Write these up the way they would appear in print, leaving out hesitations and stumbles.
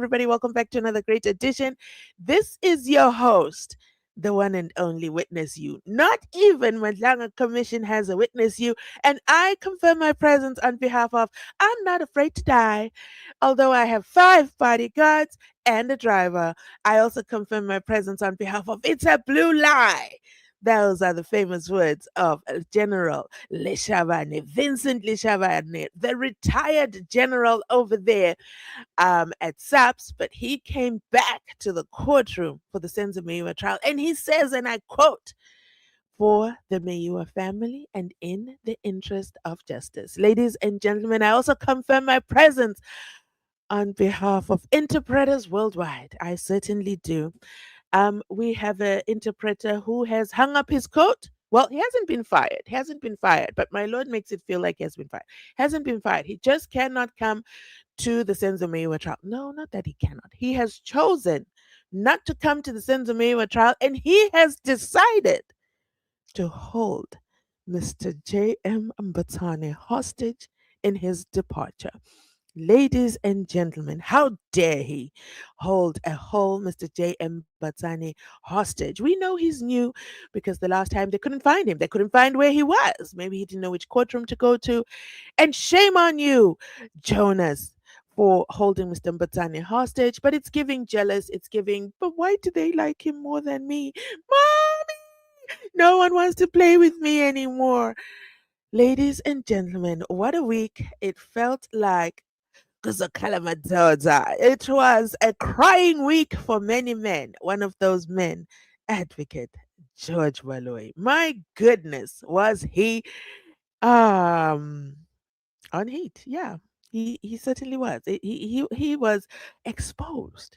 everybody. Welcome back to another great edition. This is your host, the one and only Witness You. Not even Madlanga Commission has a Witness You, and I confirm my presence on behalf of I'm Not Afraid to Die. Although I have 5 bodyguards and a driver, I also confirm my presence on behalf of It's a Blue Lie. Those are the famous words of General Leshavane, Vincent Leshavane, the retired general over there at SAPS, but he came back to the courtroom for the Senzo Meyiwa trial. And he says, and I quote, for the Meyiwa family and in the interest of justice. Ladies and gentlemen, I also confirm my presence on behalf of interpreters worldwide. I certainly do. We have an interpreter who has hung up his coat. Well, he hasn't been fired. He hasn't been fired, but my Lord makes it feel like he has been fired. Hasn't been fired. He just cannot come to the Senzo Meyiwa trial. No, not that he cannot. He has chosen not to come to the Senzo Meyiwa trial, and he has decided to hold Mr. J.M. Mbatane hostage in his departure. Ladies and gentlemen, how dare he hold a whole Mr. J.M. Batsani hostage? We know he's new because the last time they couldn't find him. They couldn't find where he was. Maybe he didn't know which courtroom to go to. And shame on you, Jonas, for holding Mr. Mbatsani hostage. But it's giving jealous. It's giving, but why do they like him more than me? Mommy! No one wants to play with me anymore. Ladies and gentlemen, what a week. It felt like Kuzakalamadzoza. It was a crying week for many men. One of those men, Advocate George Baloy. My goodness, was he um on heat? Yeah, he certainly was. He was exposed,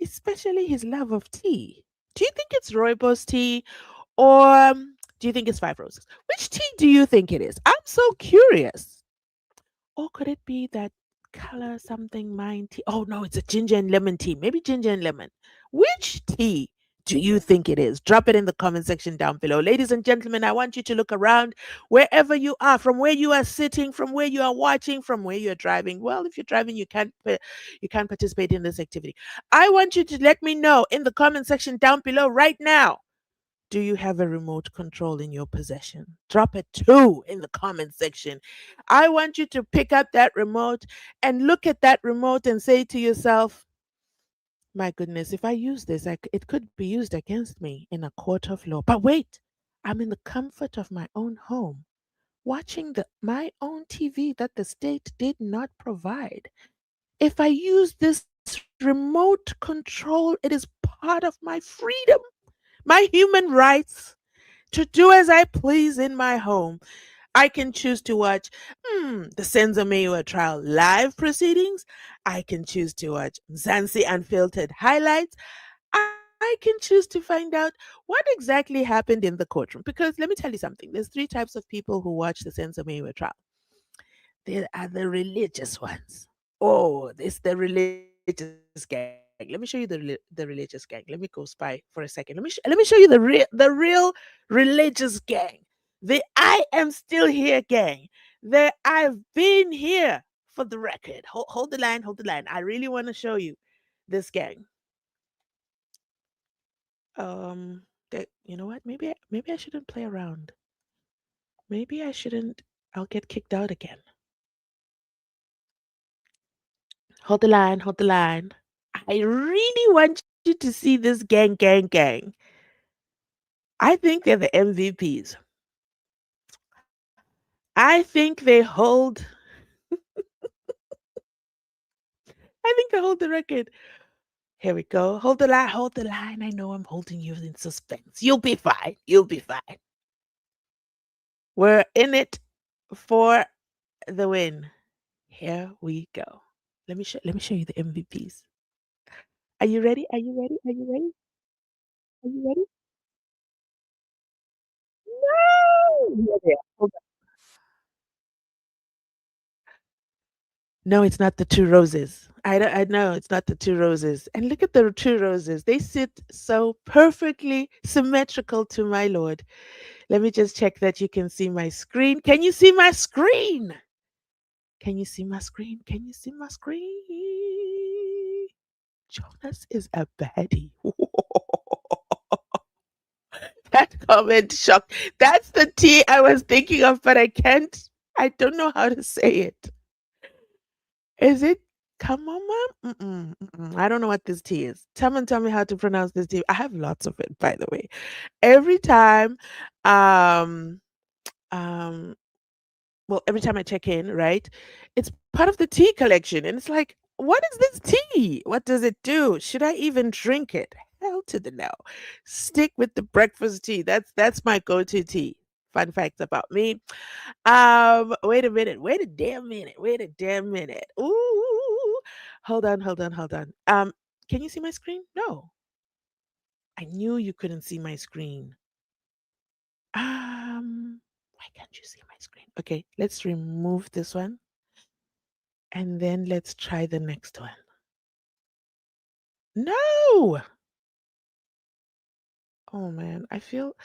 especially his love of tea. Do you think it's rooibos tea or do you think it's Five Roses? Which tea do you think it is? I'm so curious. Or could it be that color something mind tea? Oh no, it's a ginger and lemon tea. Maybe ginger and lemon. Which tea do you think it is? Drop it in the comment section down below. Ladies and gentlemen, I want you to look around wherever you are, from where you are sitting, from where you are watching, from where you're driving. Well, if you're driving, you can't participate in this activity. I want you to let me know in the comment section down below right now. Do you have a remote control in your possession? Drop a 2 in the comment section. I want you to pick up that remote and look at that remote and say to yourself, my goodness, if I use this, it could be used against me in a court of law. But wait, I'm in the comfort of my own home, watching my own TV that the state did not provide. If I use this remote control, it is part of my freedom, my human rights to do as I please in my home. I can choose to watch the Senzo Meyiwa trial live proceedings. I can choose to watch Mzansi Unfiltered highlights. I can choose to find out what exactly happened in the courtroom. Because let me tell you something, there's 3 types of people who watch the Senzo Meyiwa trial. There are the religious ones. Oh, this the religious gang. Let me show you the religious gang. Let me go spy for a second. Let me show you the real religious gang. The I am still here gang. The I've been here for the record. Hold the line, hold the line. I really want to show you this gang. You know what? Maybe I shouldn't play around. Maybe I shouldn't. I'll get kicked out again. Hold the line, hold the line. I really want you to see this gang. I think they're the MVPs. I think they hold I think they hold the record. Here we go. Hold the line, hold the line. I know I'm holding you in suspense. You'll be fine. You'll be fine. We're in it for the win. Here we go. Let me show you the MVPs. Are you ready? Are you ready? Are you ready? Are you ready? No! Here they are. Hold on. No, it's not the 2 roses. I know it's not the 2 roses. And look at the 2 roses. They sit so perfectly symmetrical to my lord. Let me just check that you can see my screen. Can you see my screen? Can you see my screen? Can you see my screen? Jonas is a baddie. That comment shocked. That's the tea I was thinking of, but I can't. I don't know how to say it. Is it come on, mom? I don't know what this tea is. Someone tell me how to pronounce this tea. I have lots of it, by the way. Every time, um, um, well, every time I check in, right? It's part of the tea collection, and it's like, what is this tea? What does it do? Should I even drink it? Hell to the no. Stick with the breakfast tea. That's my go-to tea. Fun facts about me. Wait a minute. Wait a damn minute. Wait a damn minute. Ooh. Hold on. Can you see my screen? No. I knew you couldn't see my screen. Why can't you see my screen? Okay, let's remove this one and then let's try the next one. No! Oh man, I feel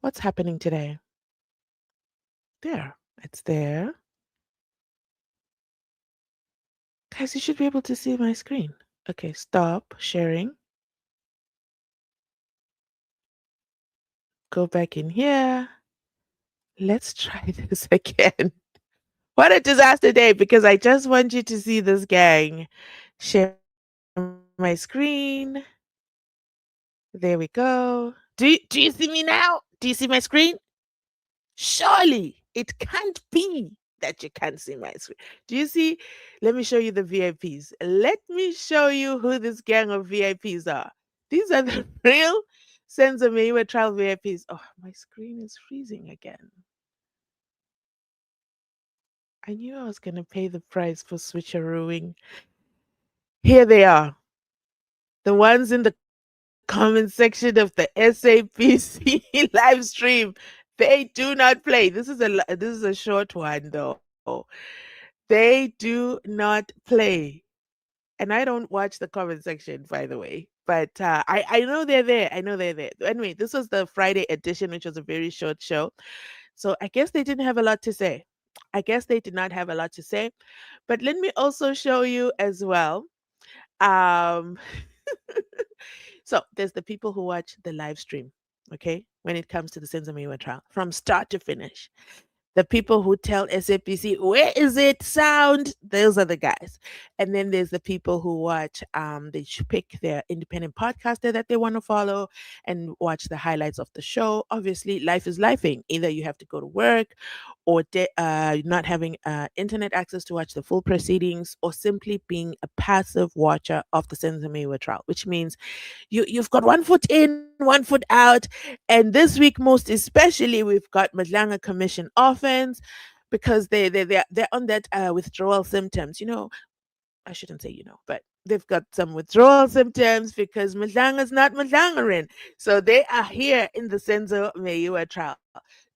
what's happening today? There. It's there. Guys, you should be able to see my screen. Okay, stop sharing. Go back in here. Let's try this again. What a disaster day because I just want you to see this, gang. Share my screen. There we go. Do you see me now? Do you see my screen? Surely it can't be that you can't see my screen. Do you see? Let me show you the VIPs. Let me show you who this gang of VIPs are. These are the real Senzo Meyiwa trial VIPs. Oh, my screen is freezing again. I knew I was going to pay the price for switcherooing. Here they are. The ones in the comment section of the SAPC live stream. They do not play. This is a short one though. They do not play. And I don't watch the comment section, by the way. But I know they're there. I know they're there. Anyway, this was the Friday edition, which was a very short show. So I guess they didn't have a lot to say. I guess they did not have a lot to say. But let me also show you as well. Um, so there's the people who watch the live stream, okay, when it comes to the Senzo Meyiwa trial from start to finish. The people who tell SAPC, where is it sound? Those are the guys. And then there's the people who watch, they pick their independent podcaster that they want to follow and watch the highlights of the show. Obviously, life is lifing. Either you have to go to work or not having internet access to watch the full proceedings or simply being a passive watcher of the Senzo Meyiwa trial, which means you've got one foot in, one foot out. And this week, most especially, we've got Madlanga Commission offense because they're on that withdrawal symptoms. I shouldn't say but they've got some withdrawal symptoms because Madlanga's not Madlangarin. So they are here in the Senzo Meyiwa trial.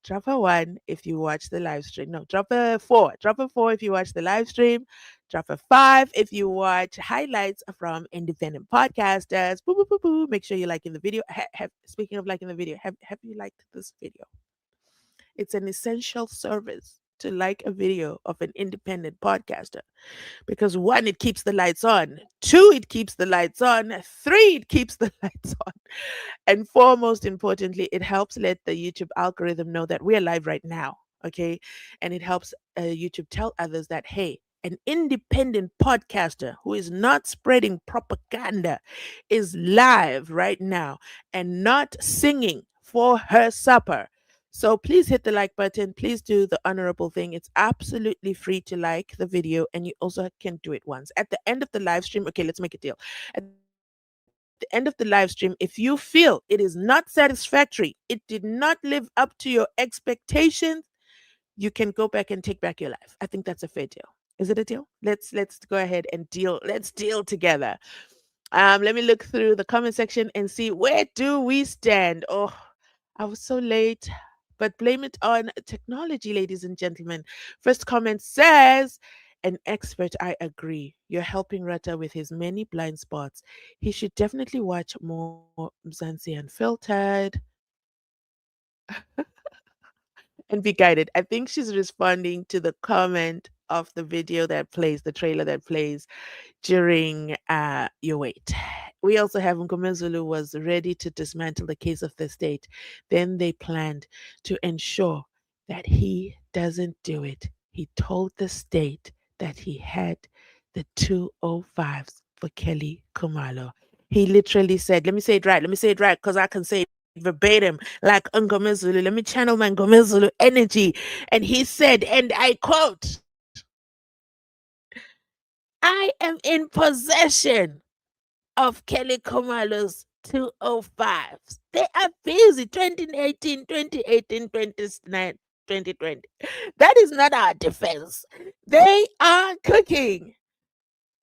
Drop a one if you watch the live stream. No, drop a four. Drop a four if you watch the live stream. Drop a five if you watch highlights from independent podcasters. Boo, boo, boo, boo. Make sure you're liking the video. Speaking of liking the video, have you liked this video? It's an essential service to like a video of an independent podcaster because one, it keeps the lights on. Two, it keeps the lights on. Three, it keeps the lights on. And four, most importantly, it helps let the YouTube algorithm know that we're live right now. Okay. And it helps YouTube tell others that, hey, an independent podcaster who is not spreading propaganda is live right now and not singing for her supper. So please hit the like button. Please do the honorable thing. It's absolutely free to like the video, and you also can do it once. At the end of the live stream, okay, let's make a deal. At the end of the live stream, if you feel it is not satisfactory, it did not live up to your expectations, you can go back and take back your life. I think that's a fair deal. Is it a deal? Let's go ahead and deal. Let's deal together. Let me look through the comment section and see where do we stand. Oh, I was so late, but blame it on technology, ladies and gentlemen. First comment says, an expert, I agree. You're helping Rata with his many blind spots. He should definitely watch more Mzansi Unfiltered and be guided. I think she's responding to the comment of the video that plays, the trailer that plays during your wait. We also have Nkomezulu was ready to dismantle the case of the state. Then they planned to ensure that he doesn't do it. He told the state that he had the 205s for Kelly Kumalo. He literally said, let me say it right, because I can say it verbatim like Ngomezulu. Let me channel my Ngomezulu energy. And he said, and I quote, I am in possession of Kelly Komalo's 205s. They are busy 2018, 2018, 2020. That is not our defense. They are cooking.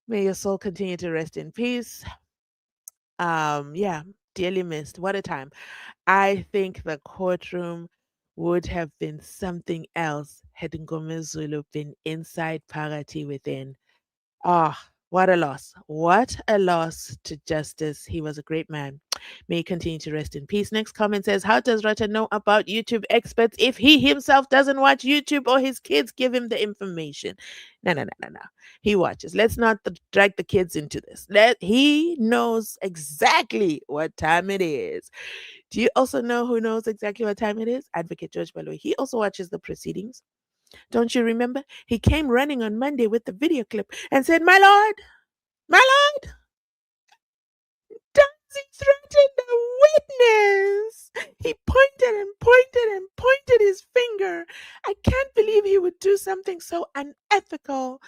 May your soul continue to rest in peace. Yeah, dearly missed. What a time. I think the courtroom would have been something else had Ngome Zulu been inside Parati within. Ah, what a loss. What a loss to justice. He was a great man. May he continue to rest in peace. Next comment says, how does Rata know about YouTube experts if he himself doesn't watch YouTube or his kids give him the information? No, no, no, no, no. He watches. Let's not drag the kids into this. He knows exactly what time it is. Do you also know who knows exactly what time it is? Advocate Judge Baloy. He also watches the proceedings. Don't you remember? He came running on Monday with the video clip and said, my lord, Danzi threatened a witness. He pointed and pointed and pointed his finger. I can't believe he would do something so unethical.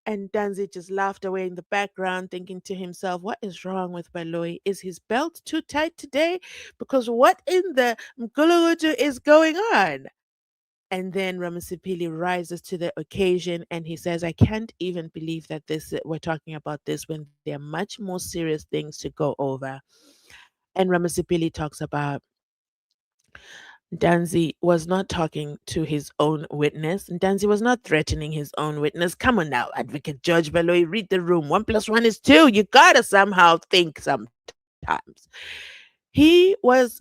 And Danzi just laughed away in the background, thinking to himself, what is wrong with Baloy? Is his belt too tight today? Because what in the Mgulugutu is going on? And then Ramasipili rises to the occasion and he says, I can't even believe that we're talking about this when there are much more serious things to go over. And Ramasipili talks about Danzi was not talking to his own witness. And Danzi was not threatening his own witness. Come on now, Advocate Judge Baloy, read the room. 1 + 1 is 2. You gotta somehow think sometimes. He was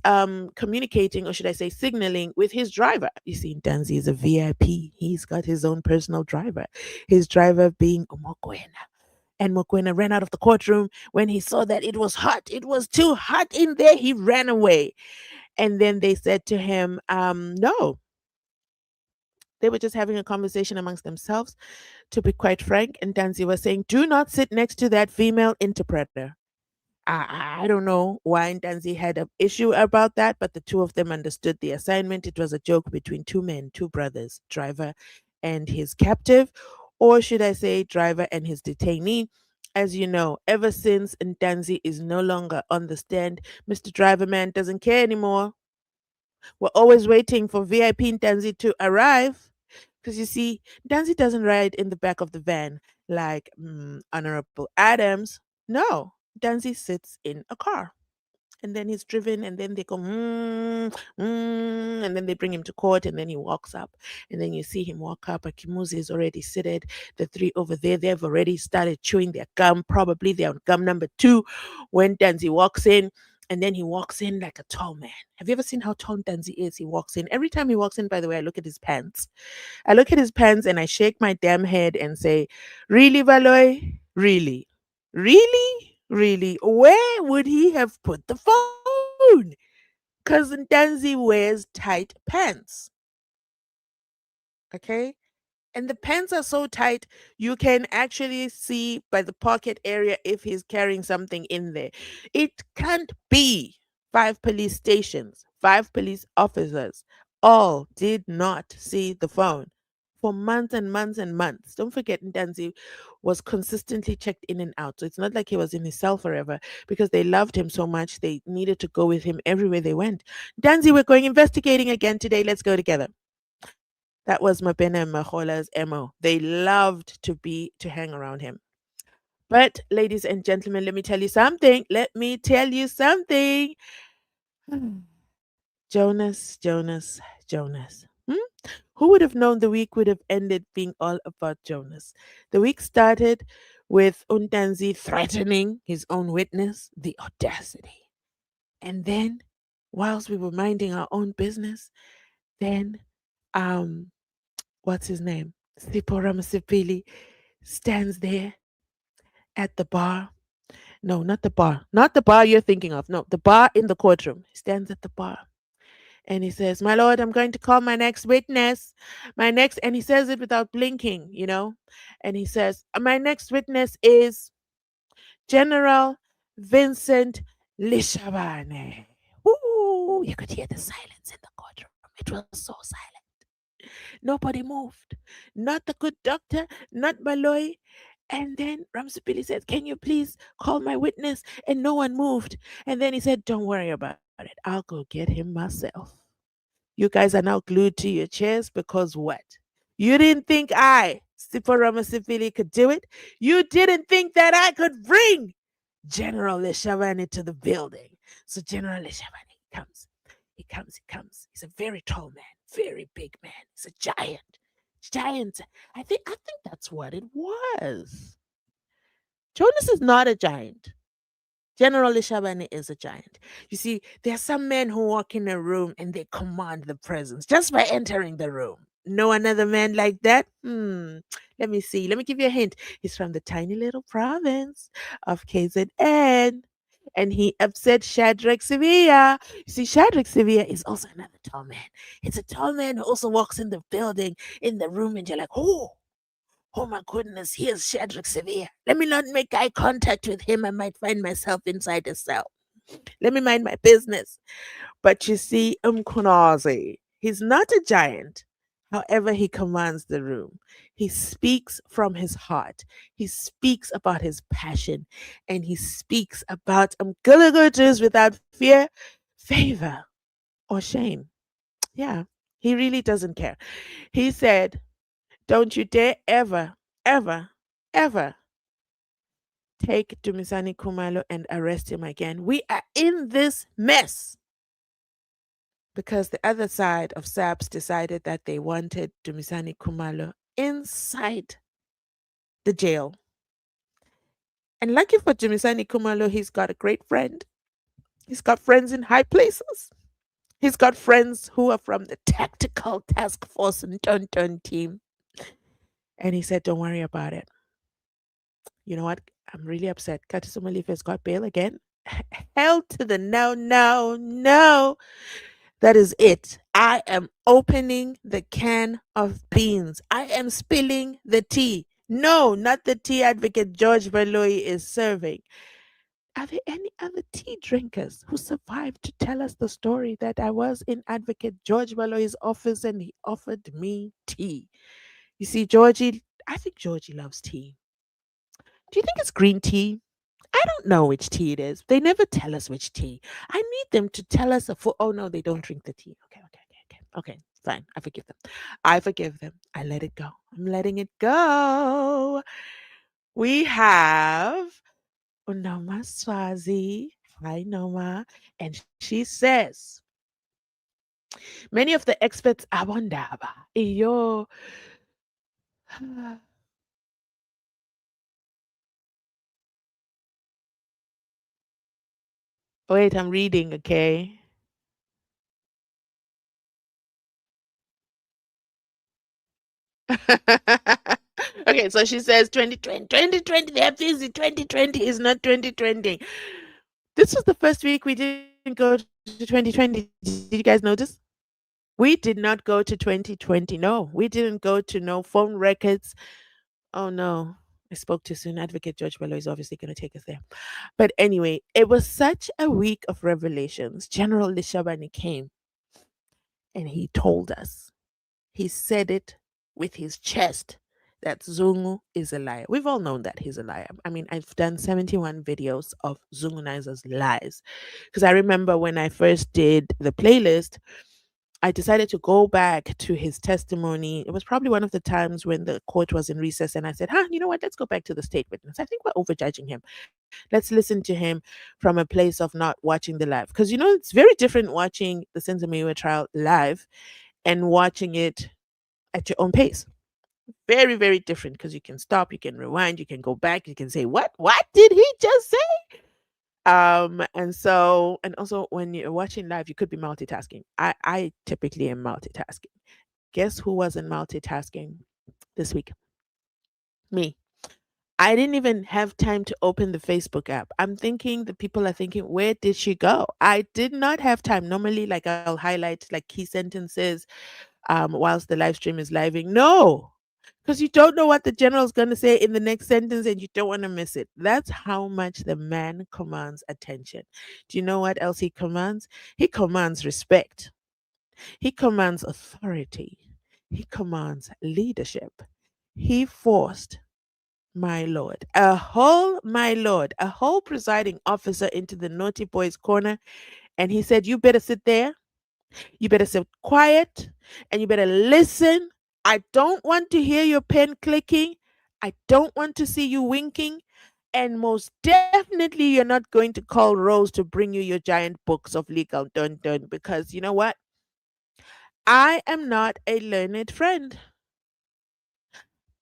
communicating, or should I say, signaling with his driver. You see, Danzi is a VIP. He's got his own personal driver. His driver being Mokwena. And Mokwena ran out of the courtroom when he saw that it was hot. It was too hot in there. He ran away. And then they said to him, no. They were just having a conversation amongst themselves, to be quite frank. And Danzi was saying, do not sit next to that female interpreter. I don't know why Danzi had an issue about that, but the two of them understood the assignment. It was a joke between two men, two brothers, driver and his captive, or should I say, driver and his detainee. As you know, ever since Danzi is no longer on the stand, Mr. Driver Man doesn't care anymore. We're always waiting for VIP Danzi to arrive. Because you see, Danzi doesn't ride in the back of the van like Honorable Adams. No, Danzi sits in a car. And then he's driven, and then they go, and then they bring him to court, and then he walks up. And then you see him walk up. Akimuzi is already seated. The three over there, they've already started chewing their gum. Probably they're on gum number 2 when Danzi walks in. And then he walks in like a tall man. Have you ever seen how tall Danzi is? He walks in. Every time he walks in, by the way, I look at his pants. I look at his pants and I shake my damn head and say, really, Baloy? Really? Really? Really? Where would he have put the phone? Cousin Danzi wears tight pants. Okay? And the pants are so tight, you can actually see by the pocket area if he's carrying something in there. It can't be 5 police stations, 5 police officers, all did not see the phone for months and months and months. Don't forget, Ndanzi was consistently checked in and out. So it's not like he was in his cell forever because they loved him so much. They needed to go with him everywhere they went. Danzi, we're going investigating again today. Let's go together. That was Mabena and Mahola's MO. They loved to hang around him. But ladies and gentlemen, let me tell you something. Let me tell you something. Jonas, Jonas, Jonas. Who would have known the week would have ended being all about Jonas? The week started with Untanzi threatening his own witness, the audacity. And then, whilst we were minding our own business, then what's his name? Sipora Masipili stands there at the bar. No, not the bar. Not the bar you're thinking of. No, the bar in the courtroom. He stands at the bar and he says, "My lord, I'm going to call my next witness. My next," and he says it without blinking, you know. And he says, "My next witness is General Vincent Lishabane." Ooh, you could hear the silence in the courtroom. It was so silent. Nobody moved. Not the good doctor, not Baloy. And then Ramsapili said, "Can you please call my witness?" And no one moved. And then he said, "Don't worry about it. I'll go get him myself." You guys are now glued to your chairs because what? You didn't think I, Sipo Ramasipili, could do it? You didn't think that I could bring General Leshavani to the building. So General Leshavani comes. He comes, he comes. He's a very tall man, very big man. He's a giant. Giant. I think that's what it was. Jonas is not a giant. General Ishabani is a giant. You see, there are some men who walk in a room and they command the presence just by entering the room. Know another man like that? Let me see. Let me give you a hint. He's from the tiny little province of KZN. And he upset Shadrach Sevilla. You see, Shadrach Sevilla is also another tall man. It's a tall man who also walks in the building, in the room, and you're like, oh my goodness, here's Shadrach Sevilla. Let me not make eye contact with him. I might find myself inside a cell. Let me mind my business. But you see, Mkunazi, he's not a giant. However, he commands the room. He speaks from his heart. He speaks about his passion. And he speaks about Gulagurtus without fear, favor, or shame. Yeah, he really doesn't care. He said, "Don't you dare ever, ever, ever take Dumisani Kumalo and arrest him again. We are in this mess." Because the other side of SAPS decided that they wanted Dumisani Kumalo inside the jail. And lucky for Dumisani Kumalo, he's got a great friend. He's got friends in high places. He's got friends who are from the tactical task force and Tonton team. And he said, "Don't worry about it. You know what? I'm really upset. Katisumalife got bail again. Hell to the no, no, no. That is it. I am opening the can of beans. I am spilling the tea. No, not the tea advocate George Baloy is serving. Are there any other tea drinkers who survived to tell us the story that I was in Advocate George Baloy's office and he offered me tea? You see, Georgie, I think Georgie loves tea. Do you think it's green tea? I don't know which tea it is. They never tell us which tea. I need them to tell us a full. Oh no, they don't drink the tea. Okay, okay, okay, okay. Okay, fine. I forgive them. I forgive them. I let it go. I'm letting it go. We have Unoma Swazi. Hi, Noma. And she says, many of the experts abondaba. Iyo. Wait, I'm reading, okay? Okay, so she says 2020, 2020, they're busy. 2020 is not 2020. This was the first week we didn't go to 2020. Did you guys notice? We did not go to 2020. No, we didn't go to no phone records. Oh no. I spoke too soon. Advocate Judge Bello is obviously going to take us there. But anyway, it was such a week of revelations. General Lishabani came and he told us. He said it with his chest that Zungu is a liar. We've all known that he's a liar. I mean, I've done 71 videos of Zungunizer's lies. Because I remember when I first did the playlist, I decided to go back to his testimony. It was probably one of the times when the court was in recess, and I said, you know what? Let's go back to the state witness. I think we're overjudging him. Let's listen to him from a place of not watching the live. Because, you know, it's very different watching the Senzo Meyiwa trial live and watching it at your own pace. Very, very different because you can stop, you can rewind, you can go back, you can say, What did he just say? And also when you're watching live, you could be multitasking. I typically am multitasking. Guess who wasn't multitasking? this week. Me. I didn't even have time to open the Facebook app. I'm thinking the people are thinking, where did she go? I did not have time. Normally, like I'll highlight like key sentences whilst the live stream is living. No, because you don't know what the general is going to say in the next sentence and you don't want to miss it. That's how much the man commands attention. Do you know what else he commands? He commands respect, he commands authority, he commands leadership. He forced my lord, a whole presiding officer into the naughty boy's corner, and he said, "You better sit there, you better sit quiet, and you better listen. I don't want to hear your pen clicking. I don't want to see you winking. And most definitely, you're not going to call Rose to bring you your giant books of legal dun dun because you know what? I am not a learned friend."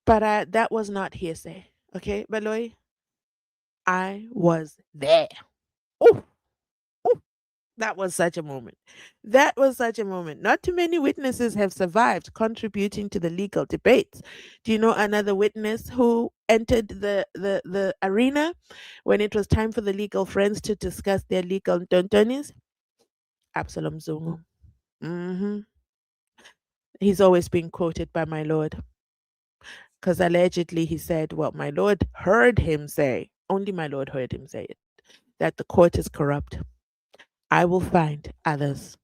But that was not hearsay. Okay, Baloy? I was there. Oh, oh, that was such a moment. That was such a moment. Not too many witnesses have survived contributing to the legal debates. Do you know another witness who entered the arena when it was time for the legal friends to discuss their legal don'tonies? Absalom Zungu. Hmm. He's always been quoted by my lord because allegedly he said, well, my lord heard him say, only my lord heard him say it, that the court is corrupt. I will find others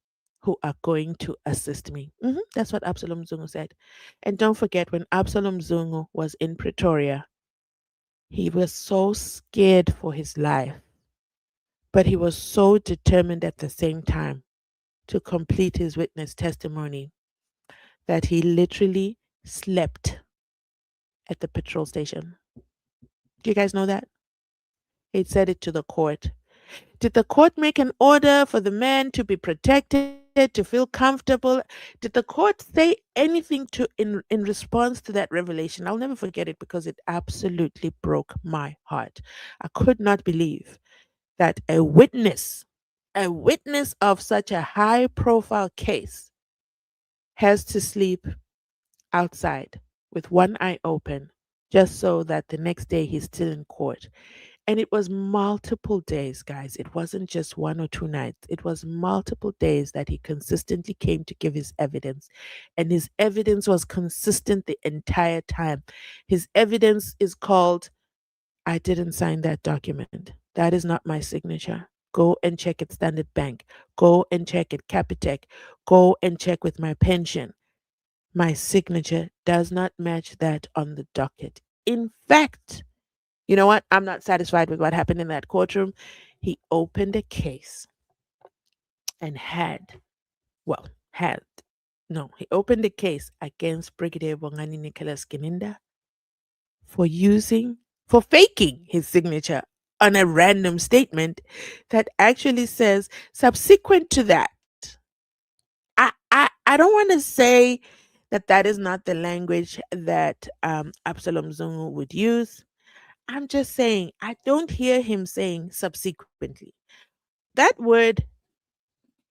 who are going to assist me. That's what Absalom Zungu said. And don't forget, when Absalom Zungu was in Pretoria, he was so scared for his life, but he was so determined at the same time to complete his witness testimony that he literally slept at the petrol station. Do you guys know that? He said it to the court. Did the court make an order for the man to be protected, to feel comfortable? Did the court say anything to in response to that revelation? I'll never forget it because it absolutely broke my heart. I could not believe that a witness of such a high profile case has to sleep outside with one eye open just so that the next day he's still in court. And it was multiple days, guys. It wasn't just 1 or 2 nights. It was multiple days that he consistently came to give his evidence. And his evidence was consistent the entire time. His evidence is called, I didn't sign that document. That is not my signature. Go and check at Standard Bank. Go and check at Capitec. Go and check with my pension. My signature does not match that on the docket. In fact, you know what? I'm not satisfied with what happened in that courtroom. He opened a case and well, had, no, he opened a case against Brigadier Bongani Nicholas Gininda for for faking his signature on a random statement that actually says, subsequent to that. I don't want to say that that is not the language that Absalom Zungu would use. I'm just saying, I don't hear him saying subsequently. That word,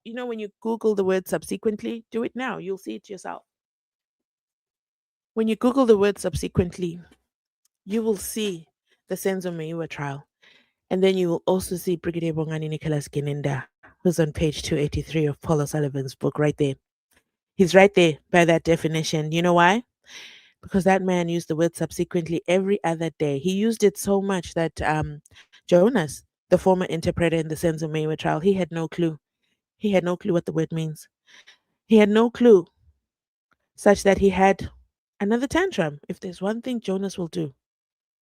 when you Google the word subsequently, do it now. You'll see it yourself. When you Google the word subsequently, you will see the Senzo Meyiwa trial. And then you will also see Brigadier Bongani Nicholas Gininda, who's on page 283 of Paul O'Sullivan's book right there. He's right there by that definition. You know why? Because that man used the word subsequently every other day. He used it so much that Jonas, the former interpreter in the Senzo Meyiwa trial, he had no clue. He had no clue what the word means. He had no clue, such that he had another tantrum. If there's one thing Jonas will do,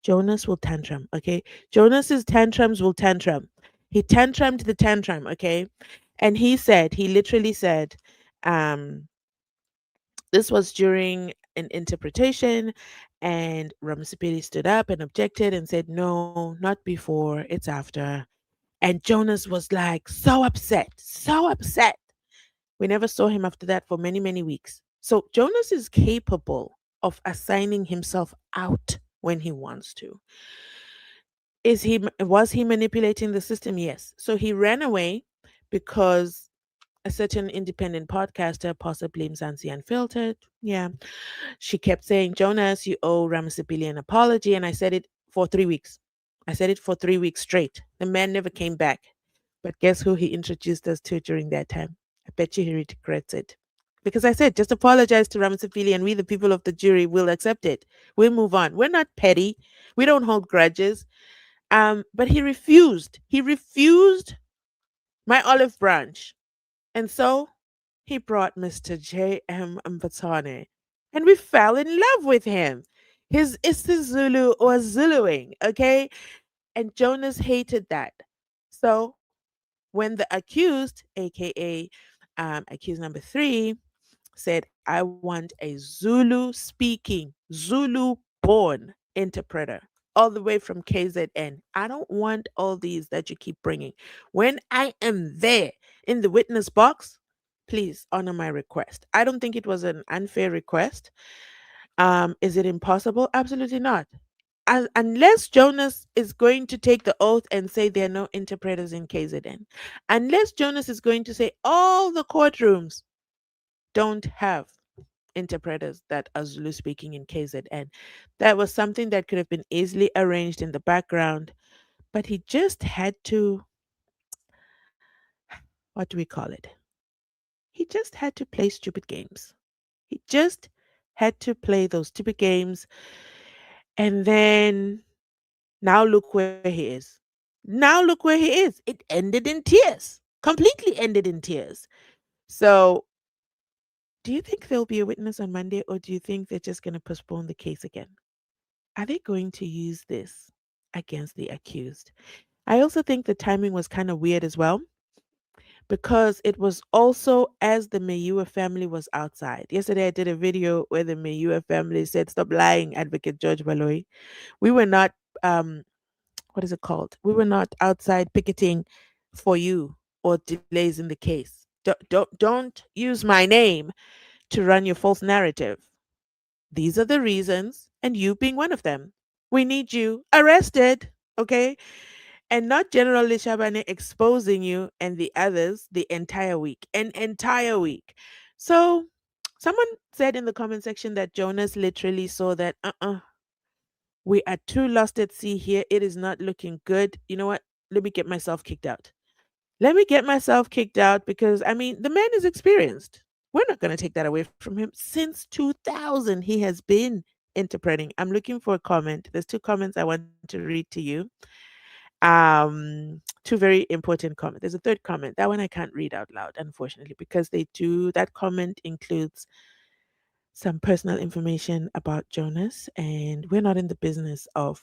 Jonas will tantrum, okay? Jonas's tantrums will tantrum. He tantrumed the tantrum, okay? And he literally said, um, this was during an interpretation, and Ramasipili stood up and objected and said, no, not before, it's after. And Jonas was like so upset, so upset. We never saw him after that for many, many weeks. So Jonas is capable of assigning himself out when he wants to. Was he manipulating the system? Yes. So he ran away because a certain independent podcaster, possibly Mzansi Unfiltered. Yeah. She kept saying, Jonas, you owe Ramasipili an apology. And I said it for 3 weeks. I said it for 3 weeks straight. The man never came back. But guess who he introduced us to during that time? I bet you he regrets it. Because I said, just apologize to Ramasipili and we, the people of the jury, will accept it. We'll move on. We're not petty. We don't hold grudges. But he refused. He refused my olive branch. And so he brought Mr. J.M. Mbatane. And we fell in love with him. His Zulu was Zuluing, okay? And Jonas hated that. So when the accused, aka accused number 3, said, I want a Zulu speaking, Zulu born interpreter, all the way from KZN. I don't want all these that you keep bringing. When I am there in the witness box, please honor my request. I don't think it was an unfair request. Is it impossible? Absolutely not. Unless Jonas is going to take the oath and say there are no interpreters in KZN, unless Jonas is going to say all the courtrooms don't have interpreters that are Zulu speaking in KZN. That was something that could have been easily arranged in the background, but he just had to, what do we call it? He just had to play stupid games. He just had to play those stupid games. And then now look where he is. Now look where he is. It ended in tears, completely ended in tears. So, do you think there'll be a witness on Monday, or do you think they're just going to postpone the case again? Are they going to use this against the accused? I also think the timing was kind of weird as well because it was also as the Meyiwa family was outside. Yesterday, I did a video where the Meyiwa family said, Stop lying, Advocate Judge Baloy. We were not, what is it called? We were not outside picketing for you or delays in the case. Don't use my name to run your false narrative. These are the reasons, and you being one of them. We need you arrested, okay? And not General Lishabane exposing you and the others the entire week, an entire week. So, someone said in the comment section that Jonas literally saw that, we are too lost at sea here. It is not looking good. You know what? Let me get myself kicked out. Let me get myself kicked out because, I mean, the man is experienced. We're not going to take that away from him. Since 2000, he has been interpreting. I'm looking for a comment. There's 2 comments I want to read to you. 2 very important comments. There's a 3rd comment. That one I can't read out loud, unfortunately, because that comment includes some personal information about Jonas, and we're not in the business of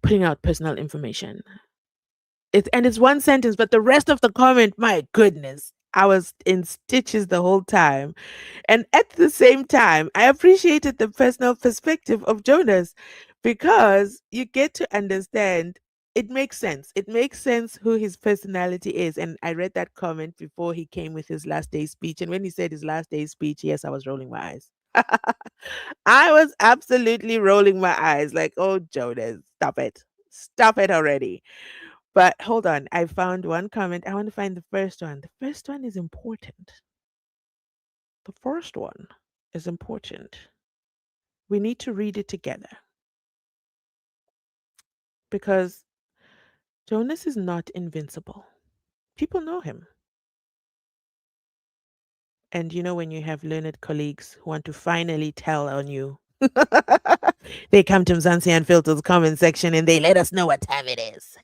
putting out personal information. It's 1 sentence, but the rest of the comment, my goodness, I was in stitches the whole time. And at the same time, I appreciated the personal perspective of Jonas because you get to understand it makes sense. It makes sense who his personality is. And I read that comment before he came with his last day speech. And when he said his last day speech, yes, I was rolling my eyes. I was absolutely rolling my eyes like, oh, Jonas, stop it. Stop it already. But hold on, I found 1 comment. I want to find the first one. The first one is important. The first one is important. We need to read it together because Jonas is not invincible. People know him. And you know, when you have learned colleagues who want to finally tell on you, they come to Mzansi Unfiltered's comment section and they let us know what time it is.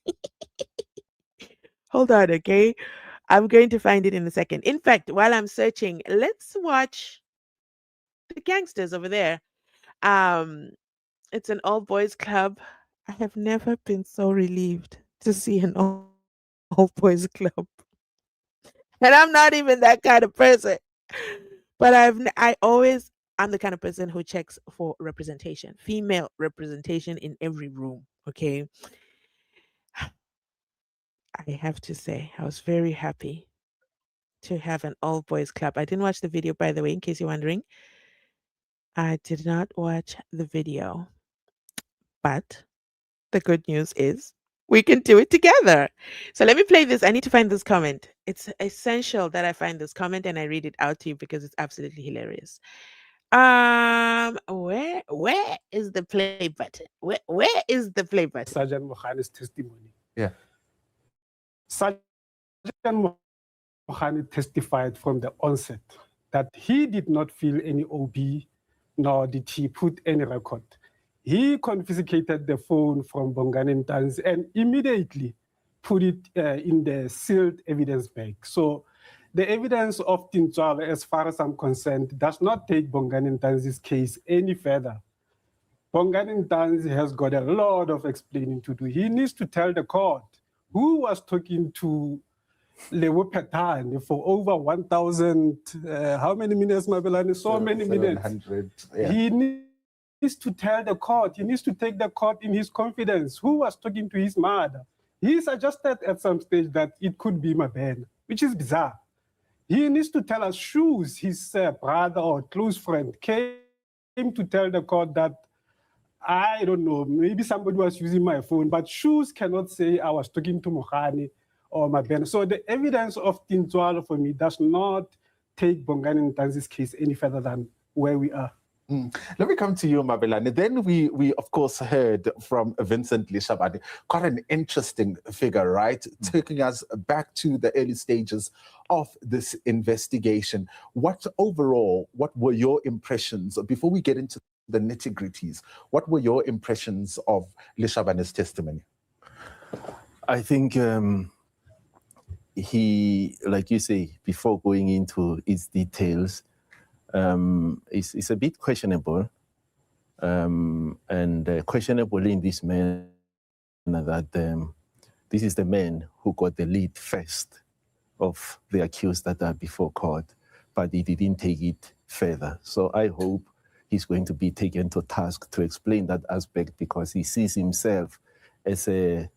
Hold on, okay? I'm going to find it in a second. In fact, while I'm searching, let's watch the gangsters over there. Um, it's an all boys club. I have never been so relieved to see an all boys club. And I'm not even that kind of person. But I'm the kind of person who checks for representation, female representation in every room. Okay. I have to say, I was very happy to have an all boys club. I didn't watch the video, by the way, in case you're wondering. I did not watch the video, but the good news is We can do it together. So let me play this. I need to find this comment. It's essential that I find this comment and I read it out to you because it's absolutely hilarious. Where is the play button? Where is the play button? Sergeant Mohane's testimony. Yeah. Sergeant Mohane testified from the onset that he did not feel any OB, nor did he put any record. He confiscated the phone from Bongani Danzi and immediately put it in the sealed evidence bag. So the evidence of Tintswalo, as far as I'm concerned, does not take Bongani Danzi's case any further. Bongani Danzi has got a lot of explaining to do. He needs to tell the court who was talking to Leavan for over 1,000, how many minutes, Mabelani? So many minutes. Yeah. He needs to tell the court, he needs to take the court in his confidence, who was talking to his mother. He suggested at some stage that it could be Mabena, which is bizarre. He needs to tell us Shoes, his brother or close friend, came to tell the court that, I don't know, maybe somebody was using my phone, but Shoes cannot say I was talking to Mohane or Mabena. So the evidence of Tintswalo for me does not take Bongani Ntanzi's case any further than where we are. Let me come to you, Mabelane. Then we of course heard from Vincent Lishabane, quite an interesting figure, right? Taking us back to the early stages of this investigation. What were your impressions, before we get into the nitty-gritties, what were your impressions of Lishabane's testimony? I think he, like you say, before going into its details, it's a bit questionable, and questionable in this manner that this is the man who got the lead first of the accused that are before court, but he didn't take it further. So I hope he's going to be taken to task to explain that aspect, because he sees himself as a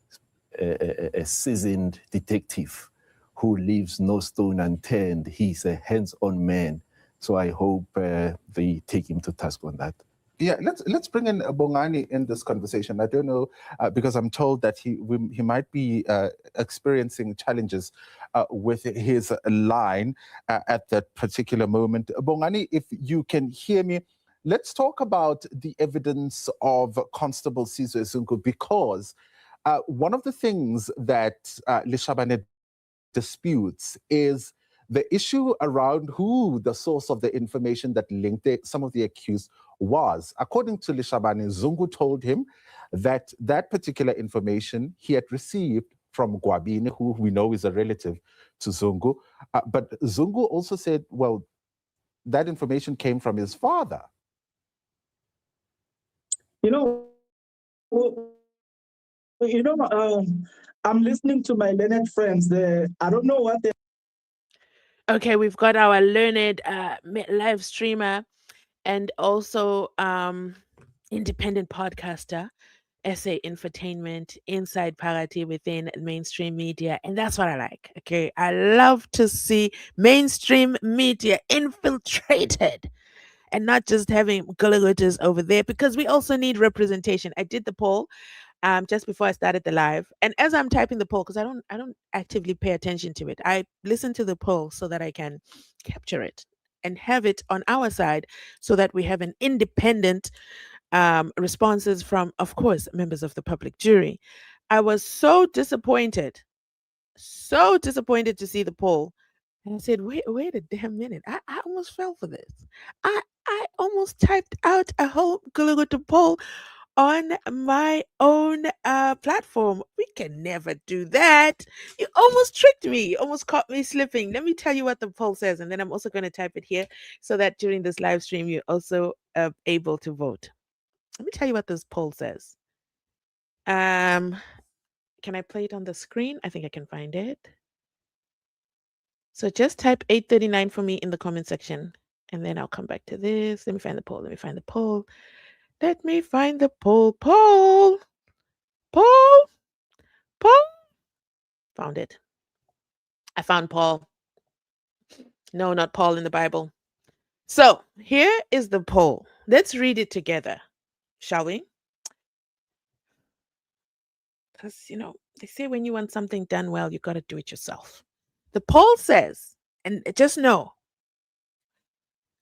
seasoned detective who leaves no stone unturned. He's a hands-on man. So I hope they take him to task on that. Yeah, let's bring in Bongani in this conversation. I don't know, because I'm told that he might be experiencing challenges with his line at that particular moment. Bongani, if you can hear me, let's talk about the evidence of Constable Sizwe Sunku, because one of the things that Lishabane disputes is the issue around who the source of the information that linked some of the accused was. According to Lishabane, Zungu told him that that particular information he had received from Gwabini, who we know is a relative to Zungu. But Zungu also said, well, that information came from his father. I'm listening to my learned friends there. I don't know what they. Okay, we've got our learned live streamer and also independent podcaster, essay infotainment, inside parity within mainstream media. And that's what I like. Okay, I love to see mainstream media infiltrated and not just having gulligooters over there, because we also need representation. I did the poll just before I started the live, and as I'm typing the poll, because I don't actively pay attention to it, I listen to the poll so that I can capture it and have it on our side, so that we have an independent responses from, of course, members of the public jury. I was so disappointed to see the poll. And I said, wait a damn minute. I almost fell for this. I almost typed out a whole Gulugutu poll on my own platform. We can never do that. You almost tricked me. You almost caught me slipping. Let me tell you what the poll says, and then I'm also going to type it here so that during this live stream you're also able to vote. Let me tell you what this poll says. Can I play it on the screen? I think I can find it. So just type 839 for me in the comment section, and then I'll come back to this. Let me find the poll. Let me find the poll. Let me find the poll. Poll. Found it. I found Paul. No, not Paul in the Bible. So here is the poll. Let's read it together, shall we? because, they say when you want something done well, you got to do it yourself. The poll says, and just know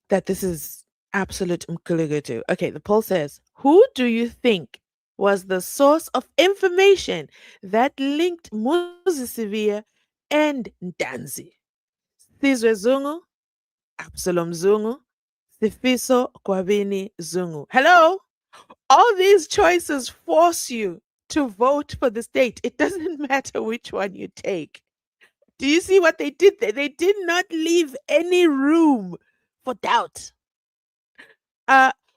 that this is absolute mkulugutu. Okay, the poll says, who do you think was the source of information that linked Moses Sevilla and Danzi? Sizwe Zungu, Absalom Zungu, Sifiso Kwabini Zungu. Hello? All these choices force you to vote for the state. It doesn't matter which one you take. Do you see what they did there? They did not leave any room for doubt.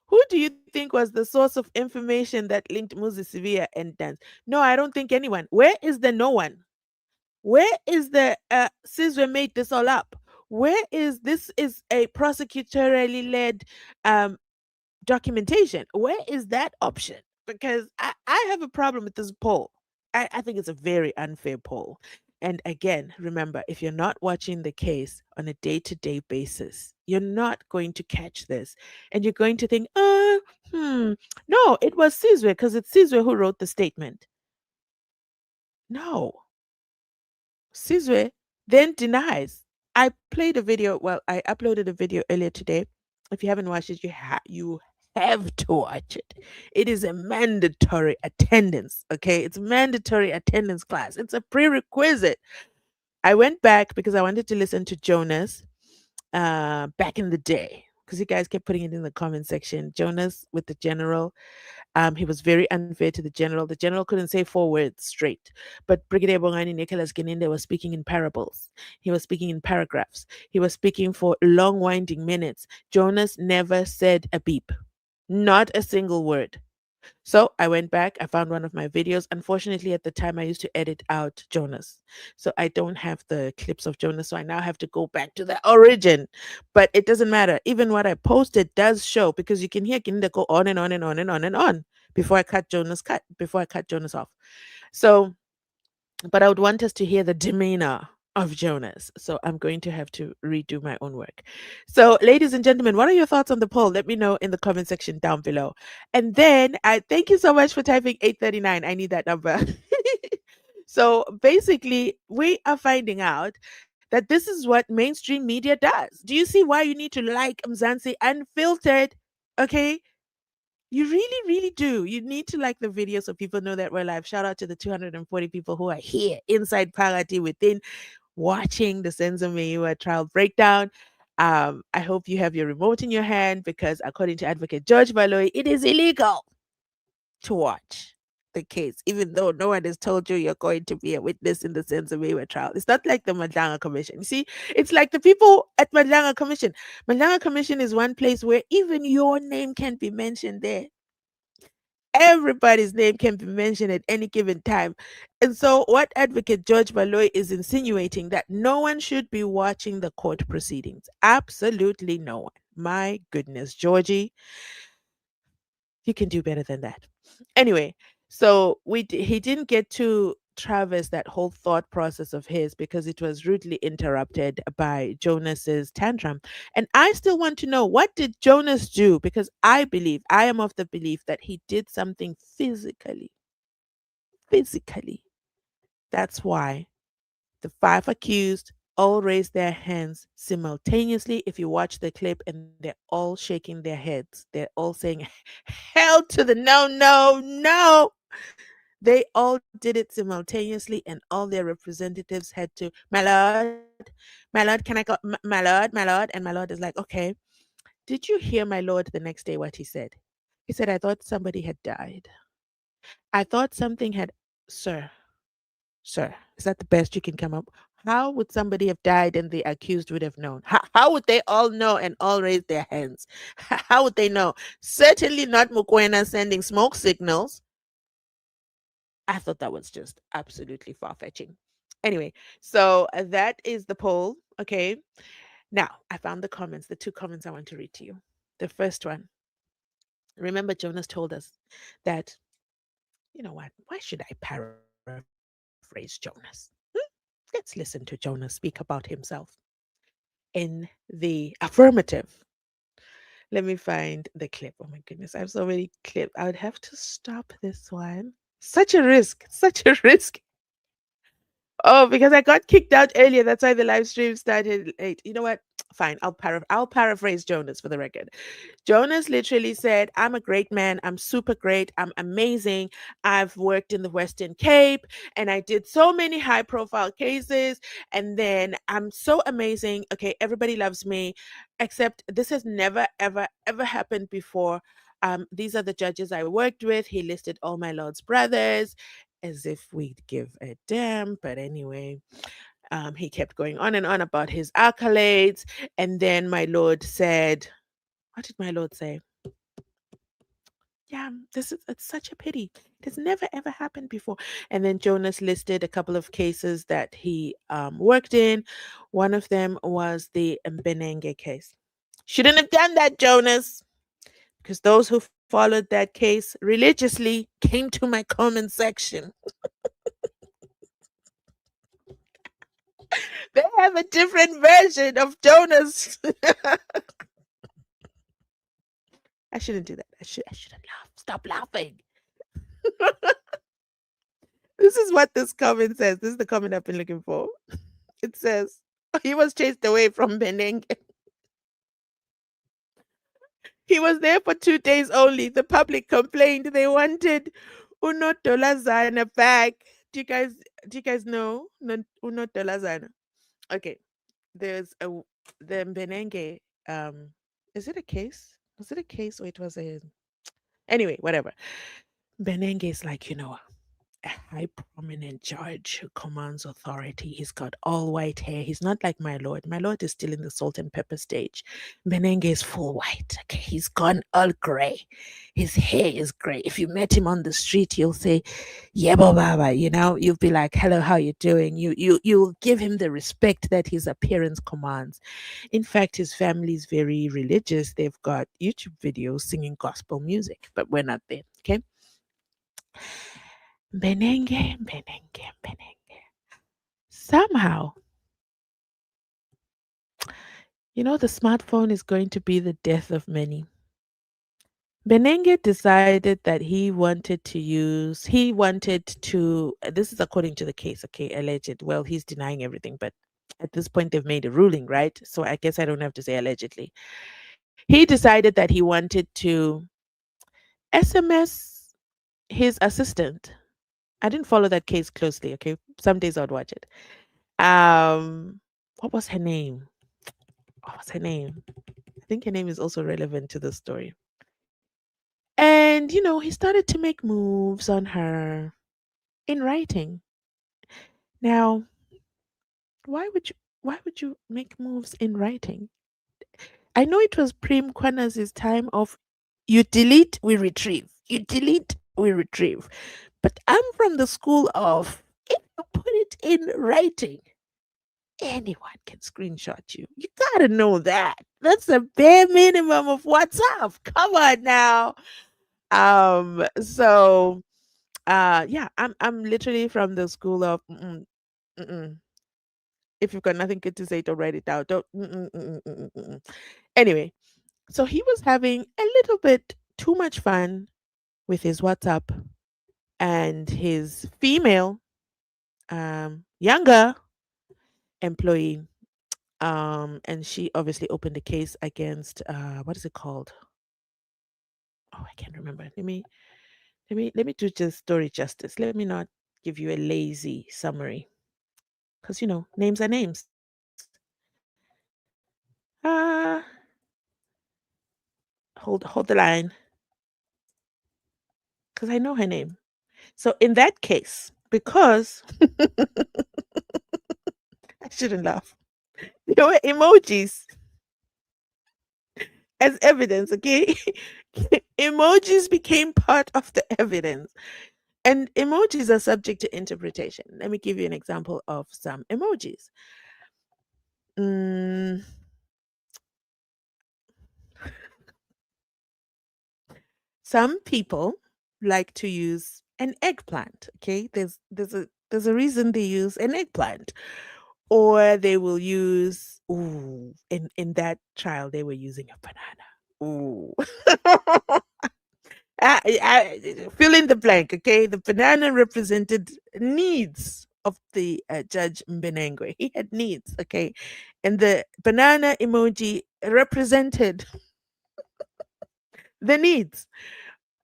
Who do you think was the source of information that linked Moses Sevilla and Dance? No, I don't think anyone. Where is the no one? Where is the Sizwe made this all up? Where is this is a prosecutorially led documentation? Where is that option? Because I have a problem with this poll. I think it's a very unfair poll. And again, remember, if you're not watching the case on a day to day basis, you're not going to catch this. And you're going to think, no, it was Sizwe because it's Sizwe who wrote the statement. No, Sizwe then denies. I played a video. Well, I uploaded a video earlier today. If you haven't watched it, you have to watch it. It is a mandatory attendance. Okay, it's mandatory attendance class. It's a prerequisite. I went back because I wanted to listen to Jonas back in the day because you guys kept putting it in the comment section. Jonas with the general. He was very unfair to the general. The general couldn't say 4 words straight. But Brigadier Bongani Nicholas Geninde was speaking in parables. He was speaking in paragraphs. He was speaking for long, winding minutes. Jonas never said a beep, not a single word. So I went back, I found one of my videos. Unfortunately, at the time, I used to edit out Jonas. So I don't have the clips of Jonas. So I now have to go back to the origin. But it doesn't matter. Even what I posted does show because you can hear Kinda go on and on and on and on and on before I cut Jonas off. So, but I would want us to hear the demeanor of Jonas. So I'm going to have to redo my own work. So, ladies and gentlemen, what are your thoughts on the poll? Let me know in the comment section down below. And then I thank you so much for typing 839. I need that number. So basically, we are finding out that this is what mainstream media does. Do you see why you need to like Mzansi Unfiltered? Okay. You really, really do. You need to like the video so people know that we're live. Shout out to the 240 people who are here inside Parati within watching the Senzo Meyiwa trial breakdown. I hope you have your remote in your hand because, according to Advocate Judge Baloy, it is illegal to watch the case, even though no one has told you you're going to be a witness in the Senzo Meyiwa trial. It's not like the Madlanga Commission. You see, it's like the people at Madlanga Commission. Madlanga Commission is one place where even your name can be mentioned there. Everybody's name can be mentioned at any given time. And so, what Advocate Judge Baloy is insinuating that no one should be watching the court proceedings. Absolutely no one. My goodness, Georgie, you can do better than that. Anyway, so he didn't get to traverse that whole thought process of his because it was rudely interrupted by Jonas's tantrum. And I still want to know, what did Jonas do? Because I am of the belief that he did something physically. Physically. That's why the 5 accused all raised their hands simultaneously. If you watch the clip, and they're all shaking their heads, they're all saying, hell to the no, no, no. They all did it simultaneously, and all their representatives had to, my lord, can I go, my lord? And my lord is like, okay. Did you hear, my lord, the next day what he said? He said, I thought somebody had died. I thought something had, sir, sir, is that the best you can come up? How would somebody have died and the accused would have known? How would they all know and all raise their hands? How would they know? Certainly not Mukwena sending smoke signals. I thought that was just absolutely far fetching. Anyway, so that is the poll. Okay. Now, I found the comments, the 2 comments I want to read to you. The first one, remember, Jonas told us that, you know what? Why should I paraphrase Jonas? Let's listen to Jonas speak about himself in the affirmative. Let me find the clip. Oh my goodness, I have so many clips. I would have to stop this one. Such a risk. Such a risk. Oh, because I got kicked out earlier. That's why the live stream started late. You know what? Fine. I'll paraphrase Jonas for the record. Jonas literally said, "I'm a great man. I'm super great. I'm amazing. I've worked in the Western Cape and I did so many high profile cases. And then I'm so amazing. Okay, everybody loves me, except this has never, ever, ever happened before. These are the judges I worked with." He listed all my Lord's brothers as if we'd give a damn. But anyway, he kept going on and on about his accolades. And then my Lord said, what did my Lord say? Yeah, it's such a pity. It has never ever happened before. And then Jonas listed a couple of cases that he worked in. One of them was the Mbenenge case. Shouldn't have done that, Jonas, because those who followed that case religiously came to my comment section. They have a different version of Jonas. I shouldn't do that. I shouldn't laugh. Stop laughing. This is what this comment says. This is the comment I've been looking for. It says, he was chased away from Mbenenge. He was there for 2 days only. The public complained they wanted Unodolazana back. Do you guys know Unodolazana? Okay. There's the Mbenenge. Is it a case? Was it a case or it was a anyway, whatever. Mbenenge is like, a high prominent judge who commands authority. He's got all white hair. He's not like my Lord. My Lord is still in the salt and pepper stage. Mbenenge is full white. Okay, he's gone all gray. His hair is gray. If you met him on the street, you'll say, "Yebo baba," you'll be like, "Hello, how you doing?" You'll give him the respect that his appearance commands. In fact, his family is very religious. They've got YouTube videos singing gospel music, but we're not there. Okay. Mbenenge, Mbenenge, Mbenenge. Somehow, the smartphone is going to be the death of many. Mbenenge decided that this is according to the case, okay, alleged. Well, he's denying everything, but at this point they've made a ruling, right? So I guess I don't have to say allegedly. He decided that he wanted to SMS his assistant. I didn't follow that case closely, okay? Some days I'd watch it. What was her name? What was her name? I think her name is also relevant to the story. And he started to make moves on her in writing. Now, why would you make moves in writing? I know it was Prim Kwana's time of you delete, we retrieve. You delete, we retrieve. But I'm from the school of if you put it in writing, anyone can screenshot you. You gotta know that. That's the bare minimum of WhatsApp. Come on now. So yeah, I'm literally from the school of mm-mm. If you've got nothing good to say, don't write it down. Don't Anyway, so he was having a little bit too much fun with his WhatsApp and his female younger employee. And she obviously opened a case against what is it called? Oh, I can't remember. Let me do just story justice. Let me not give you a lazy summary because names are names. Uh hold the line because I know her name. So in that case, because I shouldn't laugh, there were emojis as evidence. Okay, emojis became part of the evidence. And emojis are subject to interpretation. Let me give you an example of some emojis. Mm, some people like to use an eggplant. Okay, there's a reason they use an eggplant, or they will use in that trial they were using a banana. Ooh. Fill in the blank, okay? The banana represented needs of the Judge Mbenenge. He had needs, okay? And the banana emoji represented the needs.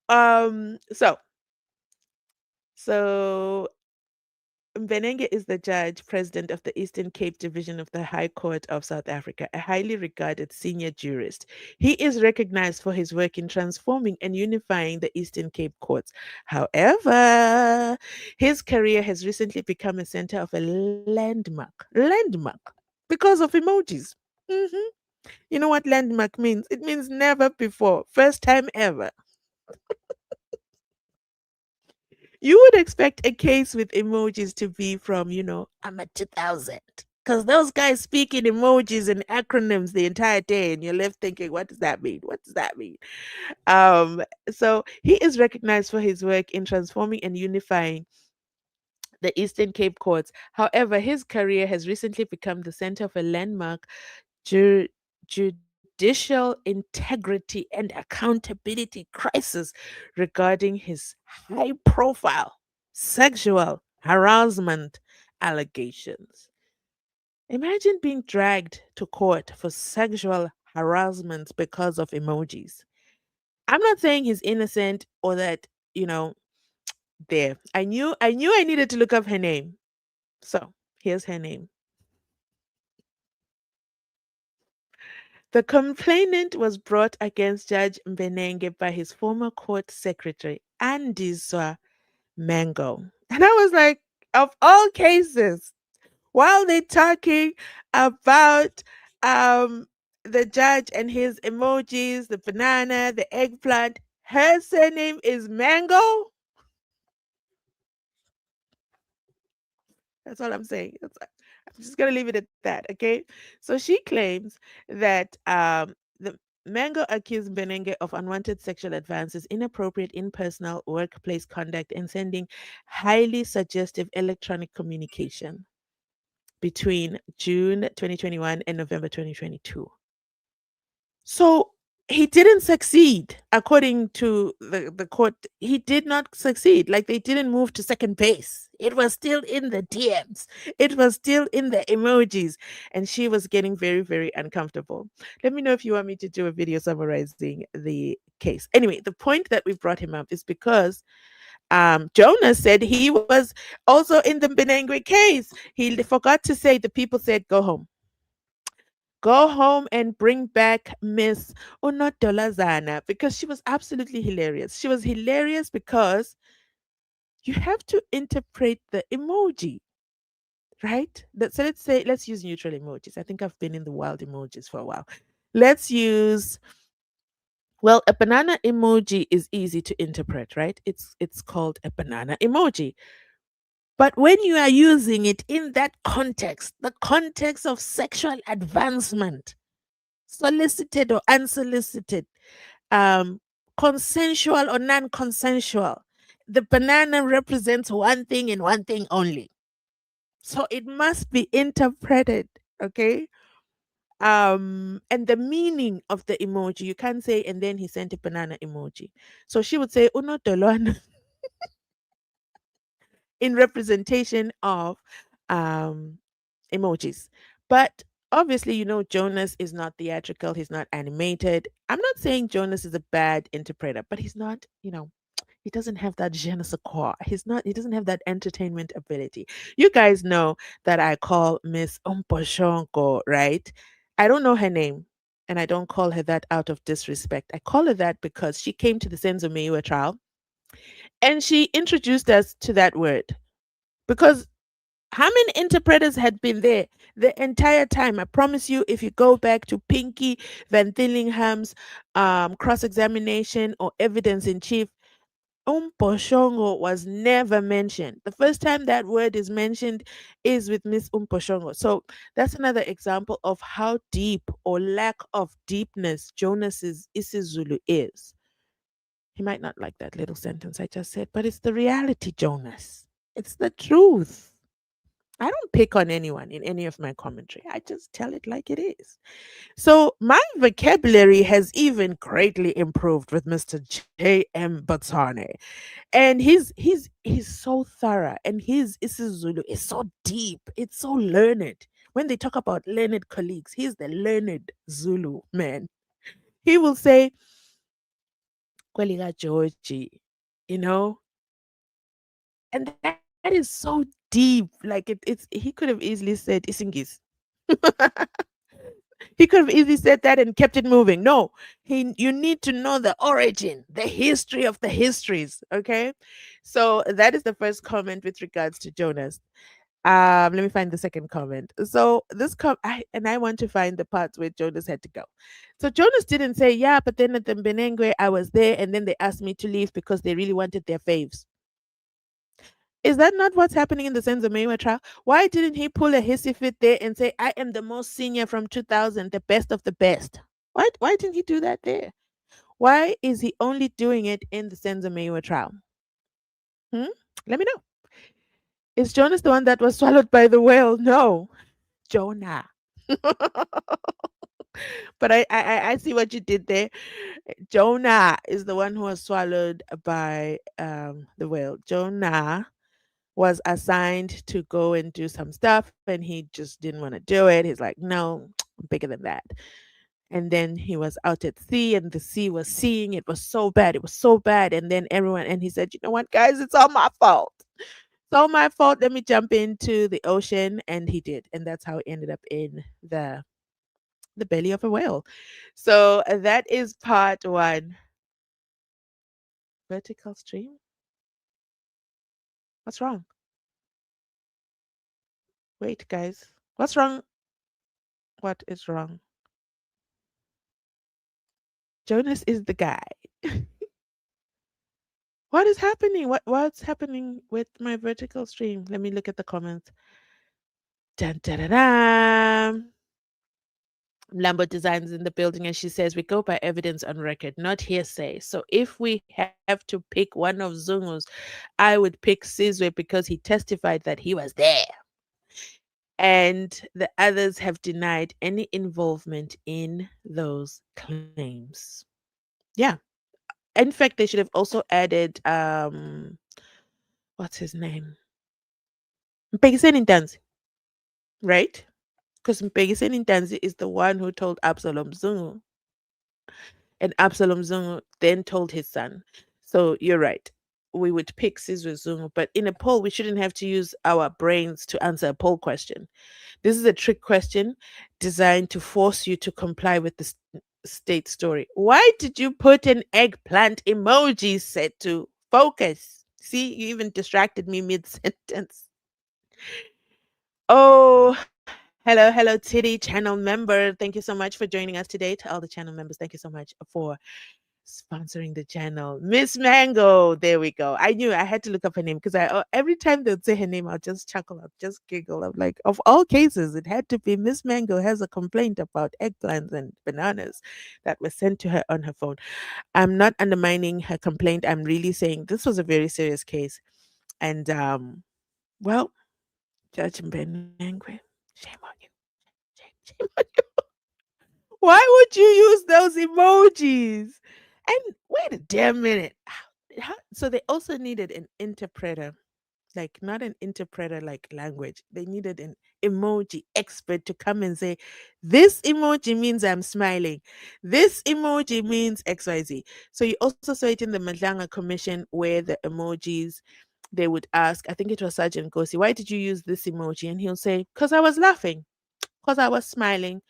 Um, so, so Mbenenge is the judge, president of the Eastern Cape Division of the High Court of South Africa, a highly regarded senior jurist. He is recognized for his work in transforming and unifying the Eastern Cape courts. However, his career has recently become a center of a landmark, because of emojis. Mhm. You know what landmark means? It means never before, first time ever. You would expect a case with emojis to be from, I'm a 2000. Because those guys speak in emojis and acronyms the entire day, and you're left thinking, what does that mean? What does that mean? So he is recognized for his work in transforming and unifying the Eastern Cape courts. However, his career has recently become the center of a landmark ju- judicial integrity and accountability crisis regarding his high profile sexual harassment allegations. Imagine being dragged to court for sexual harassment because of emojis. I'm not saying he's innocent or that, you know, there. I knew I needed to look up her name. So, here's her name. The complainant was brought against Judge Mbenenge by his former court secretary, Andiswa Mango. And I was like, of all cases, while they're talking about the judge and his emojis, the banana, the eggplant, her surname is Mango. That's all I'm saying. I'm just gonna leave it at that, okay? So she claims that the Mango accused Benenge of unwanted sexual advances, inappropriate impersonal workplace conduct, and sending highly suggestive electronic communication between June 2021 and November 2022. So he didn't succeed, according to the court. He did not succeed. Like they didn't move to second base. It was still in the DMs, it was still in the emojis. And she was getting very, very uncomfortable. Let me know if you want me to do a video summarizing the case. Anyway, the point that we brought him up is because Jonas said he was also in the Mbenenge case. He forgot to say the people said, go home. Go home and bring back Miss Unodolazana because she was absolutely hilarious. She was hilarious because you have to interpret the emoji, right? So let's use neutral emojis. I think I've been in the wild emojis for a while. Let's use a banana emoji is easy to interpret, right? It's called a banana emoji. But when you are using it in that context, the context of sexual advancement, solicited or unsolicited, um, consensual or non consensual. The banana represents one thing and one thing only. So it must be interpreted, okay? And the meaning of the emoji, you can't say, and then he sent a banana emoji. So she would say, Uno dolon, in representation of um, emojis. But obviously, Jonas is not theatrical, he's not animated. I'm not saying Jonas is a bad interpreter, but he's not, he doesn't have that je ne sais quoi. He doesn't have that entertainment ability. You guys know that I call Miss Umposhonko, right? I don't know her name. And I don't call her that out of disrespect. I call her that because she came to the Senzo Meyiwa trial and she introduced us to that word. Because how many interpreters had been there the entire time? I promise you, if you go back to Pinky Van Thillingham's cross examination or evidence in chief, Umposhongo was never mentioned. The first time that word is mentioned is with Miss Umposhongo. So that's another example of how deep or lack of deepness Jonas's isiZulu is. He might not like that little sentence I just said, but it's the reality, Jonas. It's the truth. I don't pick on anyone in any of my commentary. I just tell it like it is. So my vocabulary has even greatly improved with Mr. J.M. Batsane. And he's so thorough, and his isiZulu is so deep. It's so learned. When they talk about learned colleagues, he's the learned Zulu man. He will say, Kweliga Georgie, you know, and that is so deep. Like it's he could have easily said Isingis. He could have easily said that and kept it moving. No, you need to know the origin, the history of the histories. Okay, so that is the first comment with regards to Jonas. Let me find the second comment. So I want to find the parts where Jonas had to go. So Jonas didn't say, yeah, but then at the Mbenenge I was there, and then they asked me to leave because they really wanted their faves. Is that not what's happening in the Senzo Meyiwa trial? Why didn't he pull a hissy fit there and say, I am the most senior from 2000, the best of the best? Why didn't he do that there? Why is he only doing it in the Senzo Meyiwa trial? Hmm? Let me know. Is Jonas the one that was swallowed by the whale? No, Jonah. But I see what you did there. Jonah is the one who was swallowed by the whale. Jonah was assigned to go and do some stuff, and he just didn't want to do it. He's like, no, I'm bigger than that. And then he was out at sea, and the sea was seeing it was so bad. It was so bad. And then everyone, and he said, you know what, guys, it's all my fault. It's all my fault. Let me jump into the ocean. And he did. And that's how he ended up in the belly of a whale. So that is part one. Vertical stream? What's wrong? Wait, guys. What's wrong? What is wrong? Jonas is the guy. What is happening? What's happening with my vertical stream? Let me look at the comments. Dun, dun, dun, dun. Lambo Designs in the building, and she says we go by evidence on record, not hearsay. So if we have to pick one of Zungu's, I would pick Sizwe because he testified that he was there. And the others have denied any involvement in those claims. Yeah. In fact, they should have also added what's his name? Mpekiseni Danzi, right? Because Mpekiseni Danzi is the one who told Absalom Zungu, and Absalom Zungu then told his son. So you're right. We would pick Sizwe Zungu, but in a poll, we shouldn't have to use our brains to answer a poll question. This is a trick question designed to force you to comply with the state story. Why did you put an eggplant emoji set to focus? See, you even distracted me mid sentence. Oh, hello, Titty channel member. Thank you so much for joining us today. To all the channel members, thank you so much for sponsoring the channel. Miss Mango. There we go. I knew I had to look up her name because every time they'd say her name, I'll just chuckle, I'll just giggle. I'm like, of all cases, it had to be Miss Mango has a complaint about eggplants and bananas that were sent to her on her phone. I'm not undermining her complaint. I'm really saying this was a very serious case. And well, Judge Mbenenge, shame on you. Shame on you. Why would you use those emojis? And wait a damn minute. So they also needed an interpreter, like not an interpreter like language. They needed an emoji expert to come and say, this emoji means I'm smiling. This emoji means XYZ. So you also saw it in the Madlanga Commission where the emojis, they would ask, I think it was Sergeant Nkosi, why did you use this emoji? And he'll say, because I was laughing, because I was smiling.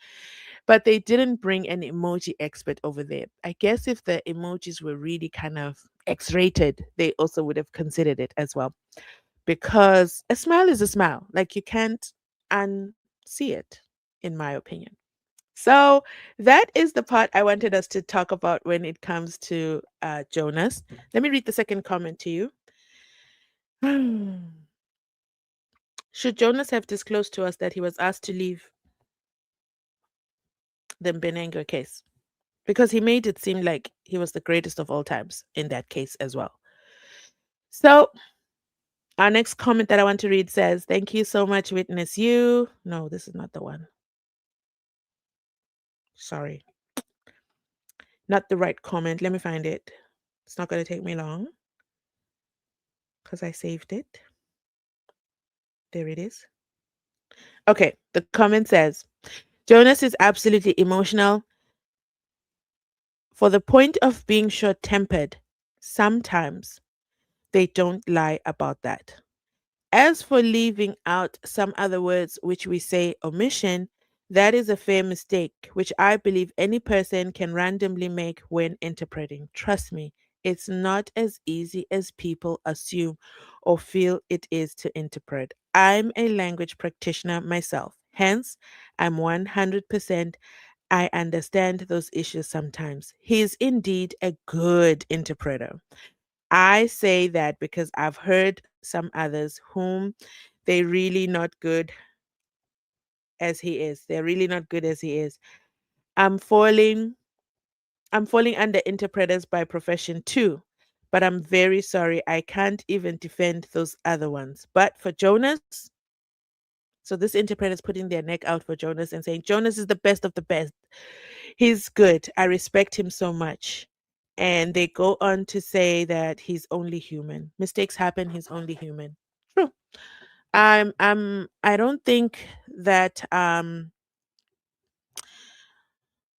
But they didn't bring an emoji expert over there. I guess if the emojis were really kind of X rated, they also would have considered it as well. Because a smile is a smile. Like you can't unsee it, in my opinion. So that is the part I wanted us to talk about when it comes to Jonas. Let me read the second comment to you. Should Jonas have disclosed to us that he was asked to leave the Mbenenge case? Because he made it seem like he was the greatest of all times in that case as well. So Our next comment that I want to read says, "Thank you so much, Witness You." No, this is not the one. Sorry. Not the right comment. Let me find it. It's not going to take me long because I saved it. There it is. Okay. The comment says, Jonas is absolutely emotional for the point of being short tempered. Sometimes they don't lie about that. As for leaving out some other words which we say omission, that is a fair mistake, which I believe any person can randomly make when interpreting. Trust me, it's not as easy as people assume or feel it is to interpret. I'm a language practitioner myself. Hence, I'm 100%. I understand those issues sometimes. He's indeed a good interpreter. I say that because I've heard some others whom they really not good as he is. They're really not good as he is. I'm falling I'm falling under interpreters by profession too. But I'm very sorry. I can't even defend those other ones. But for Jonas, so this interpreter is putting their neck out for Jonas and saying Jonas is the best of the best. He's good. I respect him so much. And they go on to say that he's only human. Mistakes happen, he's only human. True. I don't think that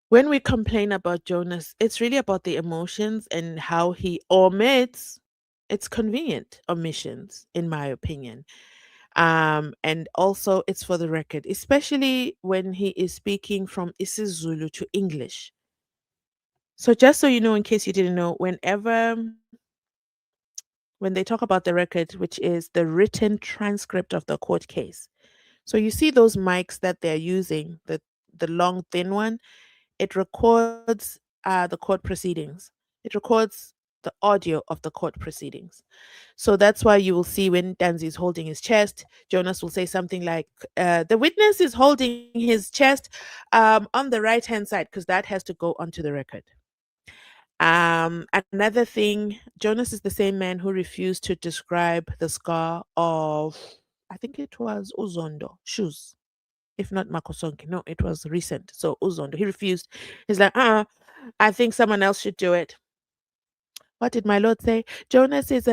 when we complain about Jonas, it's really about the emotions and how he omits. It's convenient omissions, in my opinion. And also it's for the record, especially when he is speaking from isiZulu to English. So just so you know, in case you didn't know, whenever when they talk about the record, which is the written transcript of the court case, so you see those mics that they're using, the long thin one, it records the court proceedings. It records the audio of the court proceedings. So that's why you will see when Danzi is holding his chest, Jonas will say something like, "The witness is holding his chest on the right hand side," because that has to go onto the record. Another thing, Jonas is the same man who refused to describe the scar of, I think it was Uzondo shoes, if not Makosonki. No, it was recent. So Uzondo, he refused. He's like, I think someone else should do it. What did my lord say? Jonas is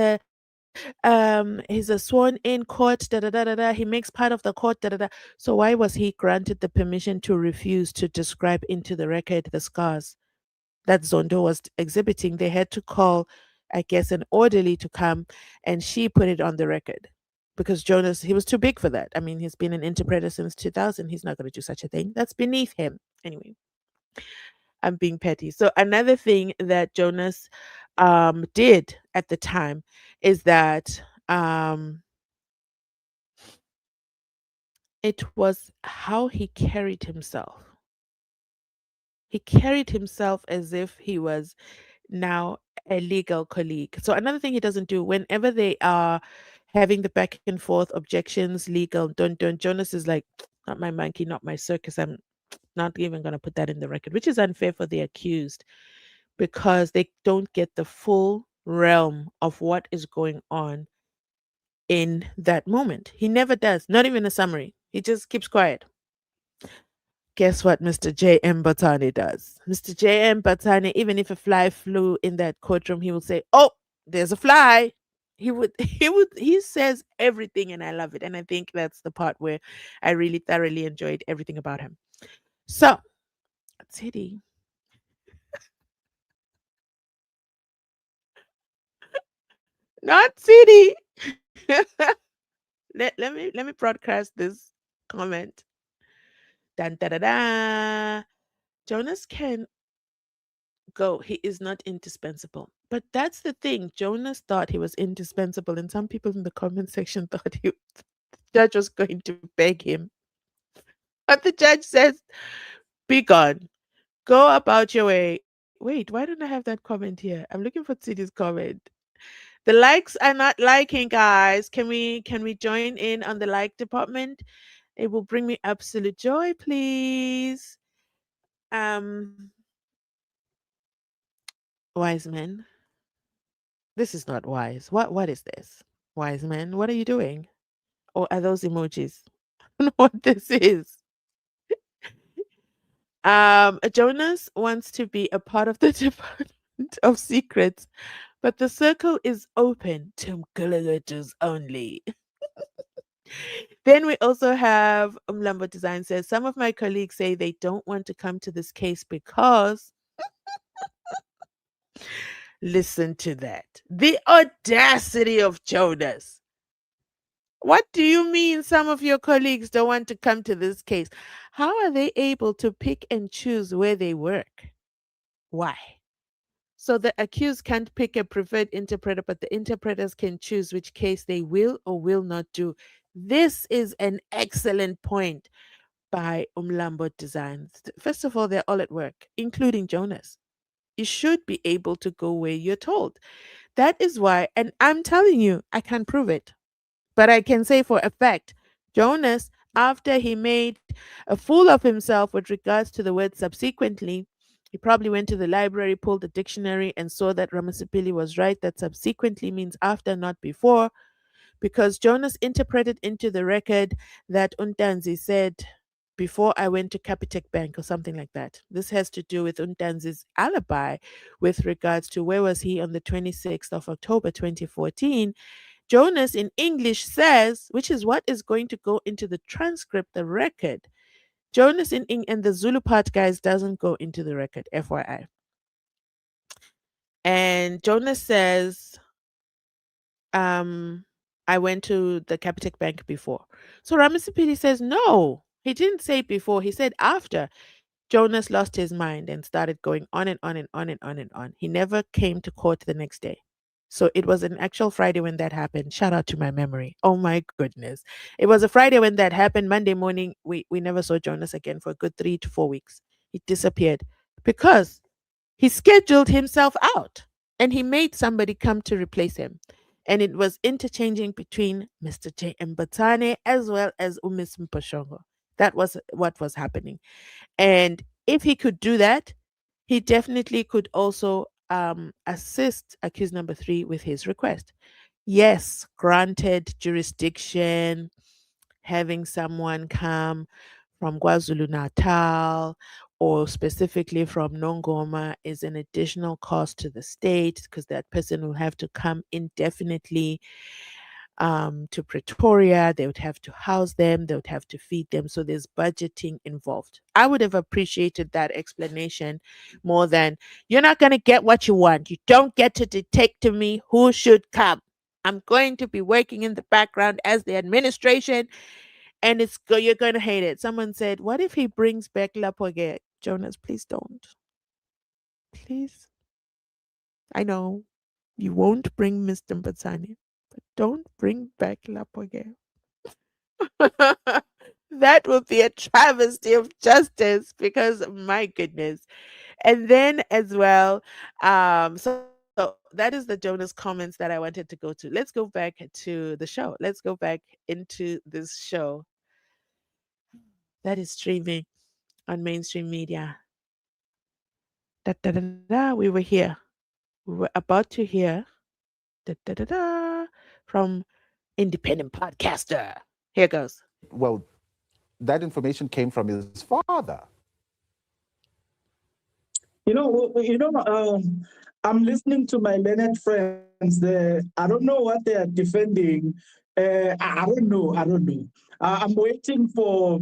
he's a sworn in court, da da da da da. He makes part of the court, da da da. So why was he granted the permission to refuse to describe into the record the scars that Zondo was exhibiting? They had to call, I guess, an orderly to come, and she put it on the record because Jonas, he was too big for that. I mean, he's been an interpreter since 2000. He's not going to do such a thing. That's beneath him. Anyway, I'm being petty. So another thing that Jonas did at the time is that it was how he carried himself. He carried himself as if he was now a legal colleague. So another thing he doesn't do whenever they are having the back and forth objections, legal, don't. Jonas is like, not my monkey, not my circus. I'm not even going to put that in the record, which is unfair for the accused because they don't get the full realm of what is going on in that moment. He never does, not even a summary. He just keeps quiet. Guess what Mr. J.M. Batani does? Mr. J.M. Batani, even if a fly flew in that courtroom, he will say, "Oh, there's a fly." He says everything, and I love it. And I think that's the part where I really thoroughly enjoyed everything about him. So, Teddy, not Teddy. Let me broadcast this comment. Dun, da, da, da. Jonas can go. He is not indispensable. But that's the thing. Jonas thought he was indispensable, and some people in the comment section thought the judge was going to beg him. But the judge says, "Be gone. Go about your way." Wait, why don't I have that comment here? I'm looking for Tsidi's comment. The likes are not liking, guys. Can we join in on the like department? It will bring me absolute joy, please. Um, wise men. This is not wise. What is this? Wise man, what are you doing? Or are those emojis? I don't know what this is. Jonas wants to be a part of the Department of Secrets, but the circle is open to Mgulagatu's only. Then we also have Umlambo Design says, some of my colleagues say they don't want to come to this case because listen to that. The audacity of Jonas. What do you mean some of your colleagues don't want to come to this case? How are they able to pick and choose where they work? Why? So the accused can't pick a preferred interpreter, but the interpreters can choose which case they will or will not do. This is an excellent point by Umlambo Designs. First of all, they're all at work, including Jonas. You should be able to go where you're told. That is why, and I'm telling you, I can't prove it, but I can say for a fact, Jonas, after he made a fool of himself with regards to the word subsequently, he probably went to the library, pulled the dictionary, and saw that Ramasipili was right, that subsequently means after, not before, because Jonas interpreted into the record that Untanzi said, before I went to Capitec Bank or something like that. This has to do with Untanzi's alibi with regards to where was he on the 26th of October 2014. Jonas in English says, which is what is going to go into the transcript, the record. Jonas and the Zulu part, guys, doesn't go into the record, FYI. And Jonas says, I went to the Capitec Bank before. So Ramasipili says, no, he didn't say before. He said after. Jonas lost his mind and started going on and on and on and on and on. He never came to court the next day. So it was an actual Friday when that happened. Shout out to my memory. Oh my goodness. It was a Friday when that happened. Monday morning, we never saw Jonas again for a good 3 to 4 weeks. He disappeared because he scheduled himself out and he made somebody come to replace him. And it was interchanging between Mr. J.M. Batane as well as Umis Mposhongo. That was what was happening. And if he could do that, he definitely could also assist accused number 3 with his request. Yes, granted jurisdiction, having someone come from KwaZulu Natal or specifically from Nongoma is an additional cost to the state because that person will have to come indefinitely to Pretoria. They would have to house them, they would have to feed them. So there's budgeting involved. I would have appreciated that explanation more than you're not going to get what you want. You don't get to dictate to me who should come. I'm going to be working in the background as the administration, and you're going to hate it. Someone said, "What if he brings back Lapoge?" Jonas, please don't. Please. I know you won't bring Mr. Mbatsani, but don't bring back Lapoge. That would be a travesty of justice because my goodness. And then as well, so that is the Jonas comments that I wanted to go to. Let's go back to the show. Let's go back into this show that is streaming on mainstream media. Da, da, da, da, we were here. We were about to hear da, da, da, da, from independent podcaster. Here goes. Well, that information came from his father. I'm listening to my learned friends there. I don't know what they are defending. I don't know. I'm waiting for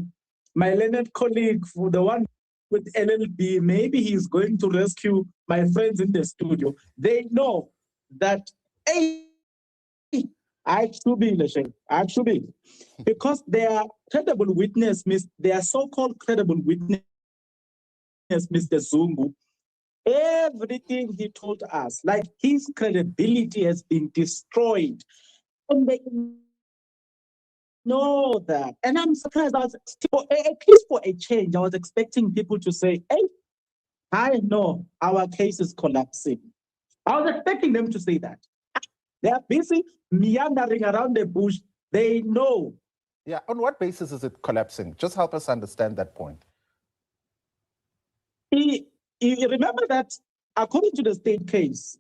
my learned colleague, for the one with LLB. Maybe he's going to rescue my friends in the studio. They know that, hey, I should be in the shame. I should be. Because they are credible witness, they are so-called credible witness, Mr. Zungu. Everything he told us, like his credibility has been destroyed. And they know that. And I'm surprised. At least for a change, I was expecting people to say, hey, I know our case is collapsing. I was expecting them to say that. They are busy meandering around the bush. They know. Yeah, on what basis is it collapsing? Just help us understand that point. You remember that according to the state case,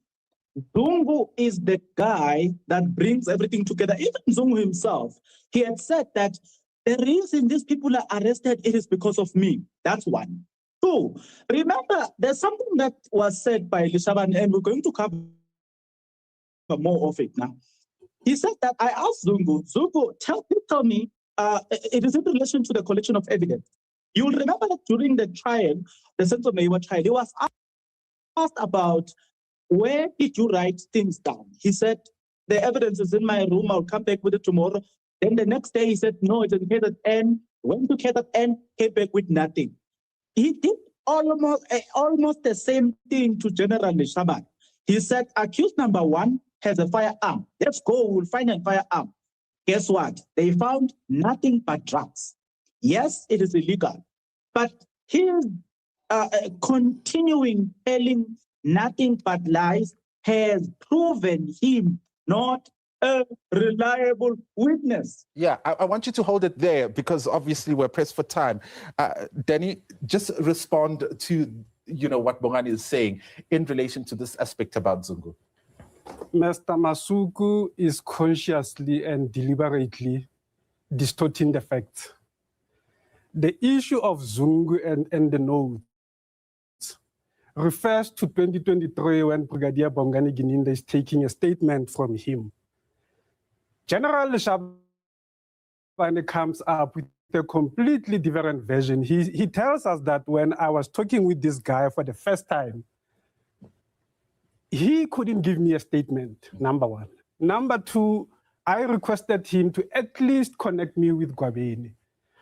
Zungu is the guy that brings everything together. Even Zungu himself, he had said that the reason these people are arrested, it is because of me. That's one. Two, remember, there's something that was said by Leavan, and we're going to cover more of it now. He said that I asked Zungu, tell me, it is in relation to the collection of evidence. You'll remember that during the trial, the Senzo Meyiwa trial, he was asked about where did you write things down? He said, the evidence is in my room, I'll come back with it tomorrow. Then the next day he said, no, it's in KZN. Went to KZN, came back with nothing. He did almost the same thing to General Leavan. He said, accused number one has a firearm. Let's go, we'll find a firearm. Guess what? They found nothing but drugs. Yes, it is illegal, but he is continuing telling nothing but lies has proven him not a reliable witness. Yeah, I want you to hold it there because obviously we're pressed for time. Danny, just respond to what Bongani is saying in relation to this aspect about Zungu. Mr. Masuku is consciously and deliberately distorting the facts. The issue of Zungu and the notes refers to 2023 when Brigadier Bongani Gininda is taking a statement from him. General Leavan comes up with a completely different version. He tells us that when I was talking with this guy for the first time, he couldn't give me a statement, number one. Number two, I requested him to at least connect me with Gwabeni.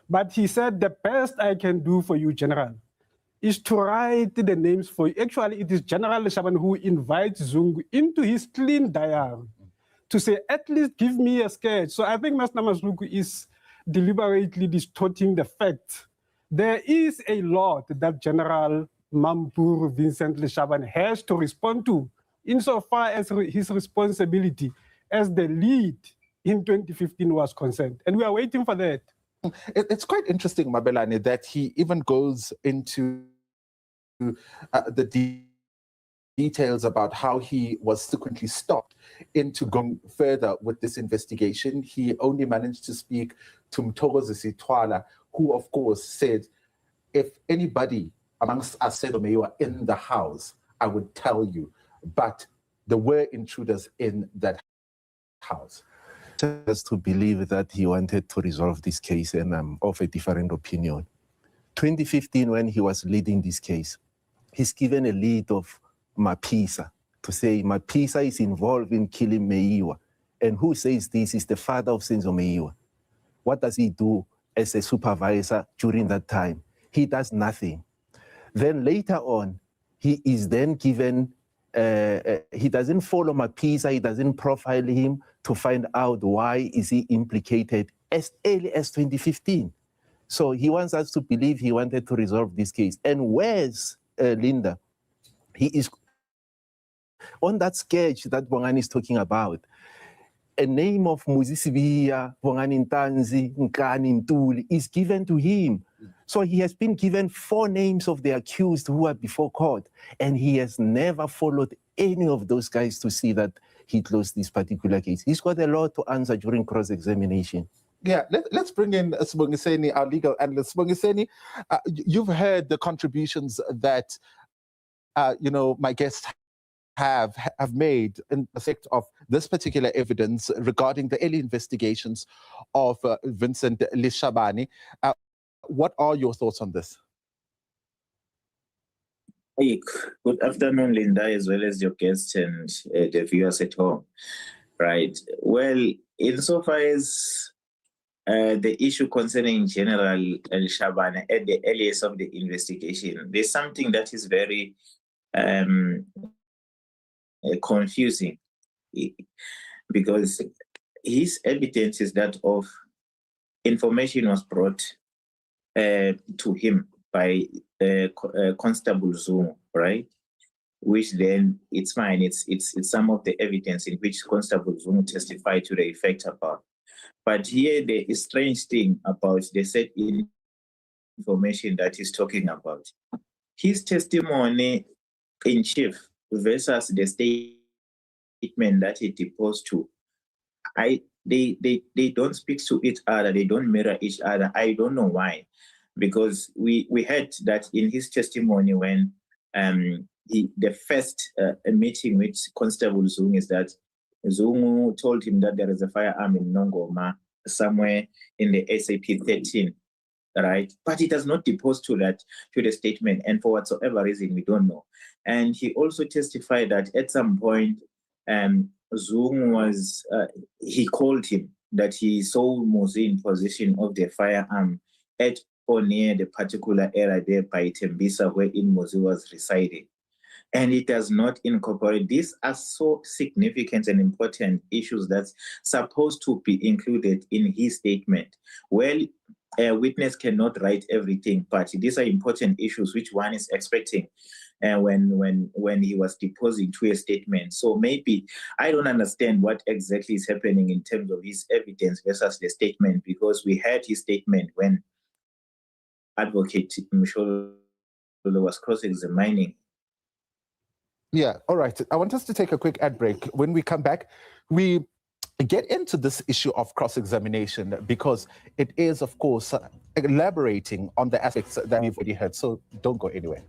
But he said, the best I can do for you, General, is to write the names for you. Actually, it is General Leavan who invites Zungu into his clean diary to say, at least give me a sketch. So I think Mr. Masuku is deliberately distorting the facts. There is a lot that General Mampuru Vincent Leavan has to respond to insofar as his responsibility as the lead in 2015 was concerned. And we are waiting for that. It's quite interesting, Mabelane, that he even goes into the details about how he was subsequently stopped into going further with this investigation. He only managed to speak to Mthokozisi Twala, who of course said, if anybody amongst us Senzo Meyiwa in the house, I would tell you, but there were intruders in that house. Just to believe that he wanted to resolve this case, and I'm of a different opinion. 2015, when he was leading this case, he's given a lead of Mapisa to say Mapisa is involved in killing Meyiwa. And who says this is the father of Senzo Meyiwa. What does he do as a supervisor during that time? He does nothing. Then later on, he is then given, he doesn't follow Mapisa, he doesn't profile him to find out why is he implicated as early as 2015. So he wants us to believe he wanted to resolve this case. And where's Linda? He is on that sketch that Bongani is talking about. A name of Muzisibiya, Bongani Danzi, Nkani Ntuli is given to him. So he has been given 4 names of the accused who are before court, and he has never followed any of those guys to see that he closed this particular case. He's got a lot to answer during cross-examination. Yeah, let's bring in Sibongiseni, our legal analyst. Sibongiseni, you've heard the contributions that my guests have made in respect of this particular evidence regarding the early investigations of Vincent Leavan. What are your thoughts on this? Hey, good afternoon, Linda, as well as your guests and the viewers at home. Right. Well, insofar as the issue concerning General Leavan at the earliest of the investigation, there's something that is very confusing, because his evidence is that of information was brought to him by Constable Zungu, right? Which then it's fine. It's some of the evidence in which Constable Zungu testified to the effect about. But here the strange thing about the said information that he's talking about, his testimony in chief versus the statement that he deposed to, they don't speak to each other, they don't mirror each other. I don't know why, because we heard that in his testimony when the first meeting with Constable Zungu is that Zungu told him that there is a firearm in Nongoma somewhere in the SAP 13, right? But he does not depose to the statement, and for whatsoever reason we don't know. And he also testified that at some point Zungu was he called him that he saw Muzi in possession of the firearm at or near the particular area there by Tembisa wherein Muzi was residing. And it does not incorporate. These are so significant and important issues that's supposed to be included in his statement. Well, a witness cannot write everything, but these are important issues which one is expecting when he was deposing to a statement. So maybe I don't understand what exactly is happening in terms of his evidence versus the statement, because we heard his statement when Advocate Msholo was cross-examining. Yeah, all right. I want us to take a quick ad break. When we come back, we get into this issue of cross-examination because it is, of course, elaborating on the aspects that we've already heard. So don't go anywhere.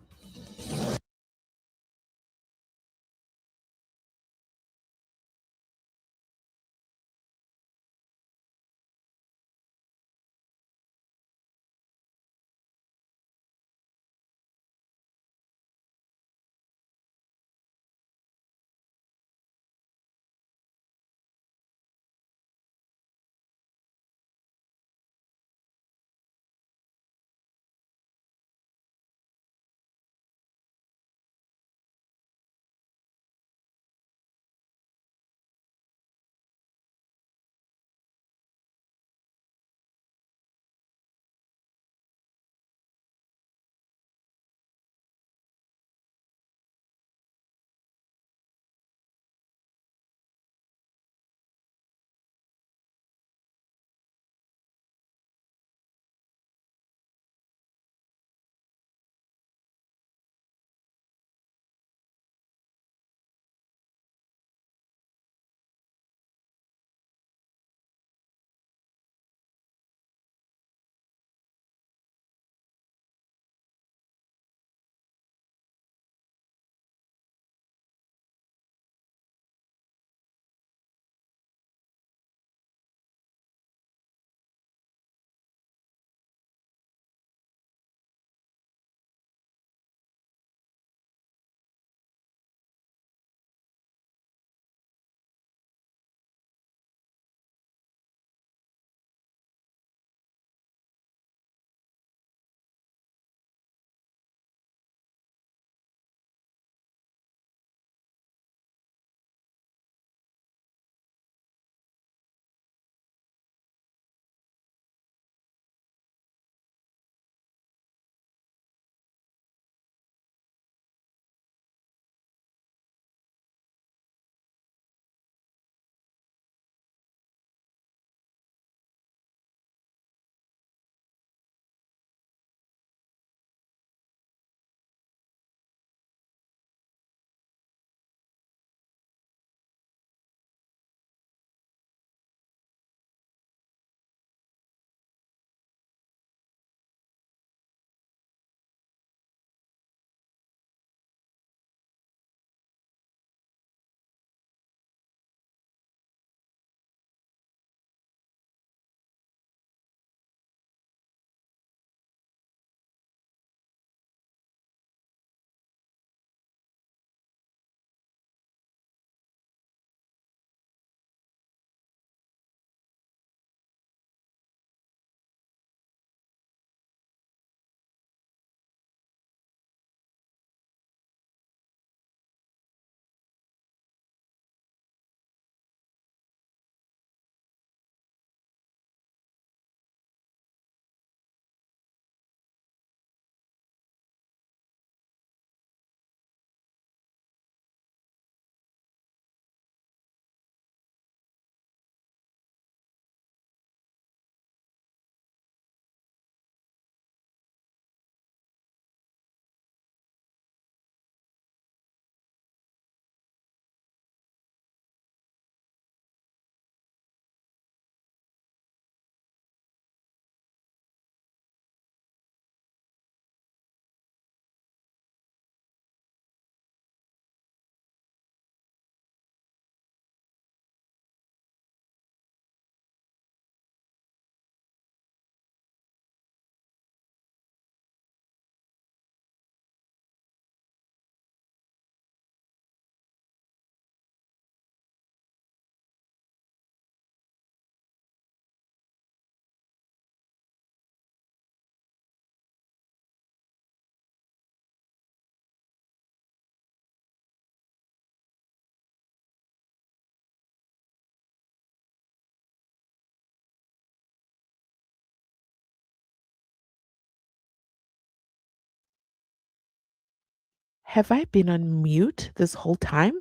have I been on mute this whole time?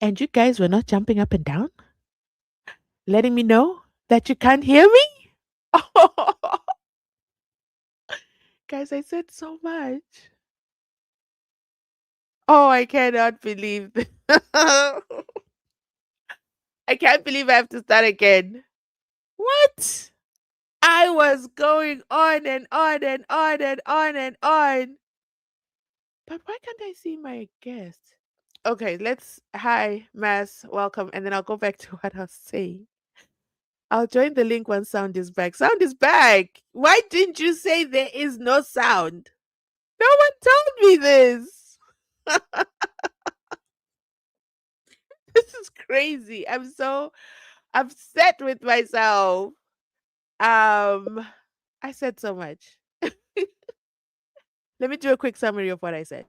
And you guys were not jumping up and down, letting me know that you can't hear me? Guys, I said so much. Oh, I cannot believe this. I can't believe I have to start again. What? I was going on and on and on and on and on. But why can't I see my guest? Okay, hi, Mass, welcome. And then I'll go back to what I was saying. I'll join the link once sound is back. Sound is back. Why didn't you say there is no sound? No one told me this. This is crazy. I'm so upset with myself. I said so much. Let me do a quick summary of what I said.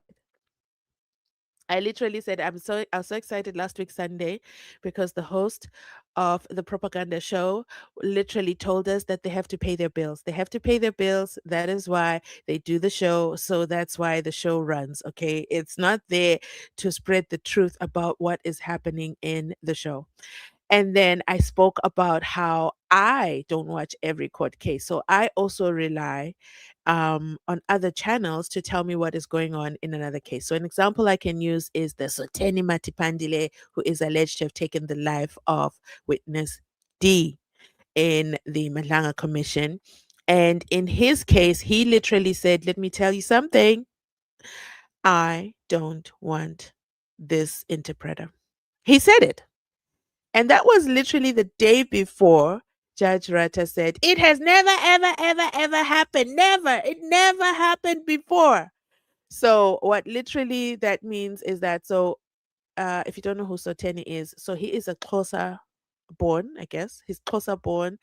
I literally said I was so excited last week Sunday because the host of the propaganda show literally told us that they have to pay their bills. They have to pay their bills. That is why they do the show. So that's why the show runs. Okay. It's not there to spread the truth about what is happening in the show. And then I spoke about how I don't watch every court case. So I also rely on other channels to tell me what is going on in another case. So an example I can use is the Soteni Matiphandile, who is alleged to have taken the life of witness D in the Madlanga Commission. And in his case, he literally said, let me tell you something. I don't want this interpreter. He said it. And that was literally the day before Judge Rata said, it has never, ever, ever, ever happened. Never. It never happened before. So what literally that means is that, if you don't know who Soteni is, so he is a Xhosa born, I guess. He's Xhosa born.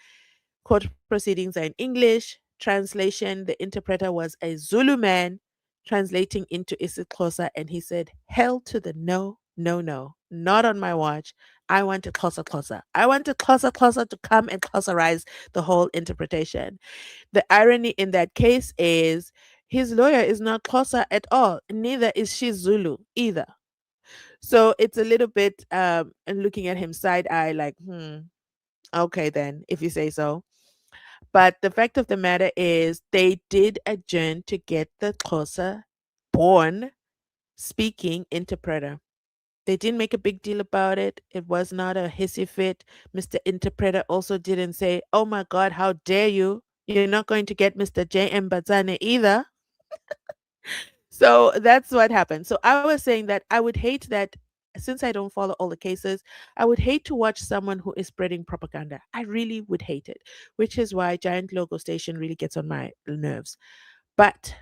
Court proceedings are in English. Translation, the interpreter was a Zulu man translating into isiXhosa, and he said, hell to the no, no, no, not on my watch. I want a Xhosa. I want a Xhosa to come and Xhosarize the whole interpretation. The irony in that case is his lawyer is not Xhosa at all. Neither is she Zulu either. So it's a little bit looking at him side eye like, okay then, if you say so. But the fact of the matter is they did adjourn to get the Xhosa born speaking interpreter. They didn't make a big deal about it. It was not a hissy fit. Mr. Interpreter also didn't say, oh my God, how dare you? You're not going to get Mr. J.M. Batsane either. So that's what happened. So I was saying that I would hate that since I don't follow all the cases, I would hate to watch someone who is spreading propaganda. I really would hate it, which is why Giant Logo Station really gets on my nerves. But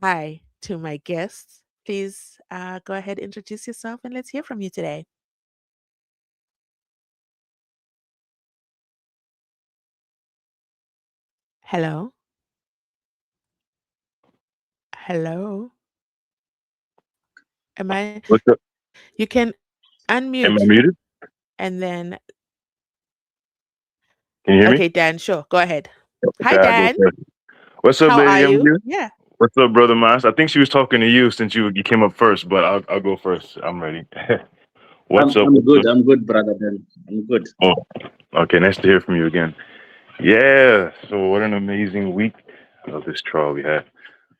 hi to my guests. Please go ahead, introduce yourself, and let's hear from you today. Hello. Hello. Am I? What's up? You can Am I unmute muted? and then. Can you hear me? Okay, Dan, sure. Go ahead. Hi, Okay, I'll go Dan. first. What's up, How are Lady you? MU? Yeah. What's up, Brother Mas? I think she was talking to you since you came up first, but I'll go first. I'm ready. What's up? I'm What's good. up? I'm good, brother. Ben. I'm good. Oh, okay. Nice to hear from you again. Yeah. So what an amazing week of this trial we had.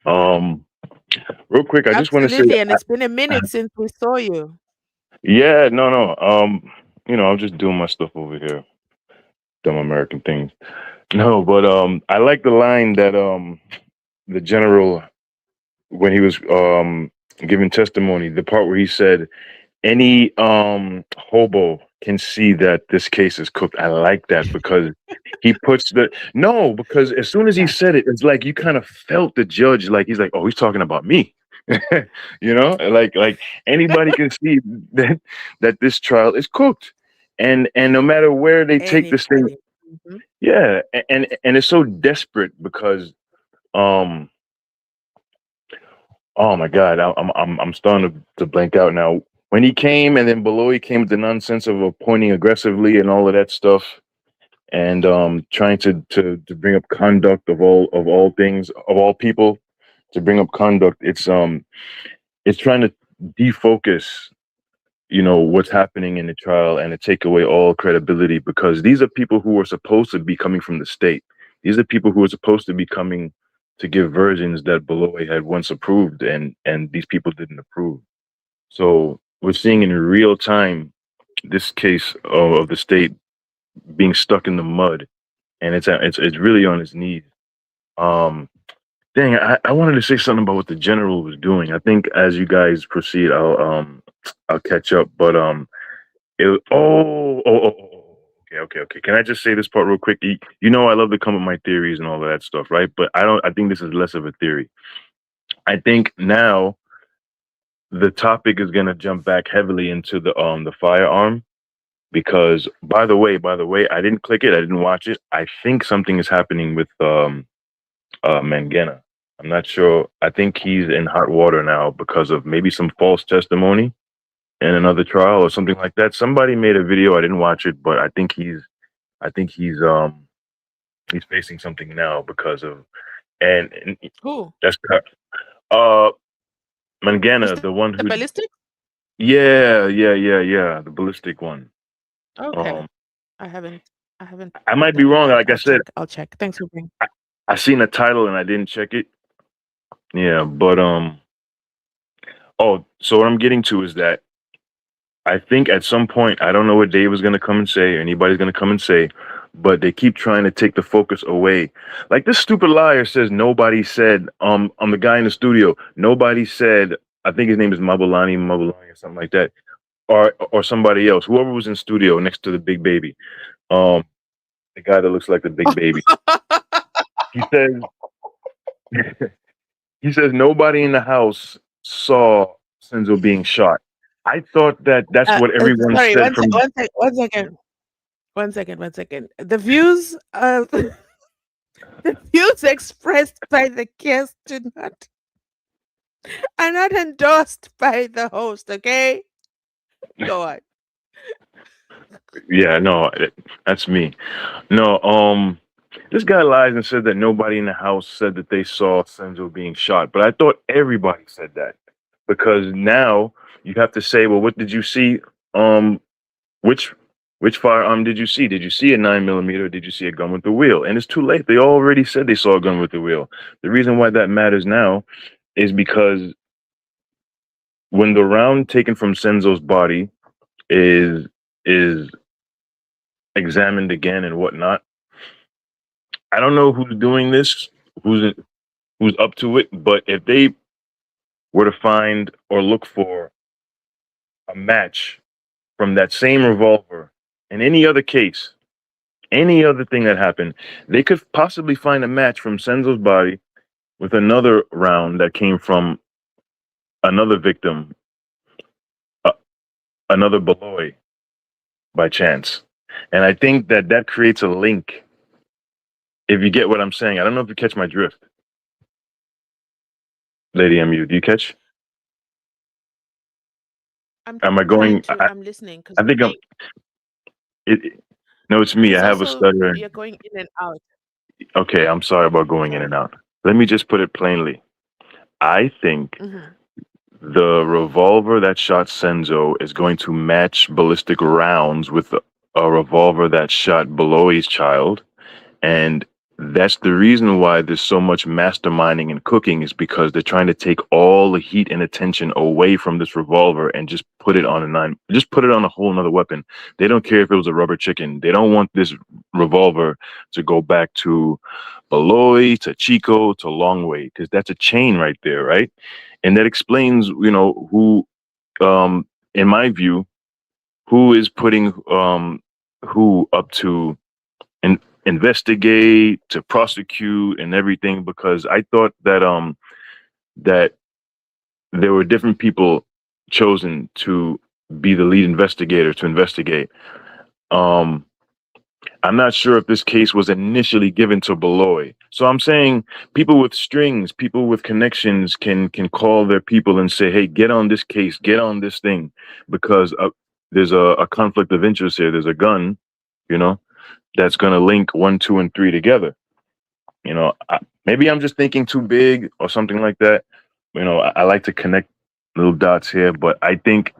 Um, Real quick, I just want to say, Absolutely. And it's been a minute since we saw you. yeah, no. I'm just doing my stuff over here, dumb American things. No, but I like the line that the general, when he was giving testimony, the part where he said any hobo can see that this case is cooked. I like that because he puts because as soon as he said it, it's like you kind of felt the judge, like he's like, oh, he's talking about me. Like anybody can see that this trial is cooked. And no matter where they take this thing, Anybody. Mhm. yeah, and it's so desperate because um oh my God, I'm starting to blank out now. When he came, and then Baloy came with the nonsense of appointing aggressively and all of that stuff, and trying to bring up conduct of all things of all people to bring up conduct. It's trying to defocus, what's happening in the trial and to take away all credibility, because these are people who are supposed to be coming from the state. These are people who are supposed to be coming to give versions that Baloy had once approved, and these people didn't approve. So we're seeing in real time this case of the state being stuck in the mud, and it's really on its knees. Dang, I wanted to say something about what the general was doing. I think as you guys proceed, I'll catch up. But okay. Can I just say this part real quick? I love to come with my theories and all of that stuff, right? But I think this is less of a theory. I think now the topic is gonna jump back heavily into the firearm, because by the way, I didn't click it, I didn't watch it. I think something is happening with Mangena. I'm not sure. I think he's in hot water now because of maybe some false testimony in another trial or something like that. Somebody made a video. I didn't watch it, but I think he's facing something now because of and Who? that's Mangena, the one The who ballistic? yeah, the ballistic one. Okay. I haven't. I might be wrong. Like I said, I'll check. Thanks for bringing. I seen a title and I didn't check it. Yeah, but so what I'm getting to is that I think at some point, I don't know what Dave is going to come and say, or anybody's going to come and say, but they keep trying to take the focus away. Like this stupid liar says nobody said, I'm the guy in the studio, nobody said, I think his name is Mabulani or something like that, or somebody else, whoever was in studio next to the big baby, the guy that looks like the big baby. He says nobody in the house saw Senzo being shot. I thought that's what everyone sorry, said. One second. The views the views expressed by the guest are not endorsed by the host, okay? Go on. Yeah, no, that's me. No, this guy lies and said that nobody in the house said that they saw Senzo being shot, but I thought everybody said that, because now you have to say, well, what did you see? Which firearm did you see? Did you see a 9mm or did you see a gun with the wheel? And it's too late. They already said they saw a gun with the wheel. The reason why that matters now is because when the round taken from Senzo's body is examined again and whatnot, I don't know who's doing this, who's up to it, but if they were to find or look for a match from that same revolver in any other case, any other thing that happened, they could possibly find a match from Senzo's body with another round that came from another victim, another Baloy, by chance. And I think that creates a link, if you get what I'm saying. I don't know if you catch my drift. Lady MU, do you catch? Am I going? I'm listening. I think I'm. No, it's me. I have a stutter. You're going in and out. Okay, I'm sorry about going in and out. Let me just put it plainly. I think the revolver that shot Senzo is going to match ballistic rounds with a revolver that shot Baloy's child. And that's the reason why there's so much masterminding and cooking, is because they're trying to take all the heat and attention away from this revolver and just put it on just put it on a whole nother weapon. They don't care if it was a rubber chicken. They don't want this revolver to go back to Baloy, to Chico, to Longway, because that's a chain right there, right? And that explains, who, in my view, who is putting who up to investigate, to prosecute, and everything, because I thought that that there were different people chosen to be the lead investigator to investigate. I'm not sure if this case was initially given to Baloy. So I'm saying people with strings, people with connections can call their people and say, hey, get on this case, get on this thing, because there's a conflict of interest here. There's a gun, that's going to link 1, 2, and 3 together. Maybe I'm just thinking too big or something like that. I like to connect little dots here, but I think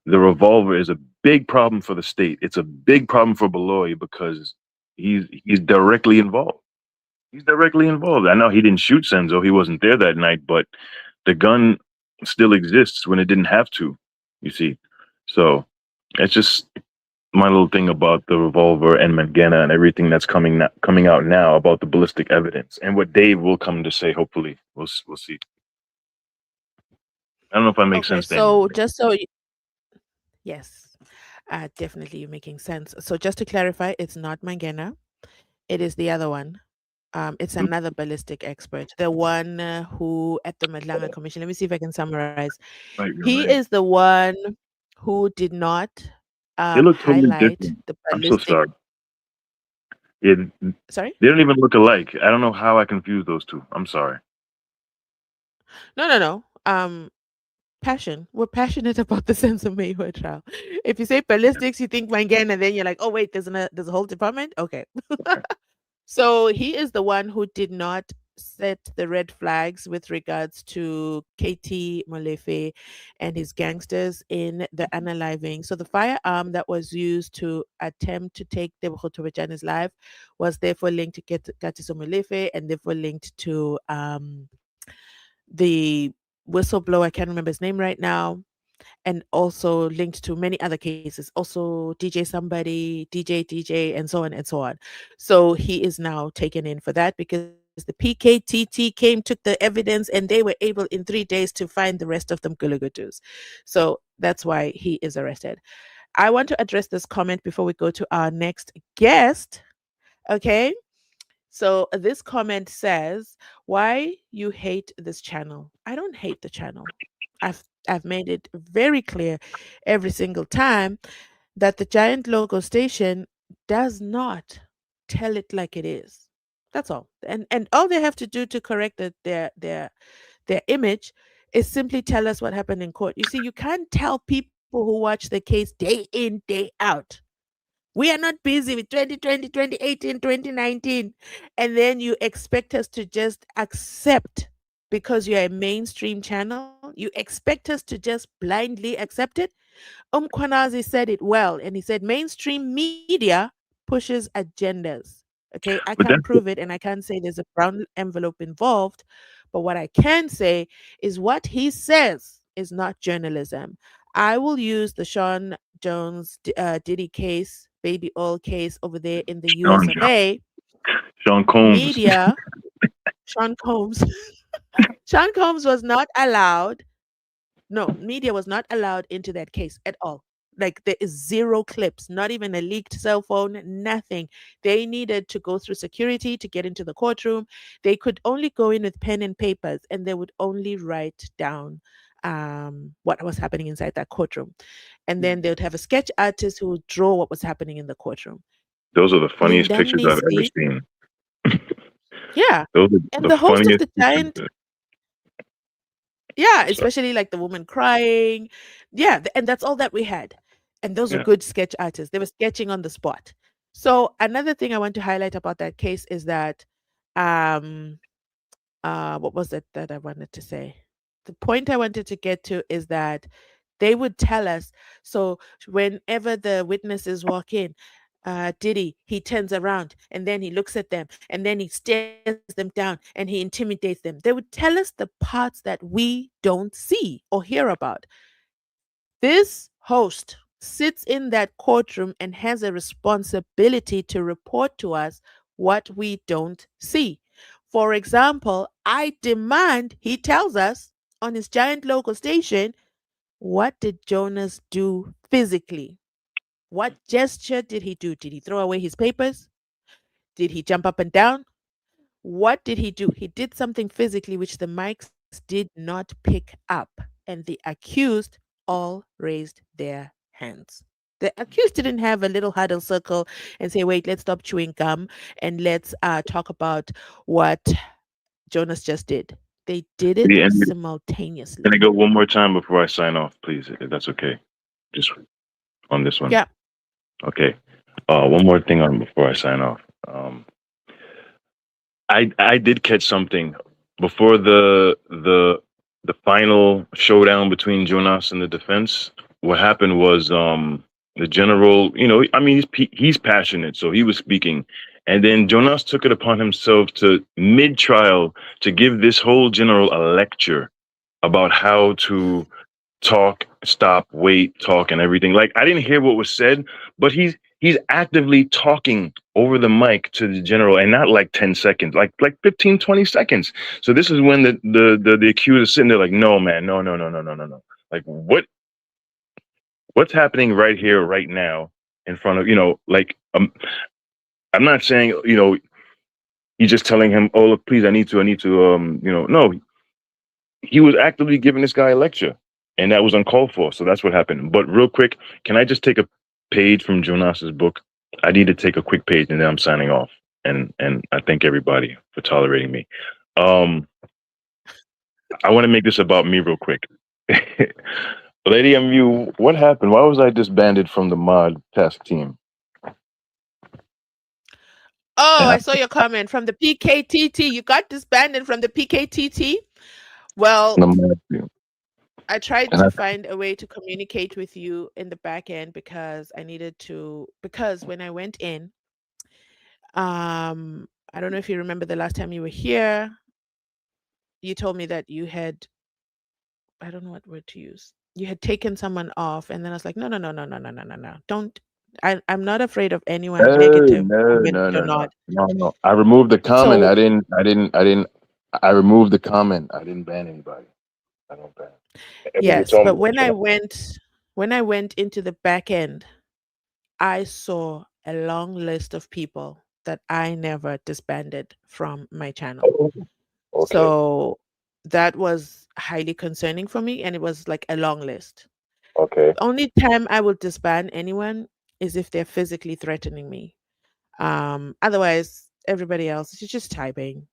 the revolver is a big problem for the state. It's a big problem for Baloy because he's directly involved. He's directly involved. I know he didn't shoot Senzo. He wasn't there that night, but the gun still exists when it didn't have to, you see. So it's just my little thing about the revolver and Mangena and everything that's coming out now about the ballistic evidence and what Dave will come to say. Hopefully, we'll see. I don't know if I make Okay, sense, Daniel. so just so yes, definitely you're making sense. So just to clarify, it's not Mangena. It is the other one. It's another ballistic expert, the one who at the Madlanga Commission. Let me see if I can summarize. Right, you're He right. is the one who did not They look totally highlight different. the I'm so ballistic. sorry. Yeah, Sorry? they don't even look alike. I don't know how I confused those two. I'm sorry. No. Passion. We're passionate about the Senzo Meyiwa trial. If you say ballistics, you think Mangena, and then you're like, oh wait, there's a whole department. Okay. So he is the one who did not set the red flags with regards to KT Molefe and his gangsters in the unaliving. So the firearm that was used to attempt to take Tebogo Tobejani's life was therefore linked to Katiso Molefe and therefore linked to the whistleblower. I can't remember his name right now. And also linked to many other cases, also DJ somebody, DJ, and so on and so on. So he is now taken in for that because the PKTT came, took the evidence, and they were able in 3 days to find the rest of them Gulugutus. So that's why he is arrested. I want to address this comment before we go to our next guest. Okay. So this comment says, "Why you hate this channel?" I don't hate the channel. I've made it very clear every single time that the giant logo station does not tell it like it is. That's all. And all they have to do to correct their image is simply tell us what happened in court. You see, you can't tell people who watch the case day in, day out. We are not busy with 2020, 2018, 2019. And then you expect us to just accept because you're a mainstream channel. You expect us to just blindly accept it. Kwanazi said it well. And he said mainstream media pushes agendas. Okay. I But can't that's prove it and I can't say there's a brown envelope involved. But what I can say is what he says is not journalism. I will use the Sean Jones Diddy case, baby oil case over there in the US Sean, of A. Sean Combs. Media, Sean Combs. Sean Combs was not allowed. No, media was not allowed into that case at all. Like there is zero clips, not even a leaked cell phone, nothing. They needed to go through security to get into the courtroom. They could only go in with pen and papers and they would only write down what was happening inside that courtroom. And then they would have a sketch artist who would draw what was happening in the courtroom. Those are the funniest pictures I've ever Lindanisi, seen. yeah. Those are And the the host of funniest the pictures. giant, yeah, I'm sorry. especially like the woman crying. Yeah, and that's all that we had. And those were Yeah. good sketch artists. They were sketching on the spot. So another thing I want to highlight about that case is that um what was it that I wanted to say? The point I wanted to get to is that they would tell us. So whenever the witnesses walk in, Diddy, he turns around and then he looks at them and then he stares them down and he intimidates them. They would tell us the parts that we don't see or hear about. This host sits in that courtroom and has a responsibility to report to us what we don't see. For example, I demand he tells us on his giant local station, what did Jonas do physically? What gesture did he do? Did he throw away his papers? Did he jump up and down? What did he do? He did something physically which the mics did not pick up, and the accused all raised their hands. The accused didn't have a little huddle circle and say, wait, let's stop chewing gum and let's talk about what Jonas just did. They did it Yeah, and can simultaneously. I go one more time before I sign off, please? If that's okay. Just on this one. Yeah. Okay. One more thing on before I sign off. I did catch something before the final showdown between Jonas and the defense. What happened was the general, I mean he's passionate, so he was speaking, and then Jonas took it upon himself to mid trial to give this whole general a lecture about how to talk, stop, wait, talk, and everything. Like I didn't hear what was said, but he's actively talking over the mic to the general, and not like 10 seconds, like 15, 20 seconds. So this is when the accused is sitting there like, no, man, no, no, no, no, no, no, no. Like what's happening right here, right now, in front of I'm not saying he's just telling him, oh look, please, I need to no, he was actively giving this guy a lecture, and that was uncalled for. So that's what happened. But real quick, can I just take a page from Jonas's book? I need to take a quick page, and then I'm signing off. And I thank everybody for tolerating me. I want to make this about me real quick. Lady MU, what happened? Why was I disbanded from the mod task team? Oh, I saw your comment from the PKTT. You got disbanded from the PKTT? Well, I tried to find a way to communicate with you in the back end because when I went in, I don't know if you remember the last time you were here, you told me that you had, I don't know what word to use. You had taken someone off, and then I was like, no, no, no, no, no, no, no, no, no. Don't. I'm not afraid of anyone negative commenting or not. No. I removed the comment. So- I removed the comment. I didn't ban anybody. I don't ban. Yes, but when I went into the back end, I saw a long list of people that I never disbanded from my channel. Okay. So that was highly concerning for me, and it was like a long list. Okay. The only time I will disband anyone is if they're physically threatening me. Otherwise, everybody else is just typing.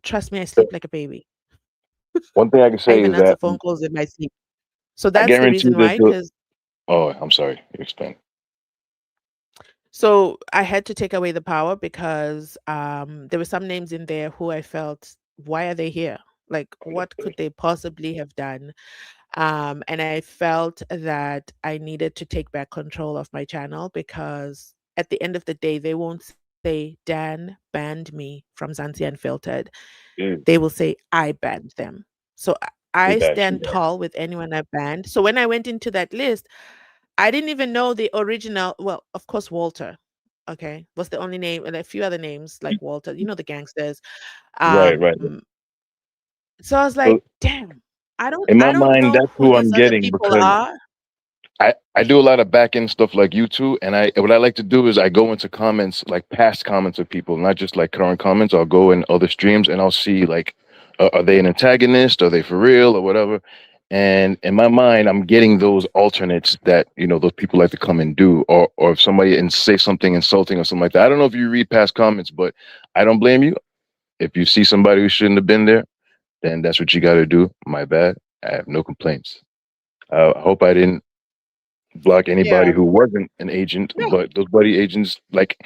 Trust me, I sleep like a baby. One thing I can I say even is answer that phone calls in my sleep. So I that's the guarantee reason that why, because oh, I'm sorry. You explain. so I had to take away the power because there were some names in there who I felt, why are they here? Like, what could they possibly have done? And I felt that I needed to take back control of my channel because at the end of the day, they won't say Dan banned me from Mzansi Unfiltered. Mm. They will say I banned them. So I Exactly. stand tall with anyone I banned. So when I went into that list, I didn't even know the original. Well, of course, Walter. Okay, was the only name, and a few other names like Walter. You know the gangsters. Right. So I was So like, damn, in I my don't mind, know that's who who these I'm other getting people because are. I do a lot of back end stuff like you too, and what I like to do is I go into comments, like past comments of people, not just like current comments. I'll go in other streams and I'll see like, are they an antagonist? Are they for real or whatever? And in my mind, I'm getting those alternates that those people like to come and do, or if somebody and say something insulting or something like that. I don't know if you read past comments, but I don't blame you. If you see somebody who shouldn't have been there, then that's what you got to do. My bad. I have no complaints. I hope I didn't block anybody Yeah. who wasn't an agent, No. but those buddy agents, like,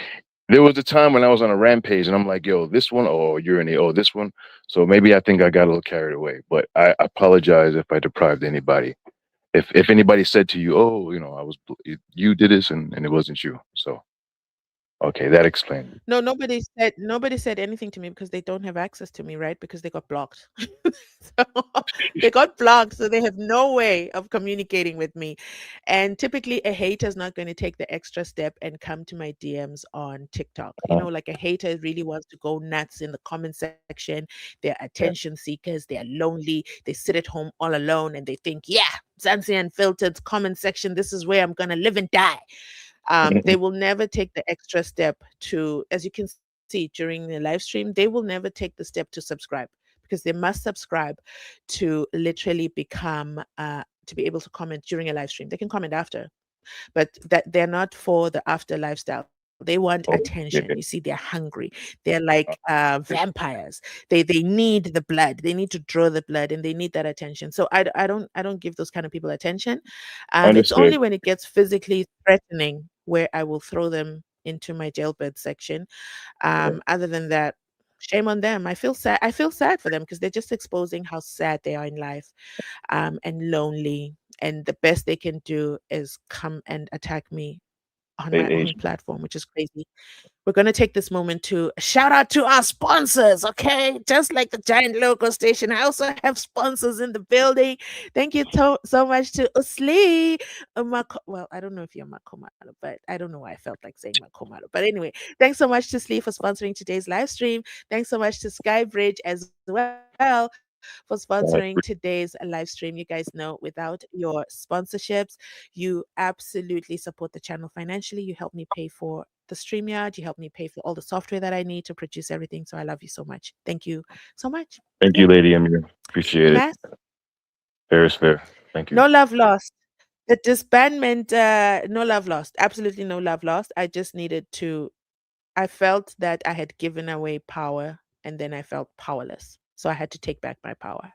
there was a time when I was on a rampage and I'm like, yo, this one, oh, you're in this one. So maybe I think I got a little carried away, but I apologize if I deprived anybody. If anybody said to you, oh, you did this and it wasn't you. So, okay, that explains it. No, nobody said anything to me because they don't have access to me, right? Because they got blocked. So they got blocked, so they have no way of communicating with me. And typically a hater is not going to take the extra step and come to my DMs on TikTok. Like a hater really wants to go nuts in the comment section. They're attention seekers, they're lonely, they sit at home all alone and they think, yeah, Mzansi Unfiltered's comment section, this is where I'm gonna live and die. They will never take the extra step to, as you can see during the live stream, they will never take the step to subscribe because they must subscribe to literally become to be able to comment during a live stream. They can comment after, but that they're not for the after lifestyle. They want Oh, attention. You yeah, see, they're hungry. They're like vampires. They need the blood. They need to draw the blood, and they need that attention. So I don't give those kind of people attention. It's understood. only when it gets physically threatening where I will throw them into my jailbird section. Other than that, shame on them. I feel sad. I feel sad for them because they're just exposing how sad they are in life, and lonely. And the best they can do is come and attack me on State my own agent. platform, which is crazy. We're going to take this moment to shout out to our sponsors, okay? Just like the giant local station, I also have sponsors in the building. Thank you so much to Usli. Well, I don't know if you're Makomalo, but I don't know why I felt like saying Makomalo. But anyway, thanks so much to Slee for sponsoring today's live stream. Thanks so much to Skybridge as well for sponsoring today's live stream. You guys know without your sponsorships, you absolutely support the channel financially. You help me pay for the StreamYard. You help me pay for all the software that I need to produce everything. So I love you so much. Thank you so much. Thank Yeah. you, Lady Amir. Appreciate it. Mass, Fair is fair. Thank you. no love lost. The disbandment, no love lost. Absolutely no love lost. I just needed to, I felt that I had given away power and then I felt powerless. So I had to take back my power.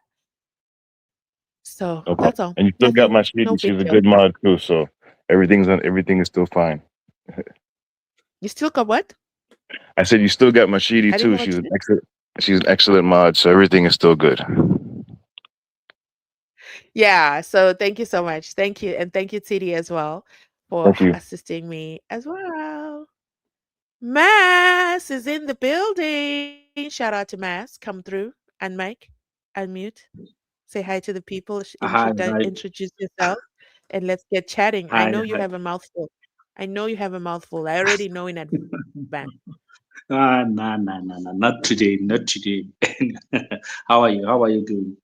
So No that's problem. all. And you still got Nothing, my no shady. big She's a deal. good mod too, so everything is still fine. You still got what? I said you still got my shady I didn't too. hear what you said. She's an excellent mod, so everything is still good. Yeah, so thank you so much. Thank you. And thank you, TD, as well, for Thank you. assisting me as well. Mass is in the building. Shout out to Mass. Come through and Mike, unmute. Say hi to the people. Hi, hi, Introduce yourself and let's get chatting. I hi, know you hi. have a mouthful. I know you have a mouthful. I already know in advance. Nah, not today, not today. How are you? How are you doing?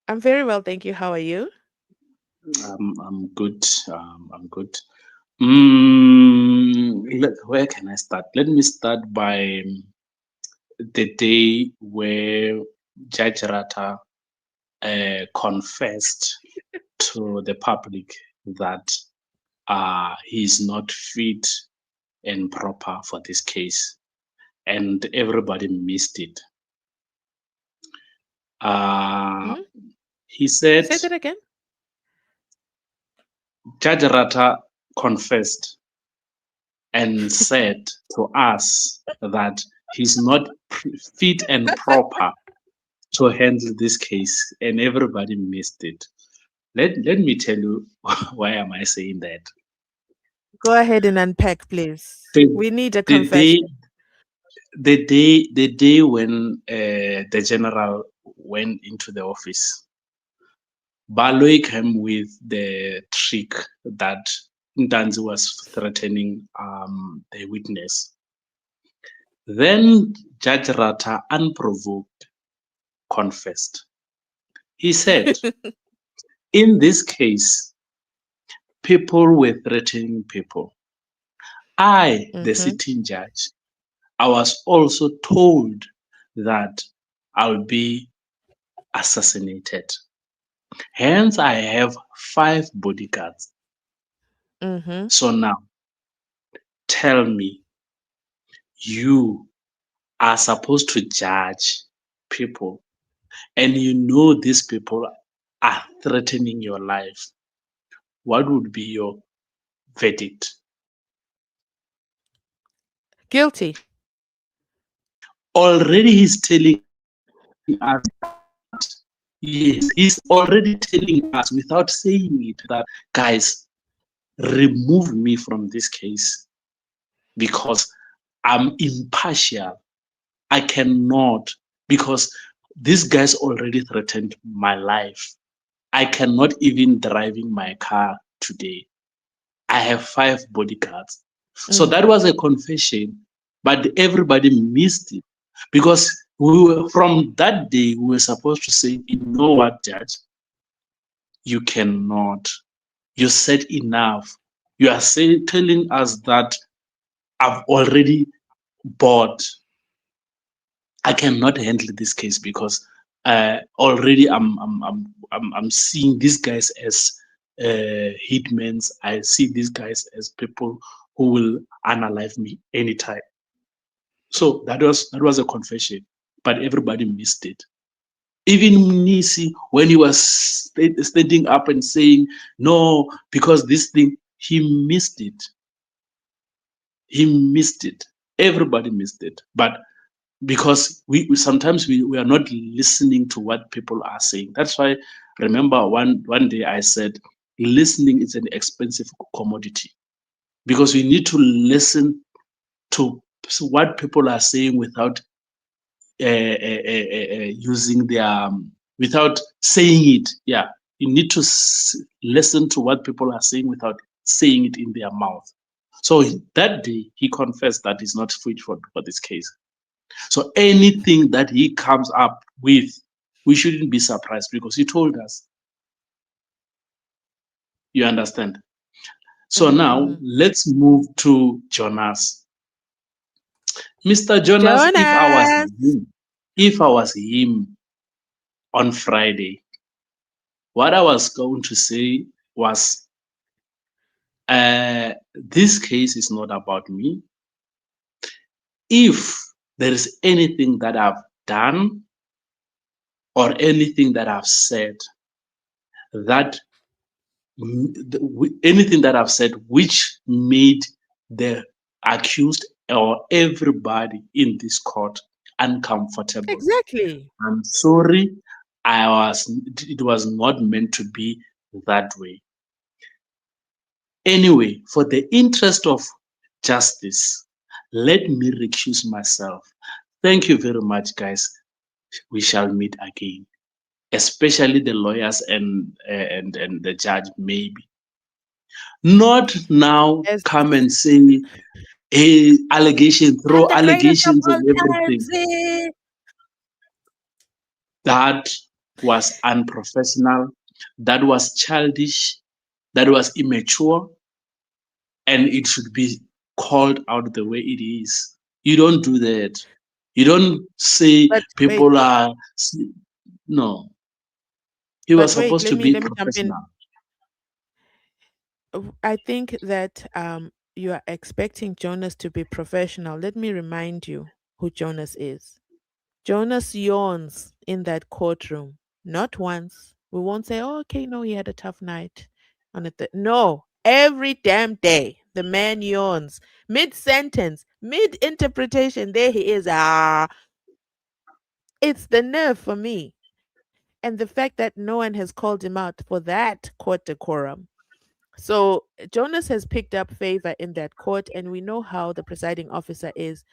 I'm very well, thank you. How are you? I'm good. I'm good. Where can I start? Let me start by the day where Judge Rata confessed to the public that he's not fit and proper for this case, and everybody missed it. Hmm? He said Say that again. Judge Rata confessed and said to us that he's not fit and proper to handle this case, and everybody missed it. Let me tell you why am I saying that. Go ahead and unpack, please. The, We need a the day confession. the day when the general went into the office, Baloy came with the trick that Danzi was threatening the witness. Then Judge Rata, unprovoked, confessed. He said, in this case, people were threatening people. I, the Mm-hmm. sitting judge, I was also told that I'll be assassinated. Hence, I have 5 bodyguards. Mm-hmm. So now, tell me, you are supposed to judge people, and you know these people are threatening your life. What would be your verdict? Guilty. Already he's telling us that, yes, he's already telling us without saying it that, guys, remove me from this case because I'm impartial. I cannot, because these guys already threatened my life. I cannot even driving my car today. I have 5 bodyguards. So that was a confession, but everybody missed it because from that day we were supposed to say, you know what, Judge, you cannot. You said enough. You are telling us that I've already bought. I cannot handle this case because already I'm seeing these guys as hitmen. I see these guys as people who will unalive me anytime. So that was a confession, but everybody missed it. Even Nisi, when he was standing up and saying no, because this thing, he missed it. he missed it. Everybody missed it. But because we sometimes we are not listening to what people are saying. That's why, remember, one day I said listening is an expensive commodity, because we need to listen to what people are saying without using their without saying it. Yeah, you need to listen to what people are saying without saying it in their mouth. So that day he confessed that he's not fit for this case. So anything that he comes up with, we shouldn't be surprised, because he told us. You understand? So now let's move to Jonas. Mr. Jonas, Jonas. if I was him on Friday, what I was going to say was, this case is not about me. If there is anything that I've done or anything that I've said that anything that I've said which made the accused or everybody in this court uncomfortable, Exactly. I'm sorry. It was not meant to be that way. Anyway, for the interest of justice, let me recuse myself. Thank you very much, guys. We shall meet again, especially the lawyers and the judge, maybe. Not now Yes. come and say, hey, allegation, And throw the greatest of allegations all and everything. times. Eh? That was unprofessional. That was childish. That was immature. And it should be called out the way it is. You don't do that. You don't say But wait, people are, no. He was but wait, supposed let to me be let me jump in. professional. I think that you are expecting Jonas to be professional. Let me remind you who Jonas is. Jonas yawns in that courtroom, not once. We won't say, oh, okay, no, he had a tough night on it. No, every damn day, the man yawns mid sentence, mid interpretation. There he is. It's the nerve for me. And the fact that no one has called him out for that court decorum. So Jonas has picked up favor in that court, and we know how the presiding officer is.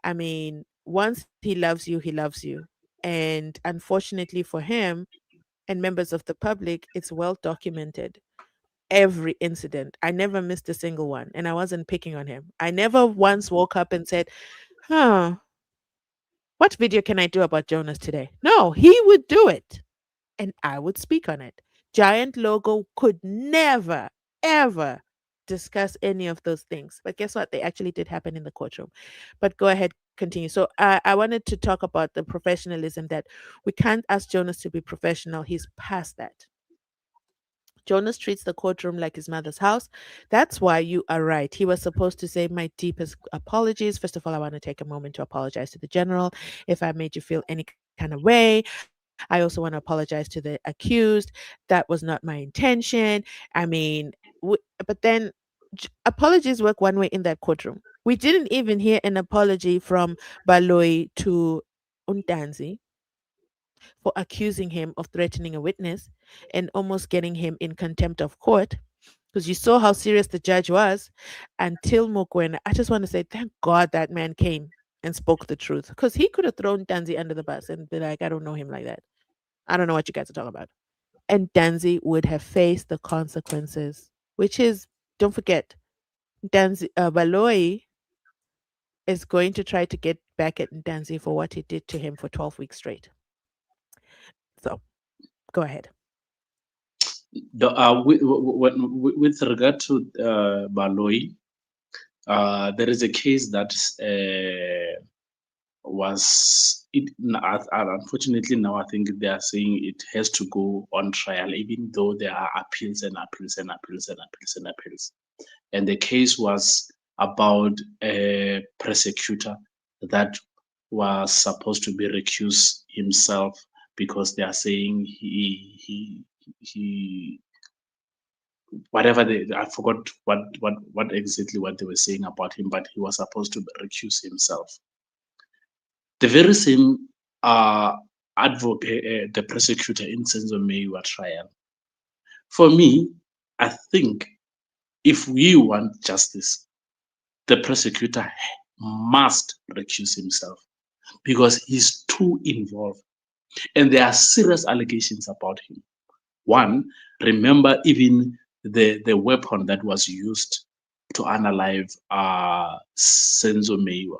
I mean, once he loves you, he loves you. And unfortunately for him and members of the public, it's well documented. Every incident. I never missed a single one. And I wasn't picking on him. I never once woke up and said, huh, what video can I do about Jonas today? No, he would do it. And I would speak on it. Giant Logo could never, ever discuss any of those things. But guess what? They actually did happen in the courtroom. But go ahead, continue. So I wanted to talk about the professionalism that we can't ask Jonas to be professional. He's past that. Jonas treats the courtroom like his mother's house. That's why you are right. He was supposed to say, my deepest apologies. First of all, I want to take a moment to apologize to the general if I made you feel any kind of way. I also want to apologize to the accused. That was not my intention. I mean, but then apologies work one way in that courtroom. We didn't even hear an apology from Baloy to Undanzi for accusing him of threatening a witness and almost getting him in contempt of court, because you saw how serious the judge was. Until Mokwena, I just want to say thank God that man came and spoke the truth, because he could have thrown Danzi under the bus and be like, I don't know him like that. I don't know what you guys are talking about. And Danzi would have faced the consequences, which is, don't forget, Danzi Baloy is going to try to get back at Danzi for what he did to him for 12 weeks straight. So go ahead. With regard to Baloy, there is a case that unfortunately now I think they are saying it has to go on trial, even though there are appeals and appeals and appeals and appeals and appeals. And the case was about a prosecutor that was supposed to be recused himself because they are saying he whatever I forgot what exactly what they were saying about him, but he was supposed to recuse himself. The very same advocate, the prosecutor in Senzo Meyiwa trial. For me, I think if we want justice, the prosecutor must recuse himself because he's too involved. And there are serious allegations about him. One, remember even the weapon that was used to unalive Senzo Meyiwa.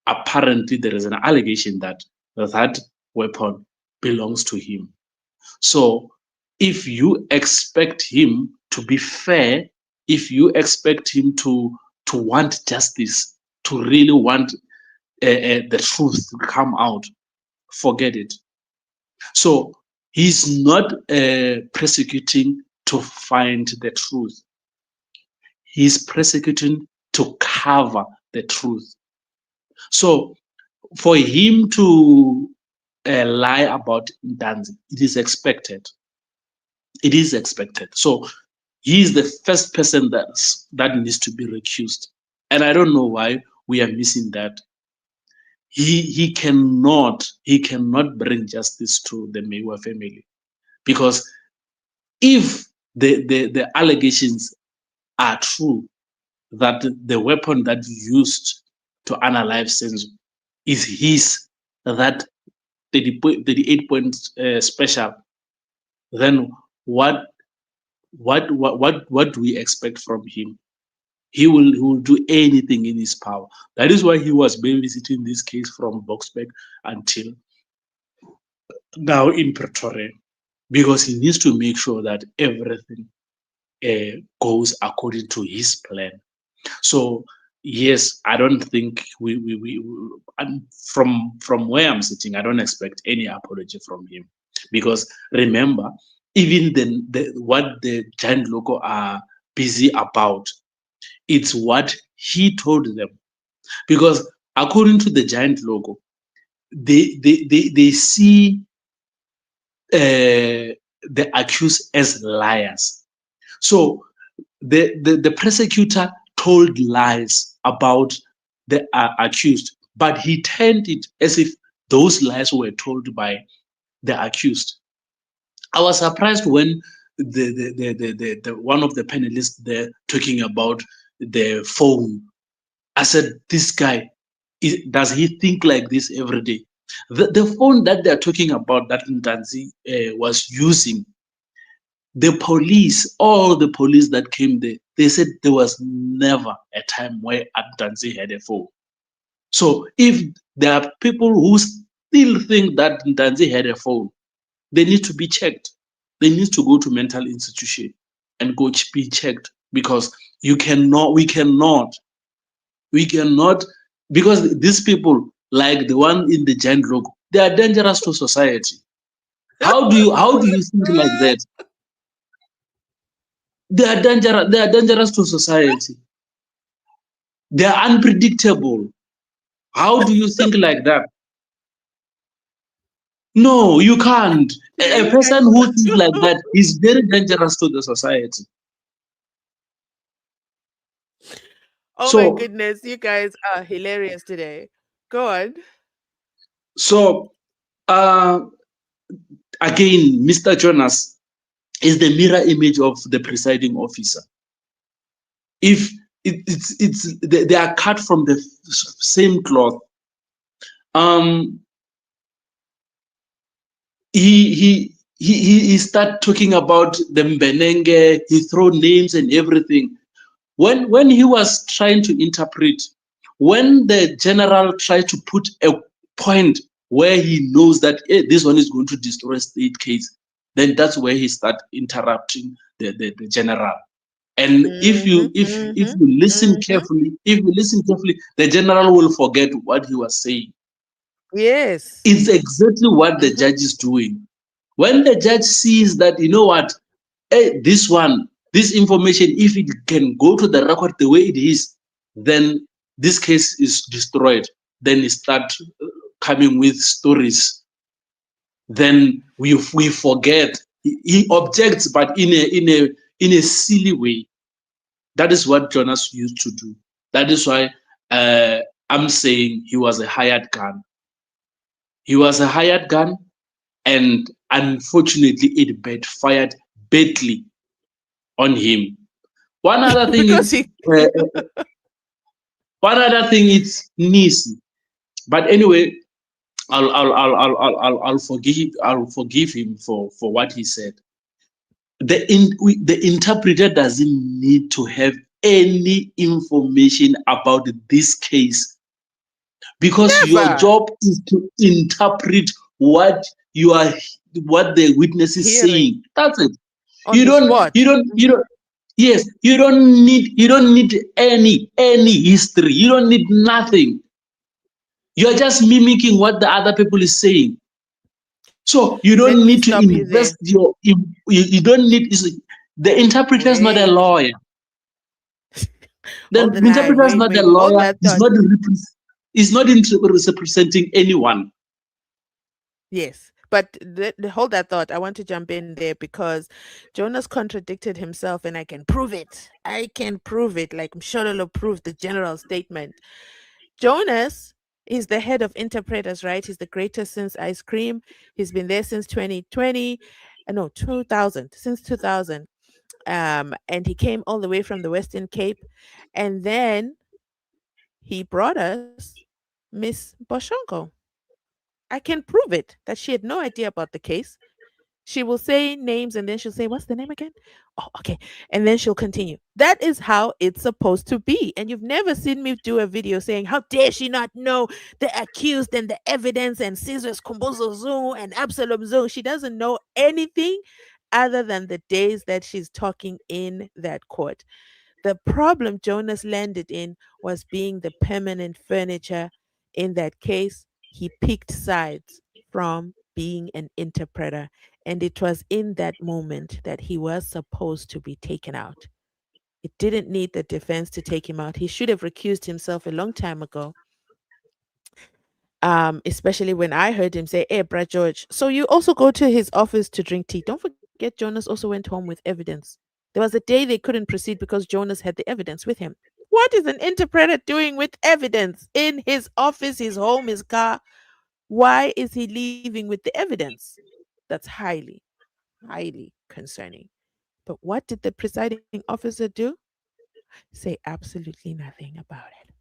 Apparently, there is an allegation that that weapon belongs to him. So if you expect him to be fair, if you expect him to want justice, to really want the truth to come out, forget it. So he's not prosecuting to find the truth. He's prosecuting to cover the truth. So for him to lie about Danzi, it is expected. It is expected. So he is the first person that needs to be recused. And I don't know why we are missing that. He cannot bring justice to the Meyiwa family, because if the allegations are true that the weapon that used to unalive Senzo is his, that 38 point special, then what do we expect from him? He will do anything in his power. That is why he was babysitting this case from Boksburg until now in Pretoria, because he needs to make sure that everything goes according to his plan. So yes, I don't think we from where I'm sitting, I don't expect any apology from him, because remember, even what the giant logo are busy about, it's what he told them. Because according to the giant logo, they see the accused as liars. So the prosecutor told lies about the accused, but he turned it as if those lies were told by the accused. I was surprised when the one of the panelists there talking about the phone. I said, this guy, does he think like this every day? The phone that they're talking about that Danzi was using, the police, all the police that came there, they said there was never a time where Danzi had a phone. So if there are people who still think that Danzi had a phone, they need to be checked. They need to go to mental institution and go be checked, because we cannot, because these people, like the one in the giant logo, they are dangerous to society. How do you think like that? They are dangerous to society. They are unpredictable. How do you think like that? No, you can't. A person who thinks like that is very dangerous to the society. Oh my goodness, you guys are hilarious today. Go on. So again, Mr. Jonas is the mirror image of the presiding officer. If they are cut from the same cloth. He start talking about the Mbenenge. He throw names and everything. When he was trying to interpret, when the general tried to put a point where he knows that, hey, this one is going to destroy state case, then that's where he start interrupting the general. And if you listen carefully, the general will forget what he was saying. Yes. It's exactly what the judge is doing. When the judge sees that, you know what, hey, this information, if it can go to the record the way it is, then this case is destroyed. Then he start coming with stories. Then we forget. He objects, but in in a silly way. That is what Jonas used to do. That is why I'm saying he was a hired gun. He was a hired gun, and unfortunately, it backfired badly on him. One other thing because is, he Nisi. But anyway, I'll forgive him for what he said. The interpreter doesn't need to have any information about this case, because your never job is to interpret what the witness is hearing saying. That's it. on the spot. Yes, you don't need any history. You don't need nothing. You're just mimicking what the other people is saying. So you Let don't me need to stop you there. invest you don't need, the interpreter is not a Wait, lawyer. The hold the line. interpreter is not a Hold lawyer. that thought. He's not representing anyone. Yes, but hold that thought. I want to jump in there because Jonas contradicted himself, and I can prove it. I can prove it. Like Mshololo proved the general statement. Jonas is the head of interpreters, right? He's the greatest since ice cream. He's been there since 2020. No, 2000. Since 2000. And he came all the way from the Western Cape, and then he brought us Miss Boshongo. I can prove it that she had no idea about the case. She will say names and then she'll say, "What's the name again?" Oh, okay. And then she'll continue. That is how it's supposed to be. And you've never seen me do a video saying, "How dare she not know the accused and the evidence and Caesar's Kumbuzo Zoo and Absalom Zoo?" She doesn't know anything other than the days that she's talking in that court. The problem Jonas landed in was being the permanent furniture in that case. He picked sides from being an interpreter, and it was in that moment that he was supposed to be taken out. It didn't need the defense to take him out. He should have recused himself a long time ago. Especially when I heard him say, "Hey, Brad George, so you also go to his office to drink tea." Don't forget, Jonas also went home with evidence. There was a day they couldn't proceed because Jonas had the evidence with him. What is an interpreter doing with evidence in his office, his home, his car? Why is he leaving with the evidence? That's highly concerning. But what did the presiding officer do? Say absolutely nothing about it.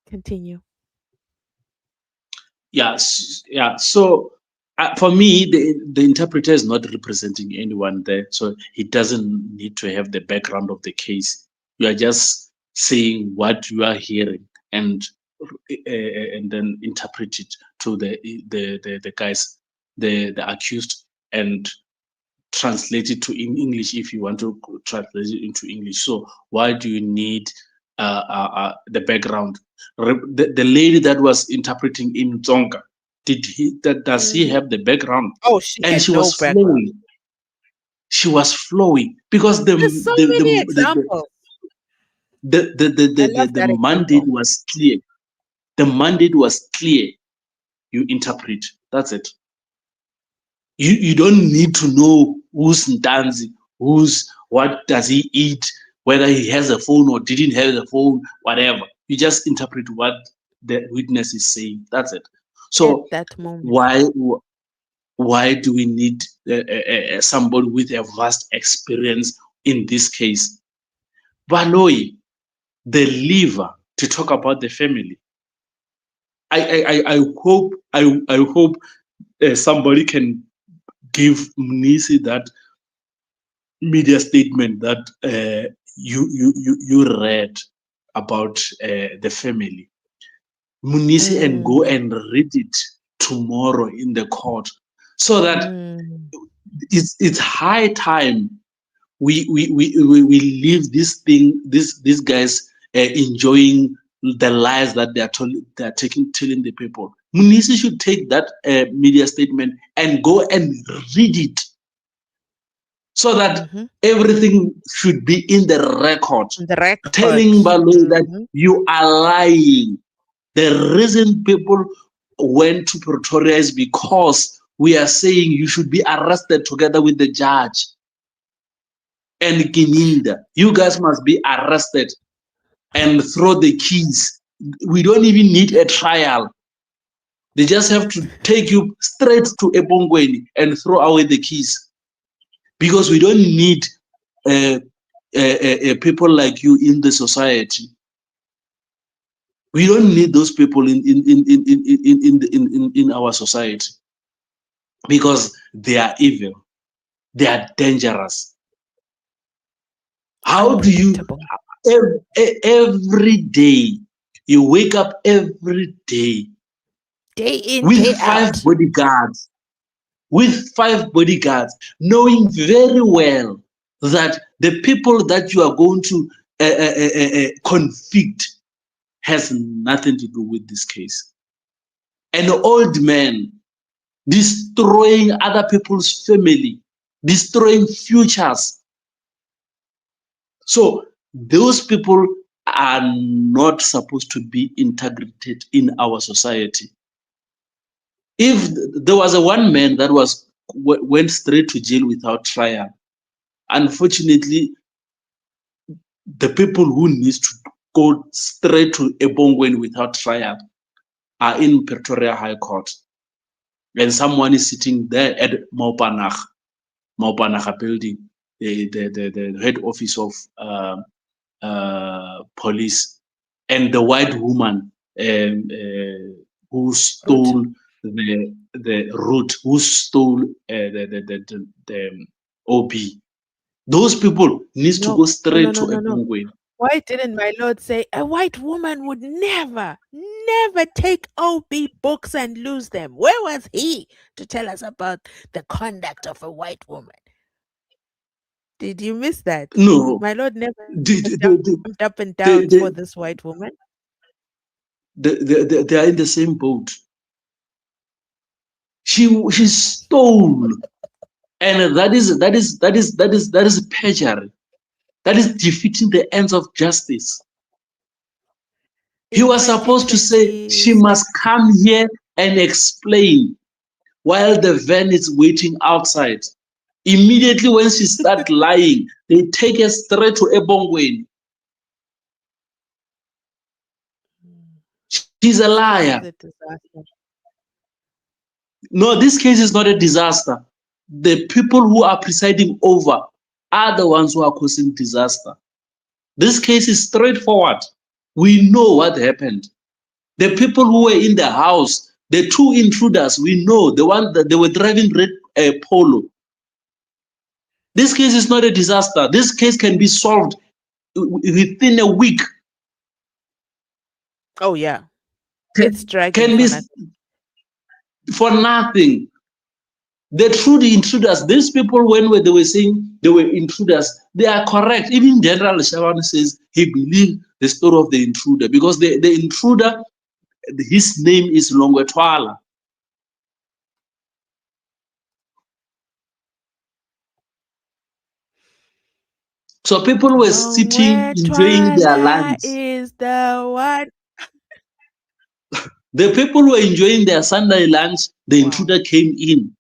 Continue. Yeah. So for me, the interpreter is not representing anyone there, so he doesn't need to have the background of the case. You are just saying what you are hearing, and then interpret it to the guys, the accused, and translate it to in English if you want to translate it into English. So why do you need the background? The lady that was interpreting in Tsonga, does he Mhm. have the background? Oh, she And had she no was background. flowing. She was flowing because There's so many examples. I love the that mandate example. was clear. The mandate was clear. You interpret. That's it. You don't need to know who's Danzi, what does he eat, whether he has a phone or didn't have a phone, whatever. You just interpret what the witness is saying. That's it. At So that moment. why do we need somebody with a vast experience in this case? Baloy, the lever to talk about the family. I hope somebody can give Munisi that media statement that you read about the family. Munisi, and go Mm, and read it tomorrow in the court, so that mm, it's high time we leave this thing, these guys enjoying the lies that they're telling the people. Munisi should take that media statement and go and read it, so that mhm. everything should be in the record, The record. telling Baloy that Mhm. you are lying. The reason people went to Pretoria is because we are saying you should be arrested together with the judge. and Kininda. You guys must be arrested and throw the keys. We don't even need a trial. They just have to take you straight to Ebongweni and throw away the keys. Because we don't need people like you in the society. We don't need those people in our society, because they are evil, they are dangerous. How do you every day you wake up every day in, with day five out. bodyguards, knowing very well that the people that you are going to convict has nothing to do with this case. An old man destroying other people's family, destroying futures. So those people are not supposed to be integrated in our society. If there was a one man that went straight to jail without trial, unfortunately, the people who needs to go straight to Ebongweni without trial are in Pretoria High Court. And someone is sitting there at Maupanach building, the head office of police, and the white woman who stole the route, who stole the OB. Those people needs to go straight to Ebongweni. Why didn't my lord say a white woman would never take OB books and lose them? Where was he to tell us about the conduct of a white woman? Did you miss that? No. My lord never jumped up and down for this white woman. They are in the same boat. She stole, and that is perjury. That is defeating the ends of justice. He was supposed to say she must come here and explain while the van is waiting outside. Immediately when she starts lying, they take her straight to Ebongweni. She's a liar. No, this case is not a disaster. The people who are presiding over are the ones who are causing disaster. This case is straightforward. We know what happened. The people who were in the house, the two intruders, we know, the one that they were driving red Polo. This case is not a disaster. This case can be solved within a week. Oh yeah, it's dragging can be for nothing. The true intruders, these people, when they were saying they were intruders, they are correct. Even General Shaban says he believed the story of the intruder, because the intruder, his name is Longwetwala. So people were sitting, enjoying their lunch. Is the one. The people were enjoying their Sunday lunch. The intruder came in.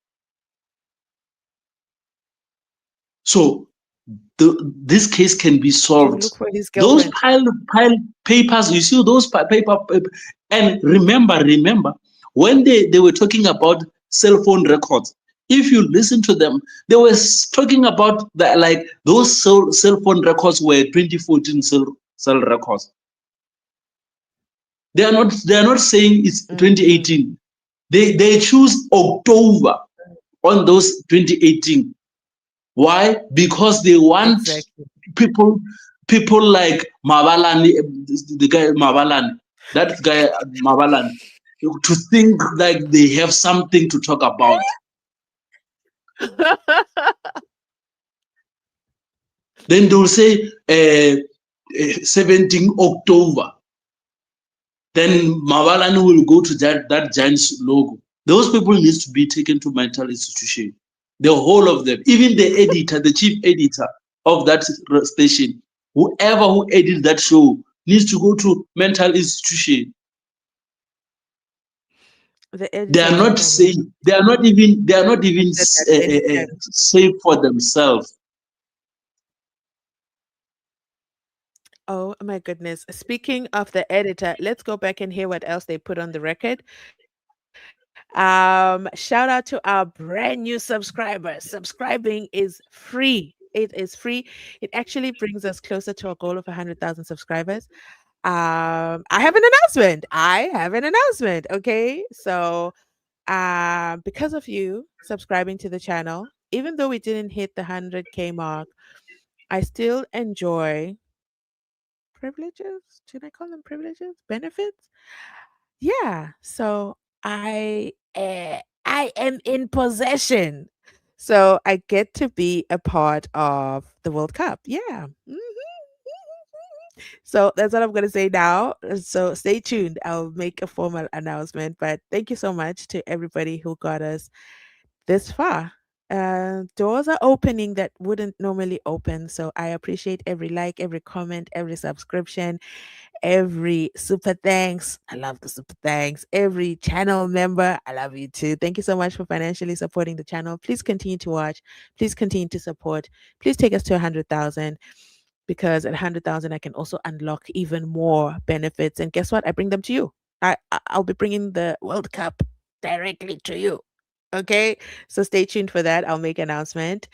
So this case can be solved. Those pile papers, you see those paper, and remember, when they were talking about cell phone records, if you listen to them, they were talking about like those cell phone records were 2014 cell records. They are not saying it's 2018. They choose October on those 2018. Why? Because they want people like Mabalani, the guy Mabalani, that guy Mabalani, to think like they have something to talk about. Then they'll say 17 October. Then Mabalani will go to that giant's logo. Those people need to be taken to mental institution. The whole of them, even the editor, the chief editor of that station, whoever who edited that show needs to go to mental institution. They are not saying, they are not even safe for themselves. Oh my goodness. Speaking of the editor, let's go back and hear what else they put on the record. Shout out to our brand new subscribers. Subscribing is free. It is free. It actually brings us closer to our goal of 100,000 subscribers. I have an announcement. Okay. So, because of you subscribing to the channel, even though we didn't hit the 100K mark, I still enjoy privileges. Should I call them privileges? Benefits? Yeah. So I am in possession. So I get to be a part of the World Cup. Yeah. So that's what I'm going to say now. So stay tuned. I'll make a formal announcement. But thank you so much to everybody who got us this far. Doors are opening that wouldn't normally open. So I appreciate every like, every comment, every subscription, every super thanks. I love the super thanks. Every channel member, I love you too. Thank you so much for financially supporting the channel. Please continue to watch. Please continue to support. Please take us to 100,000, because at 100,000 I can also unlock even more benefits. And guess what? I bring them to you. I'll be bringing the World Cup directly to you. Okay, so stay tuned for that. I'll make an announcement.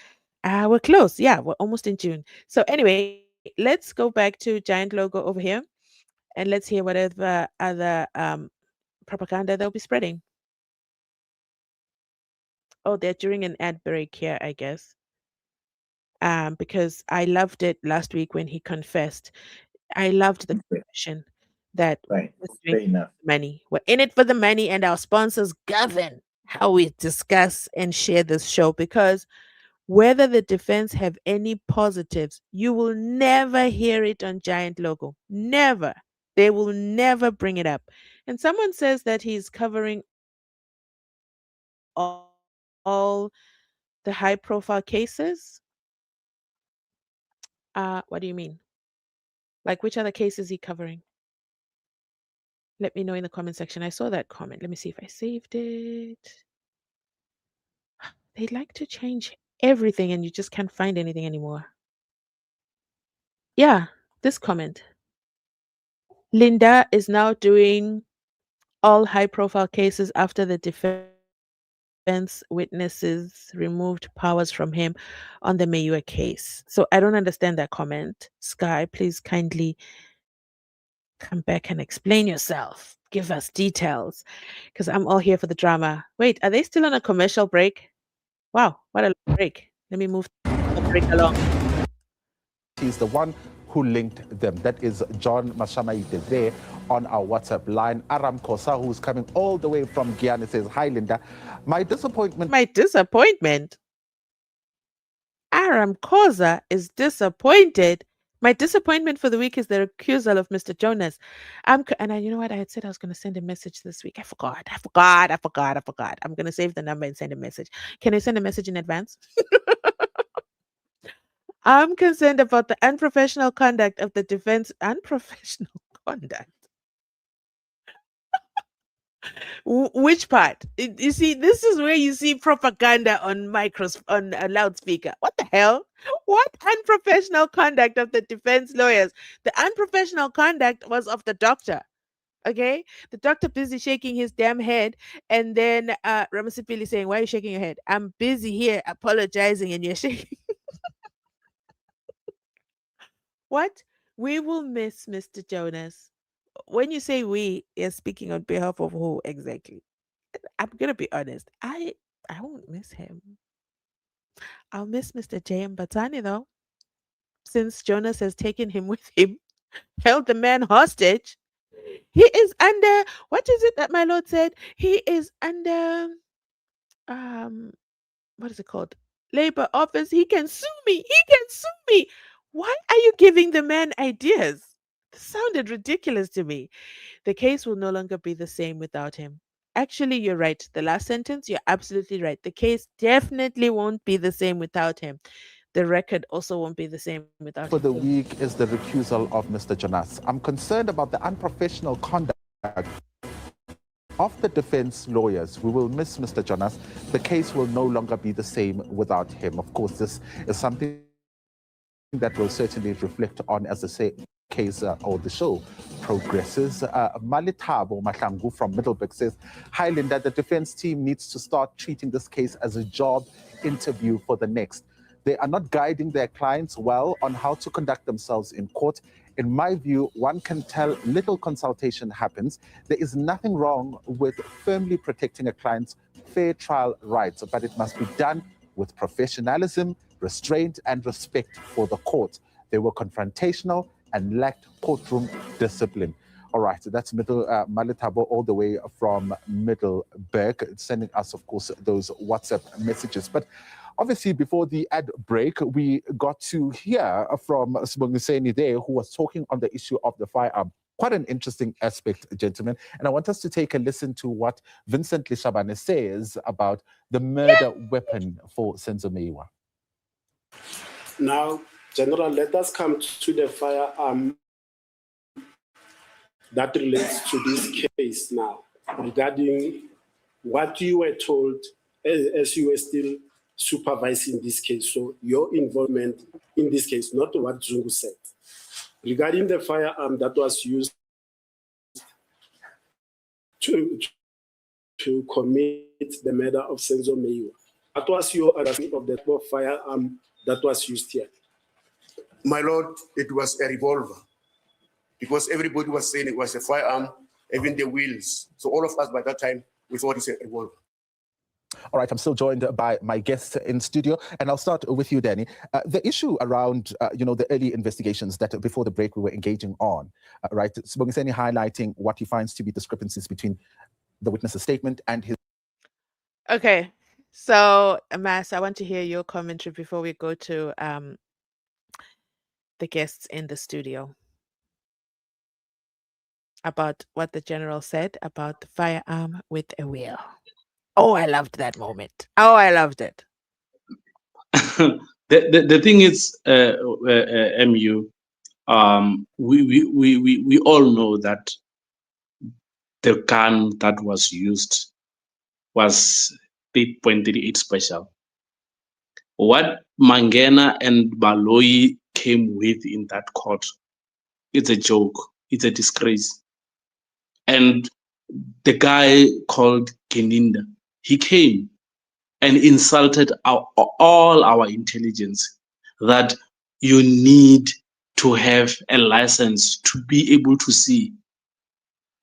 We're close. Yeah, we're almost in June. So anyway, let's go back to giant logo over here, and let's hear whatever other propaganda they'll be spreading. Oh, they're during an ad break here, I guess. Because I loved it last week when he confessed. I loved the Okay. confession that Right. we're Fair doing enough. money. We're in it for the money, and our sponsors govern how we discuss and share this show, because whether the defense have any positives, you will never hear it on Giant Logo. Never. They will never bring it up. And someone says that he's covering all the high profile cases. What do you mean? Like, which other cases is he covering? Let me know in the comment section. I saw that comment. Let me see if I saved it. They like to change everything and you just can't find anything anymore. Yeah, this comment. Linda is now doing all high profile cases after the defense witnesses removed powers from him on the Meyiwa case. So I don't understand that comment. Sky, please kindly come back and explain yourself. Give us details, because I'm all here for the drama. Wait, are they still on a commercial break? Wow, what a long break. Let me move the break along. He's the one who linked them. That is John Mashamaide there on our WhatsApp line. Aram Kosa, who's coming all the way from Guyana, says, "Hi, Linda. My disappointment." Aram Kosa is disappointed. My disappointment for the week is the recusal of Mr. Jonas. You know what? I had said I was going to send a message this week. I forgot. I'm going to save the number and send a message. Can I send a message in advance? I'm concerned about the unprofessional conduct of the defense. Unprofessional conduct. Which part? You see, this is where you see propaganda on a loudspeaker. What the hell? What unprofessional conduct of the defense lawyers? The unprofessional conduct was of the doctor. Okay, the doctor busy shaking his damn head, and then Ramasipili saying, "Why are you shaking your head? I'm busy here apologizing, and you're shaking." What? We will miss Mr. Jonas. When you say we, you're speaking on behalf of who exactly? I'm gonna be honest. I won't miss him. I'll miss Mr. J.M. Batani though, since Jonas has taken him with him, held the man hostage. He is under, what is it that my lord said? He is under um what is it called? Labor office. He can sue me. Why are you giving the man ideas? This sounded ridiculous to me. The case will no longer be the same without him. Actually, you're right. The last sentence, you're absolutely right. The case definitely won't be the same without him. The record also won't be the same without him. For the week is the recusal of Mr. Jonas. I'm concerned about the unprofessional conduct of the defense lawyers. We will miss Mr. Jonas. The case will no longer be the same without him. Of course, this is something that will certainly reflect on, as I say, case or the show progresses. Malitabo Mahlangu from Middleburg says, "Hi Linda, the defense team needs to start treating this case as a job interview for the next. They are not guiding their clients well on how to conduct themselves in court. In my view, one can tell little consultation happens. There is nothing wrong with firmly protecting a client's fair trial rights, but it must be done with professionalism, restraint, and respect for the court. They were confrontational and lacked courtroom discipline." All right, so that's Malitabo all the way from Middleburg, sending us, of course, those WhatsApp messages. But obviously, before the ad break, we got to hear from Sibongiseni there, who was talking on the issue of the firearm. Quite an interesting aspect, gentlemen. And I want us to take a listen to what Vincent Lishabane says about the murder weapon for Senzo Meyiwa. Now, General, let us come to the firearm that relates to this case now, regarding what you were told as you were still supervising this case. So your involvement in this case, not what Zungu said. Regarding the firearm that was used to commit the murder of Senzo Meyiwa, what was your understanding of the type of firearm that was used here? My lord, it was a revolver, because everybody was saying it was a firearm, even the wheels. So all of us by that time, we thought it's a revolver. All right, I'm still joined by my guests in studio, and I'll start with you, Danny. The issue around, the early investigations that before the break we were engaging on, right? Sibongiseni highlighting what he finds to be discrepancies between the witness's statement and his. Okay, so Mas, I want to hear your commentary before we go to the guests in the studio about what the general said about the firearm with a wheel. Oh, I loved that moment. Oh, I loved it. The thing is, MU, we all know that the gun that was used was 8.38 special. What Mangena and Baloy came with in that court, it's a joke. It's a disgrace. And the guy called Keninda, he came and insulted all our intelligence, that you need to have a license to be able to see.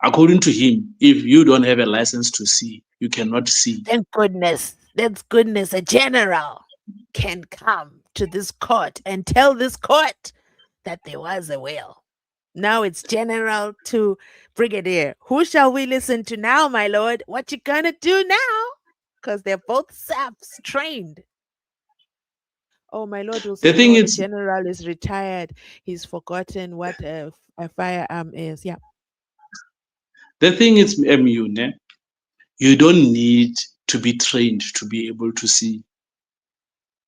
According to him, if you don't have a license to see, you cannot see. Thank goodness. Thank goodness a general can come to this court and tell this court that there was a will. Now it's general to brigadier. Who shall we listen to now, my lord? What you gonna do now? Because they're both SAPs trained. Oh, my lord will say, The thing no, the is, general is retired. He's forgotten what a firearm is. Yeah. the thing is, MU, you don't need to be trained to be able to see.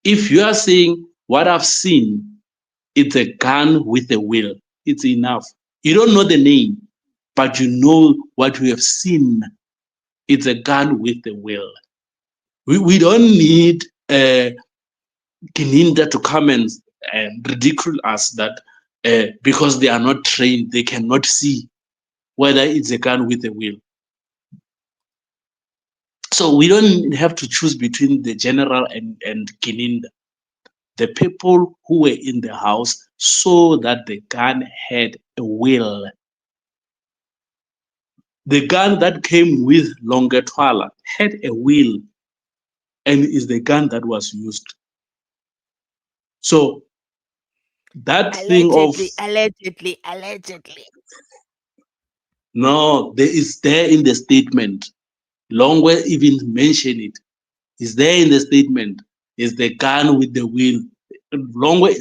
If you are saying what I've seen, it's a gun with a wheel, it's enough. You don't know the name, but you know what you have seen. It's a gun with a wheel. We don't need Kininda to come and ridicule us that because they are not trained, they cannot see whether it's a gun with a wheel. So we don't have to choose between the general and Kininda. The people who were in the house saw that the gun had a wheel. The gun that came with Longetwala had a wheel, and is the gun that was used. So that thing of allegedly. No, there is there in the statement. Longwell even mentioned it. Is there in the statement? Is the gun with the wheel? Longwell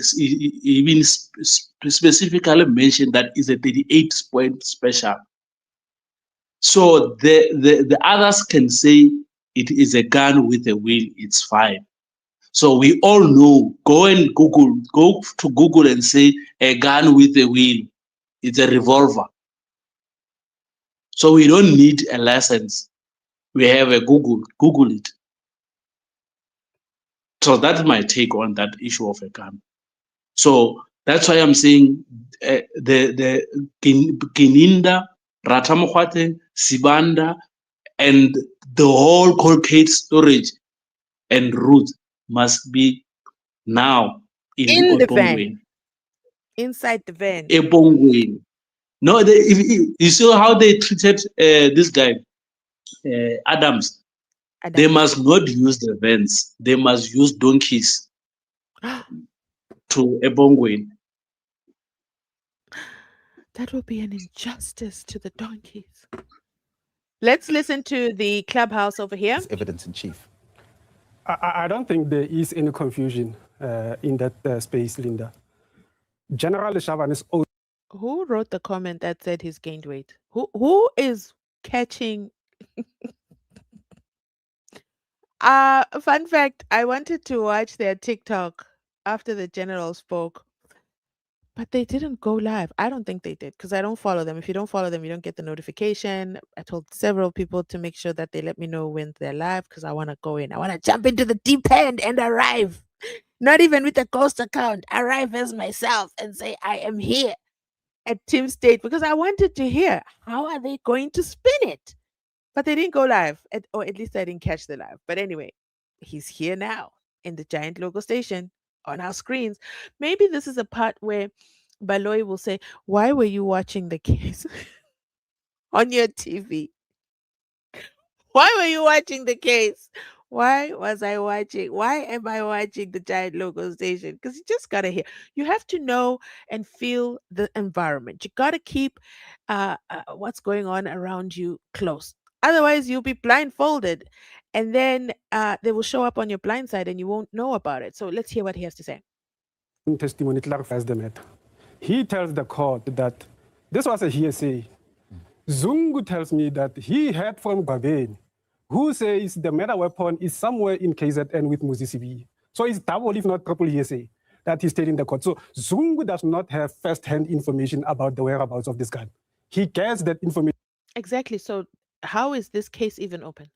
even specifically mentioned that is a 38-point special. So the others can say it is a gun with a wheel. It's fine. So we all know. Go to Google and say a gun with a wheel. It's a revolver. So we don't need a license. We have a Google it. So that's my take on that issue of a gun. So That's why I'm saying the Kininda, Ratamokwate, Sibanda, and the whole cold case storage and route must be now in In the van. Obongweni. Inside the van. Ebongweni. No, you see how they treated this guy, Adams. They must not use the vans. They must use donkeys to Ebongweni. That will be an injustice to the donkeys. Let's listen to the clubhouse over here. Evidence in chief. I don't think there is any confusion in that space, Linda. General Shaban is old. Who wrote the comment that said he's gained weight? Who is catching? Fun fact, I wanted to watch their TikTok after the general spoke, but they didn't go live. I don't think they did because I don't follow them. If you don't follow them, you don't get the notification. I told several people to make sure that they let me know when they're live because I want to go in. I want to jump into the deep end and arrive. Not even with a ghost account. Arrive as myself and say, I am here at Team State because I wanted to hear how are they going to spin it. But they didn't go live, or at least I didn't catch the live. But anyway, he's here now in the giant logo station on our screens. Maybe this is a part where Baloy will say, why were you watching the case on your TV? Why were you watching the case? Why was I watching? Why am I watching the giant logo station? Because you just got to hear. You have to know and feel the environment. You got to keep what's going on around you close. Otherwise, you'll be blindfolded. And then they will show up on your blind side and you won't know about it. So let's hear what he has to say. Testimony clarifies the matter. He tells the court that this was a hearsay. Zungu tells me that he heard from Gabeni, who says the murder weapon is somewhere in KZN with Muzisibi. So it's double, if not triple hearsay, that he's telling the court. So Zungu does not have first-hand information about the whereabouts of this gun. He gets that information. Exactly. So how is this case even open?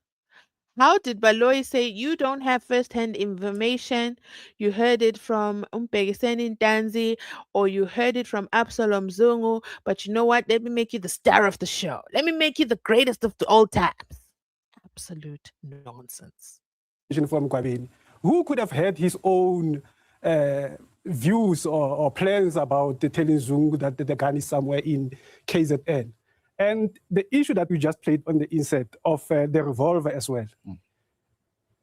How did Baloy say you don't have first-hand information? You heard it from Umpegeseni Danzi, or you heard it from Absalom Zungu, but you know what? Let me make you the star of the show. Let me make you the greatest of all times. Absolute nonsense. From Kwabeni, who could have had his own views or plans about telling Zungu that the gun is somewhere in KZN. And the issue that we just played on the inset of the revolver as well.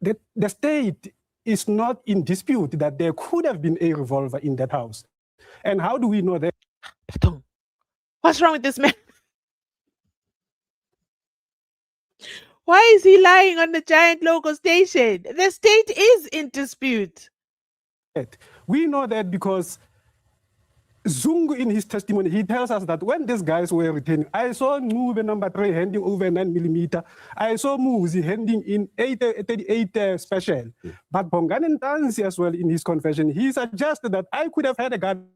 The state is not in dispute that there could have been a revolver in that house. And how do we know that? Pardon. What's wrong with this man? Why is he lying on the giant logo station? The state is in dispute. We know that because Zungu, in his testimony, he tells us that when these guys were retaining, I saw Mube number 3 handing over 9mm. I saw Muzi handing in 38 special. But Bonganen Danzi as well in his confession, he suggested that I could have had a gun.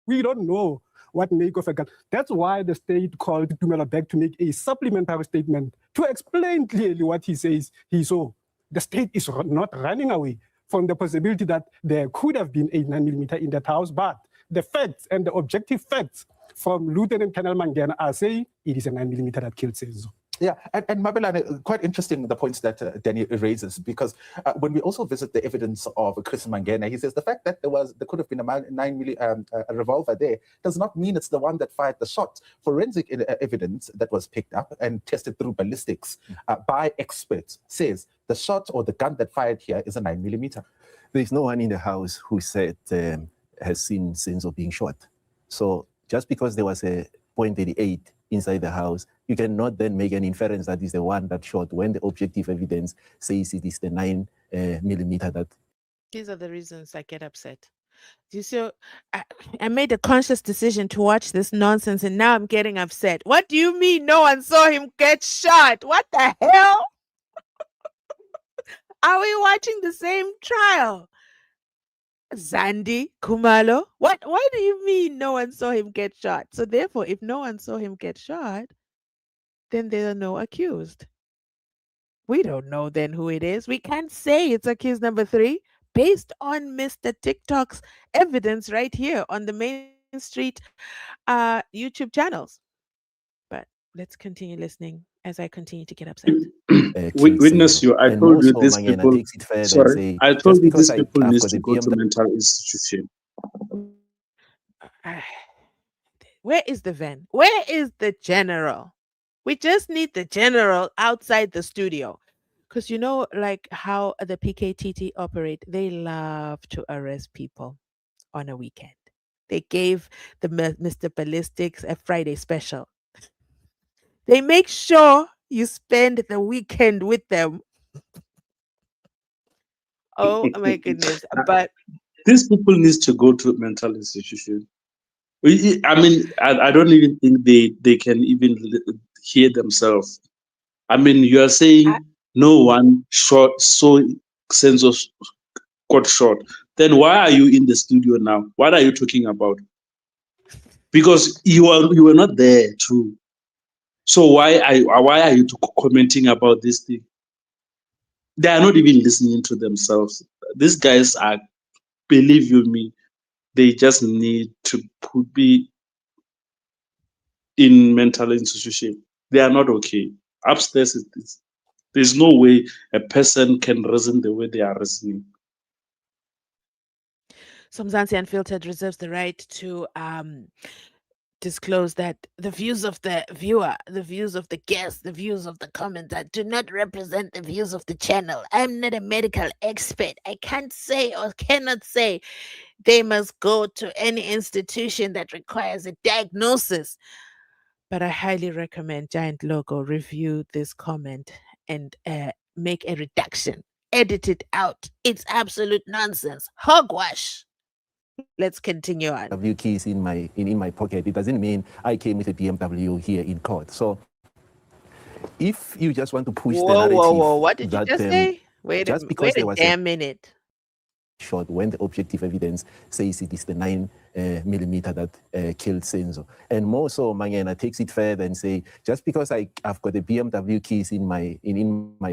We don't know what make of a gun. That's why the state called Tumela back to make a supplementary statement to explain clearly what he says he saw. The state is not running away from the possibility that there could have been a 9mm in that house, but the facts and the objective facts from Lieutenant Colonel Mangena are saying it is a 9mm that killed Senzo. Yeah, and Mabelane, quite interesting the points that Danny raises, because when we also visit the evidence of Chris Mangena, he says the fact that there could have been a 9mm revolver there does not mean it's the one that fired the shot. Forensic evidence that was picked up and tested through ballistics by experts says the shot or the gun that fired here is a 9mm. There is no one in the house who said has seen Senzo being shot. So just because there was a .38 inside the house, you cannot then make an inference that is the one that shot when the objective evidence says it is the 9mm that. These are the reasons I get upset. You see, I made a conscious decision to watch this nonsense and now I'm getting upset. What do you mean no one saw him get shot? What the hell? Are we watching the same trial? Zandi, Kumalo? Why do you mean no one saw him get shot? So therefore, if no one saw him get shot, then there are no accused. We don't know then who it is. We can't say it's accused number 3 based on Mr. TikTok's evidence right here on the Main Street YouTube channels. But let's continue listening as I continue to get upset. Killed Witness Senzo. you, I And told more you so, these Mangena people, takes it further and sorry, say, I just told you because these people I've needs got to a go to BMW, mental institution. Where is the van? Where is the general? We just need the general outside the studio. Because you know, like how the PKTT operate, they love to arrest people on a weekend. They gave the Mr. Ballistics a Friday special. They make sure you spend the weekend with them. Oh my goodness. But These people needs to go to mental institution. I mean, I don't even think they can even hear themselves. I mean, you are I, saying no one saw Senzo got shot. Then why are you in the studio now? What are you talking about? Because you were not there too. So why are you commenting about this thing? They are not even listening to themselves. These guys are, believe you me, they just need to be in mental institution. They are not okay. Upstairs is this. There's no way a person can reason the way they are reasoning. so Mzansi Unfiltered reserves the right to disclose that the views of the viewer, the views of the guest, the views of the commenter do not represent the views of the channel. I'm not a medical expert. I can't say or cannot say they must go to any institution that requires a diagnosis. But I highly recommend Giant Logo review this comment and make a reduction. Edit it out. It's absolute nonsense. Hogwash. Let's continue on. BMW keys in my pocket, it doesn't mean I came with a BMW here in court. So if you just want to push the Whoa, whoa, narrative whoa. What did you that just say? Wait just a, because wait there a was damn minute. shot when the objective evidence says it is the 9mm that killed Senzo. And more so, Mangena takes it further and say, just because I've got the BMW keys in my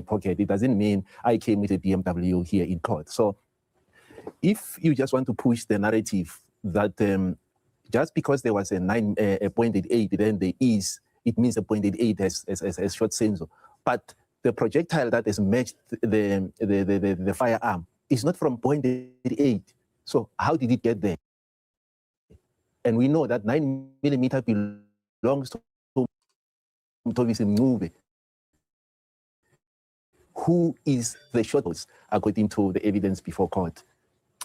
pocket, it doesn't mean I came with a BMW here in court. So if you just want to push the narrative that just because there was a 0.88, then it means a 0.88 has shot Senzo. But the projectile that has matched the firearm is not from 0.88. So how did it get there? And we know that 9mm belongs to Mtovisi Mncube, who is the shot according to the evidence before court.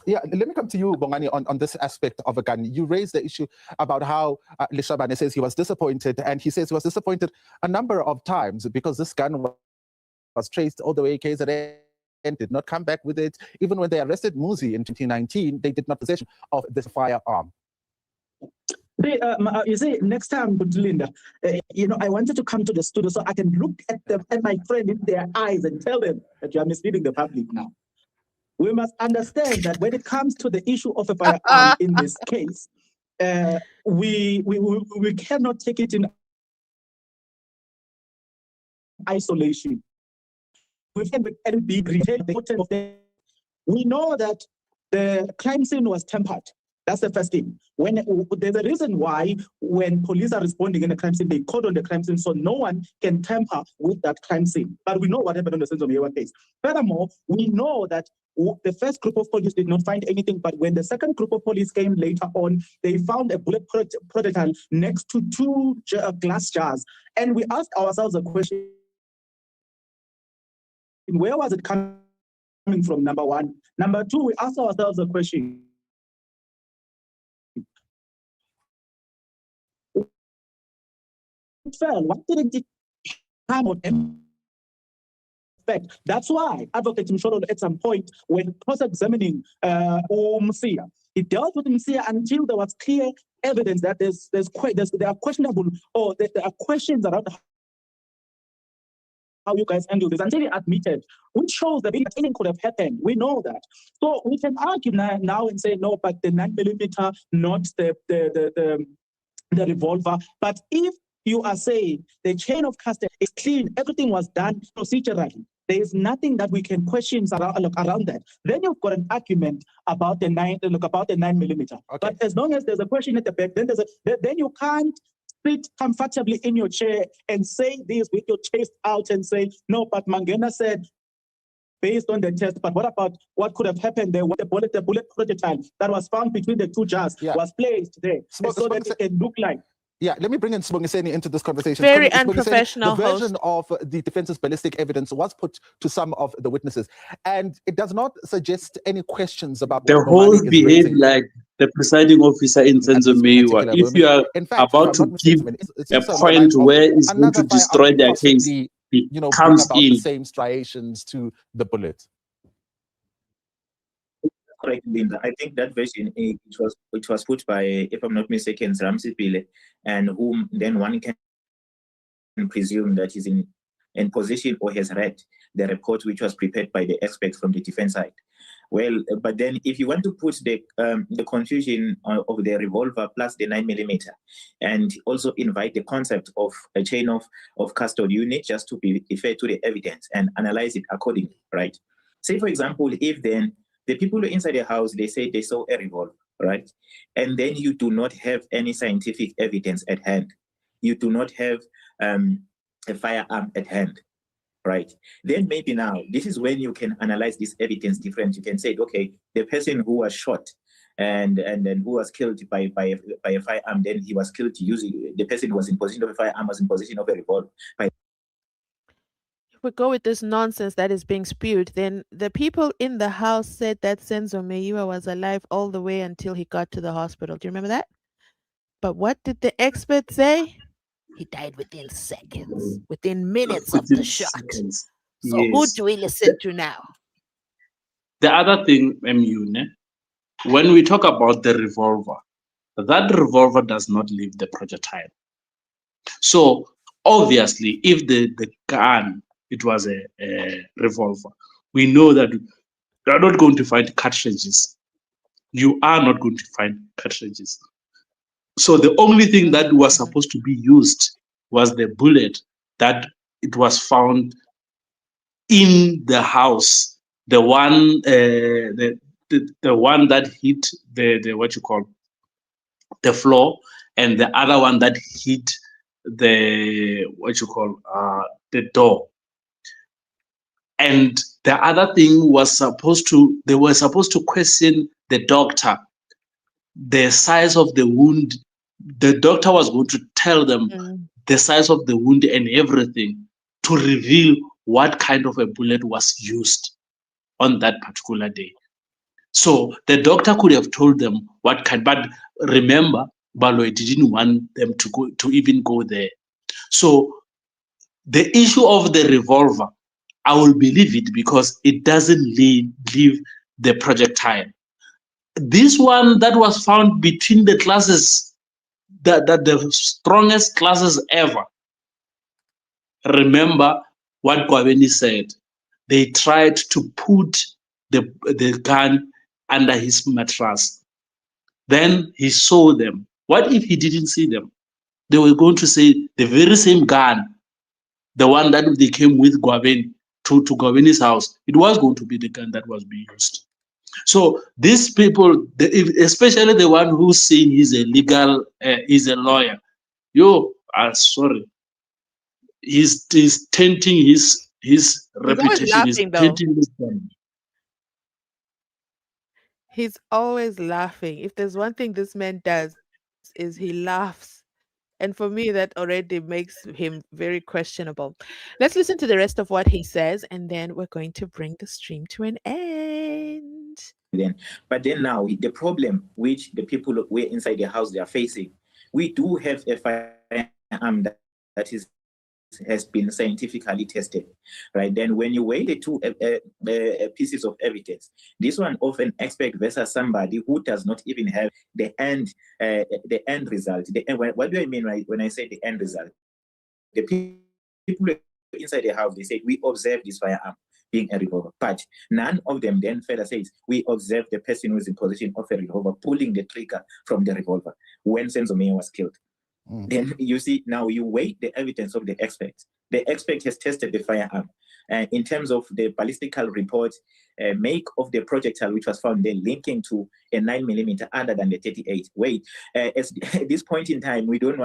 Yeah, let me come to you, Bongani, on this aspect of a gun. You raised the issue about how Leavan says he was disappointed, and he says he was disappointed a number of times because this gun was traced all the way KZN, did not come back with it. Even when they arrested Muzi in 2019, they did not possession of this firearm. You see, next time, Linda, I wanted to come to the studio so I can look at them and my friend in their eyes and tell them that you are misleading the public now. We must understand that when it comes to the issue of a firearm in this case, we cannot take it in isolation. We can be we know that the crime scene was tempered. That's the first thing. When there's a reason why when police are responding in a crime scene, they code on the crime scene so no one can tamper with that crime scene. But we know what happened on the Senzo Meyiwa case. Furthermore, we know that the first group of police did not find anything, but when the second group of police came later on, they found a bullet projectile next to two glass jars. And we asked ourselves a question, where was it coming from, number one? Number two, we asked ourselves a question, why didn't it come on effect? That's why Advocate Msholo at some point, when cross-examining Msia, he dealt with Msia until there was clear evidence that there are questionable, or there are questions around how you guys handle this, until he admitted, which shows that anything could have happened. We know that. So we can argue now and say, no, but the 9mm, not the revolver. But if you are saying the chain of custody is clean, everything was done procedurally, There is nothing that we can question around that. Then you've got an argument about the 9mm. Okay. But as long as there's a question at the back, then you can't sit comfortably in your chair and say this with your chest out and say, no, but Mangena said, based on the test, but what about what could have happened there when the bullet projectile that was found between the two jars was placed there, so that it can look like. Yeah, let me bring in Sibongiseni into this conversation. Very Sibongiseni, unprofessional the version of the defense's ballistic evidence was put to some of the witnesses, and it does not suggest any questions about the what whole Bongani is behave raising like the presiding officer in Senzo Meyiwa. particular If moment. you are In fact, if about I'm to not give mistaken, it's a also on the point lines of where it's going another to firearm destroy could their case, possibly, he bring comes about the in. same striations to the bullet. Correct, Linda. I think that version it was put by, if I'm not mistaken, Ramsipile, and whom then one can presume that he's in position or has read the report which was prepared by the experts from the defense side. Well, but then if you want to put the confusion of the revolver plus the 9mm, and also invite the concept of a chain of custody unit just to be fair to the evidence and analyze it accordingly, right? Say, for example, if then the people inside the house, they say they saw a revolver, right? And then you do not have any scientific evidence at hand. You do not have a firearm at hand, right? Then maybe now, this is when you can analyze this evidence different. You can say, okay, the person who was shot and then who was killed by a firearm, then he was killed using, the person who was in position of a firearm was in position of a revolver. If we go with this nonsense that is being spewed, then the people in the house said that Senzo Meyiwa was alive all the way until he got to the hospital. Do you remember that? But what did the experts say? He died within seconds, within minutes of the shot. Seconds. So who Yes. do we listen to now? The other thing, MU, when we talk about the revolver, that revolver does not leave the projectile. So obviously, if the gun, it was a revolver, we know that you are not going to find cartridges. You are not going to find cartridges. So the only thing that was supposed to be used was the bullet that it was found in the house, the one the one that hit the what you call the floor, and the other one that hit the what you call the door. And the other thing was they were supposed to question the doctor the size of the wound. The doctor was going to tell them the size of the wound and everything to reveal what kind of a bullet was used on that particular day. So the doctor could have told them what kind, but remember, Baloy didn't want them to even go there. So the issue of the revolver, I will believe it because it doesn't leave the projectile. This one that was found between the classes, that the strongest classes ever. Remember what Gwabeni said. They tried to put the gun under his mattress. Then he saw them. What if he didn't see them? They were going to say the very same gun, the one that they came with Gwabeni to Gwabeni's house, it was going to be the gun that was being used. So these people, especially the one who's saying he's a legal, he's a lawyer, sorry, he's tainting his reputation. He's Laughing, though. tainting his family. He's always laughing. If there's one thing this man does, is he laughs. And for me, that already makes him very questionable. Let's listen to the rest of what he says, and then we're going to bring the stream to an end. But then now, the problem which the people who are inside the house they are facing, we do have a firearm that has been scientifically tested, right? Then when you weigh the two pieces of evidence, this one of an expert versus somebody who does not even have the end result. What do I mean when I say the end result? The people inside the house, they say, we observe this firearm being a revolver, but none of them then further says, we observe the person who is in position of a revolver pulling the trigger from the revolver when Senzo Meyiwa was killed. Then you see, now you weigh the evidence of the expert. The expert has tested the firearm. In terms of the ballistical report, make of the projectile which was found there linking to a 9mm other than the 38 weight. At this point in time, I don't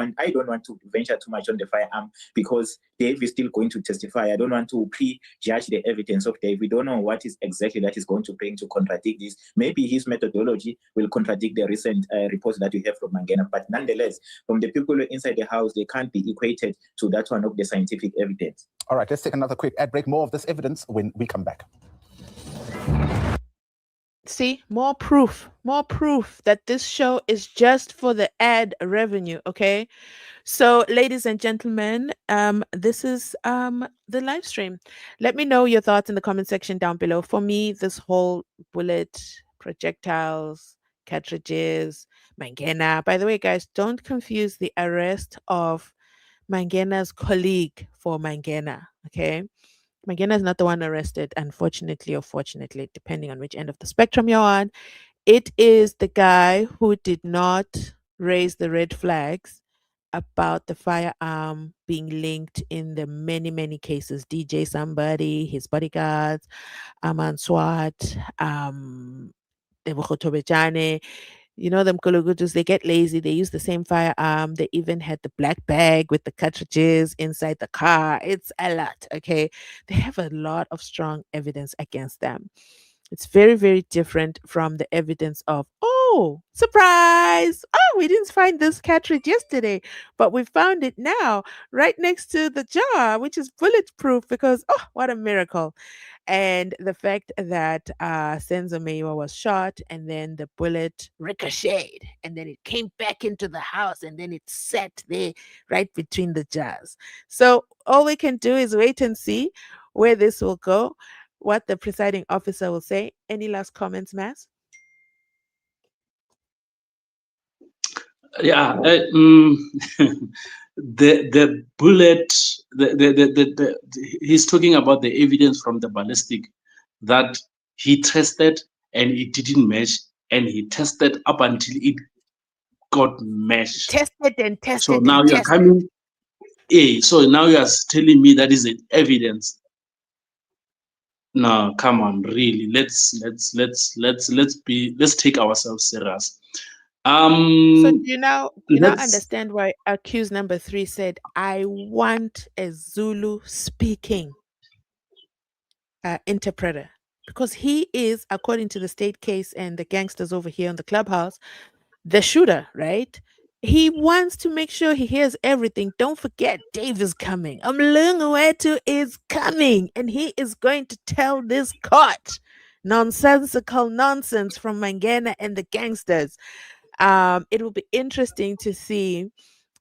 want to venture too much on the firearm because Dave is still going to testify. I don't want to prejudge the evidence of Dave. We don't know what is exactly that is going to bring to contradict this. Maybe his methodology will contradict the recent reports that we have from Mangena, but nonetheless, from the people inside the house, they can't be equated to that one of the scientific evidence. All right, let's take another quick ad break. More of this evidence when we come back. See, more proof that this show is just for the ad revenue, okay? So, ladies and gentlemen, this is the live stream. Let me know your thoughts in the comment section down below. For me, this whole bullet, projectiles, cartridges, Mangena. By the way, guys, don't confuse the arrest of Mangena's colleague for Mangena, okay? Mangena is not the one arrested, unfortunately or fortunately, depending on which end of the spectrum you're on. It is the guy who did not raise the red flags about the firearm being linked in the many, many cases. DJ somebody, his bodyguards, Aman Swat, Tebojane. You know, them Kologutus, they get lazy. They use the same firearm. They even had the black bag with the cartridges inside the car. It's a lot, okay? They have a lot of strong evidence against them. It's very, very different from the evidence of, oh, surprise! Oh, we didn't find this cartridge yesterday, but we found it now right next to the jar, which is bulletproof because, oh, what a miracle. And the fact that Senzo Meyiwa was shot and then the bullet ricocheted and then it came back into the house and then it sat there right between the jars. So all we can do is wait and see where this will go, what the presiding officer will say. Any last comments, Mass? Yeah, the bullet, he's talking about the evidence from the ballistic that he tested and it didn't match, and he tested up until it got matched. Tested and tested. So now and you're tested. coming. So now you are telling me that is an evidence. No, come on, really. Let's take ourselves serious. So do you now let's- understand why accused number 3 said, I want a Zulu speaking interpreter? Because he is, according to the state case and the gangsters over here on the clubhouse, the shooter, right? He wants to make sure he hears everything. Don't forget, Dave is coming. Umlunguwetu is coming, and he is going to tell this court nonsensical nonsense from Mangena and the gangsters. It will be interesting to see.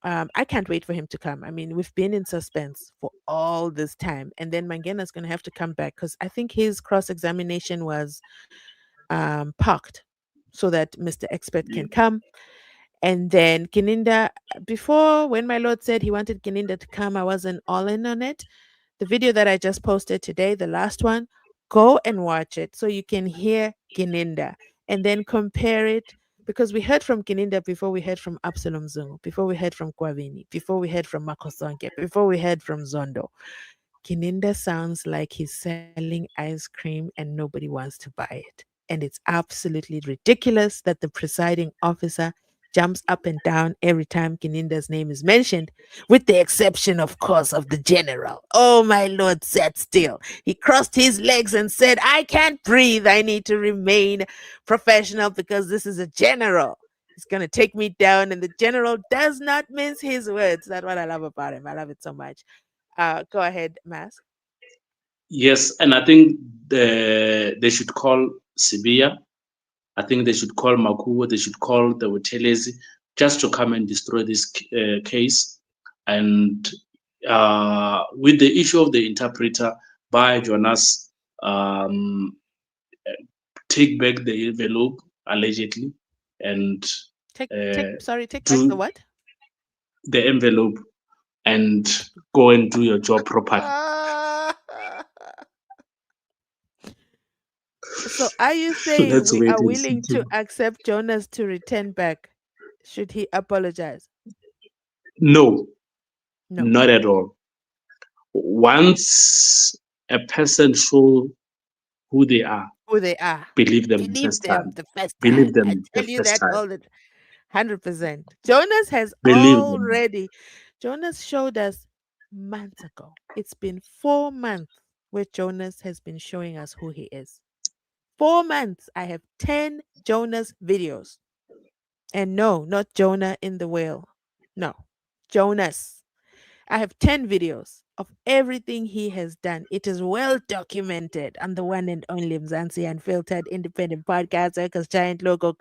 I can't wait for him to come. I mean, we've been in suspense for all this time, and then Mangena's going to have to come back because I think his cross-examination was parked so that Mr. Expert can come. And then Kininda, before when my lord said he wanted Kininda to come, I wasn't all in on it. The video that I just posted today, the last one, go and watch it so you can hear Kininda and then compare it, because we heard from Kininda before we heard from Absalom Zungu, before we heard from Kwavini, before we heard from Makosonke, before we heard from Zondo. Kininda sounds like he's selling ice cream and nobody wants to buy it. And it's absolutely ridiculous that the presiding officer jumps up and down every time Kininda's name is mentioned, with the exception, of course, of the general. Oh, my lord sat still. He crossed his legs and said, I can't breathe. I need to remain professional because this is a general. He's going to take me down. And the general does not mince his words. That's what I love about him. I love it so much. Go ahead, Mas. Yes, and I think they should call Sibia. I think they should call Makuwa. They should call the Wutelezi just to come and destroy this case. And with the issue of the interpreter by Jonas, take back the envelope allegedly and take back the what? The envelope and go and do your job properly. So are you saying we are willing to accept Jonas to return back? Should he apologize? No, not at all. Once a person show who they are, Who they are. believe them the Believe first them time. the first Believe time. I them the tell you first that time. all the 100%. Jonas has Believe them. Jonas showed us months ago. It's been 4 months where Jonas has been showing us who he is. 4 months. I have 10 Jonas videos. And no, not Jonah in the whale. No, Jonas. I have 10 videos of everything he has done. It is well documented. I'm the one and only Mzansi Unfiltered independent podcaster because Giant Logo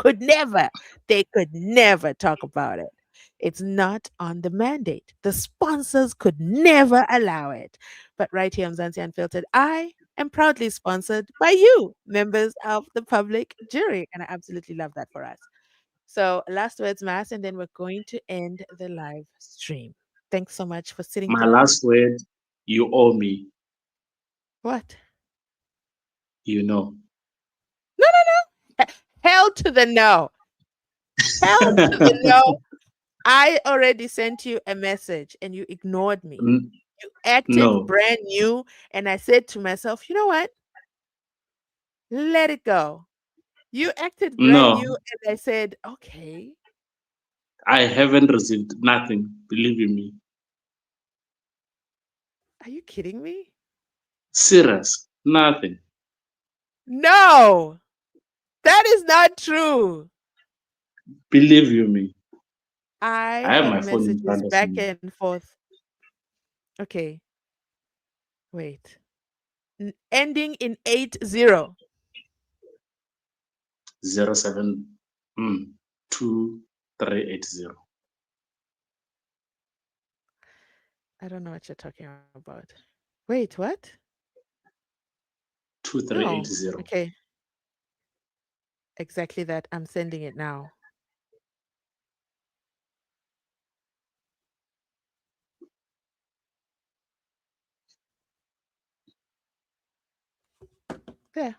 they could never talk about it. It's not on the mandate. The sponsors could never allow it. But right here on Mzansi Unfiltered, I am proudly sponsored by you, members of the public jury. And I absolutely love that for us. So, last words, Mass, and then we're going to end the live stream. Thanks so much for sitting My through. last word, you owe me. What? You know. No, no, no. Hell to the no. Hell to the no. I already sent you a message and you ignored me. You acted No. brand new. And I said to myself, you know what? Let it go. You acted brand No. new. And I said, okay. I haven't received nothing. Believe in me. Are you kidding me? Serious. Nothing. No, that is not true. Believe you me. I I have have my phone in messages front of back me. and forth. Okay. Wait. Ending in 80. 2380. I don't know what you're talking about. Wait, what? No. 2380. Okay. Exactly that. I'm sending it now. There.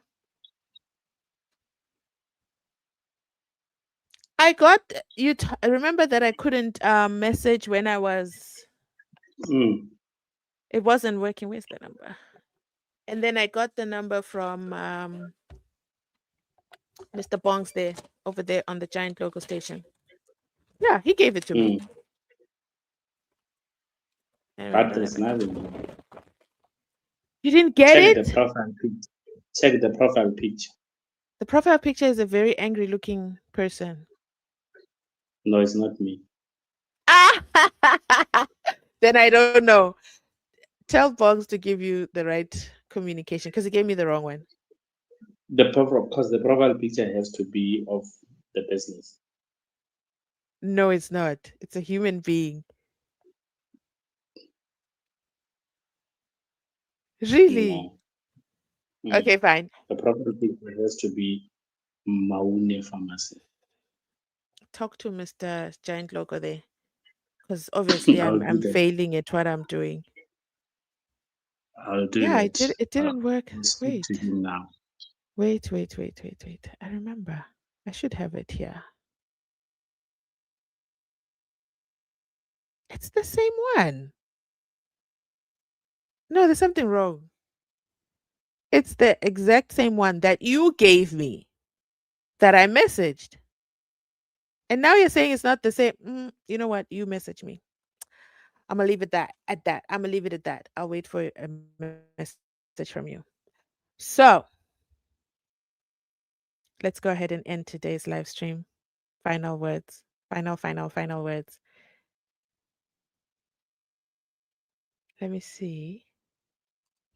I got you. Remember that I couldn't message when I was. It wasn't working. Where's the number? And then I got the number from Mr. Bongs there, over there on the Giant Local station. Yeah, he gave it to me. Anyway, I But don't there's have it. nothing. You didn't get Check it? the profile picture. Check the profile picture. The profile picture is a very angry looking person. No, it's not me. Then I don't know. Tell Boggs to give you the right communication because he gave me the wrong one. Because the profile picture has to be of the business. No, it's not. It's a human being. Really? No. Okay, fine. The profile picture has to be Maune Pharmacy. Talk to Mr. Giant Logo there. Because obviously I'll do I'm that. failing at what I'm doing. I'll do Yeah, that. it didn't work. I'll speak to him now. Wait. I remember. I should have it here. It's the same one. No, there's something wrong. It's the exact same one that you gave me that I messaged. And now you're saying it's not the same. You know what? You message me. I'm gonna leave it at that. I'm gonna leave it at that. I'll wait for a message from you. So let's go ahead and end today's live stream. Final words. Final words. Let me see.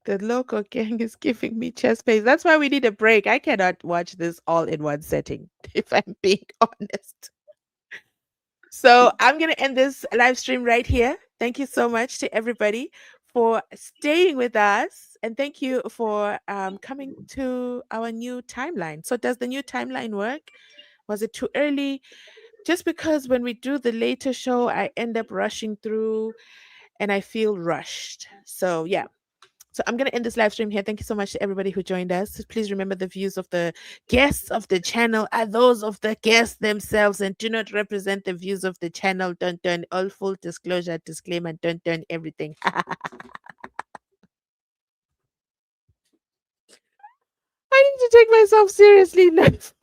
The local gang is giving me chest pains. That's why we need a break. I cannot watch this all in one setting, if I'm being honest. So I'm going to end this live stream right here. Thank you so much to everybody for staying with us. And thank you for coming to our new timeline. So does the new timeline work? Was it too early? Just because when we do the later show, I end up rushing through and I feel rushed. So yeah. So I'm going to end this live stream here. Thank you so much to everybody who joined us. Please remember the views of the guests of the channel are those of the guests themselves and do not represent the views of the channel. Don't turn all full disclosure, disclaimer, don't turn everything. take myself seriously enough.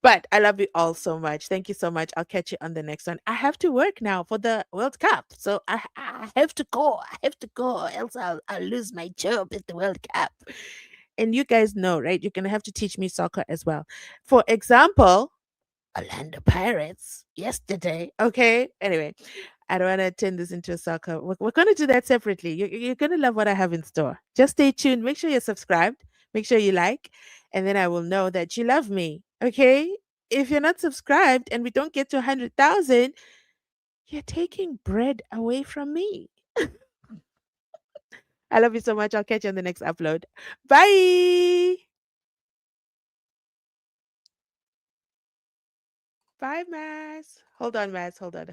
But I love you all so much. Thank you so much. I'll catch you on the next one. I have to work now for the World Cup. So I have to go. I have to go. Else I'll lose my job at the World Cup. And you guys know, right? You're going to have to teach me soccer as well. For example, Orlando Pirates yesterday. Okay. Anyway, I don't want to turn this into a soccer. We're going to do that separately. You're going to love what I have in store. Just stay tuned. Make sure you're subscribed. Make sure you like. And then I will know that you love me. Okay. If you're not subscribed and we don't get to 100,000, you're taking bread away from me. I love you so much. I'll catch you on the next upload. Bye. Bye, Maz. Hold on, Maz. Hold on.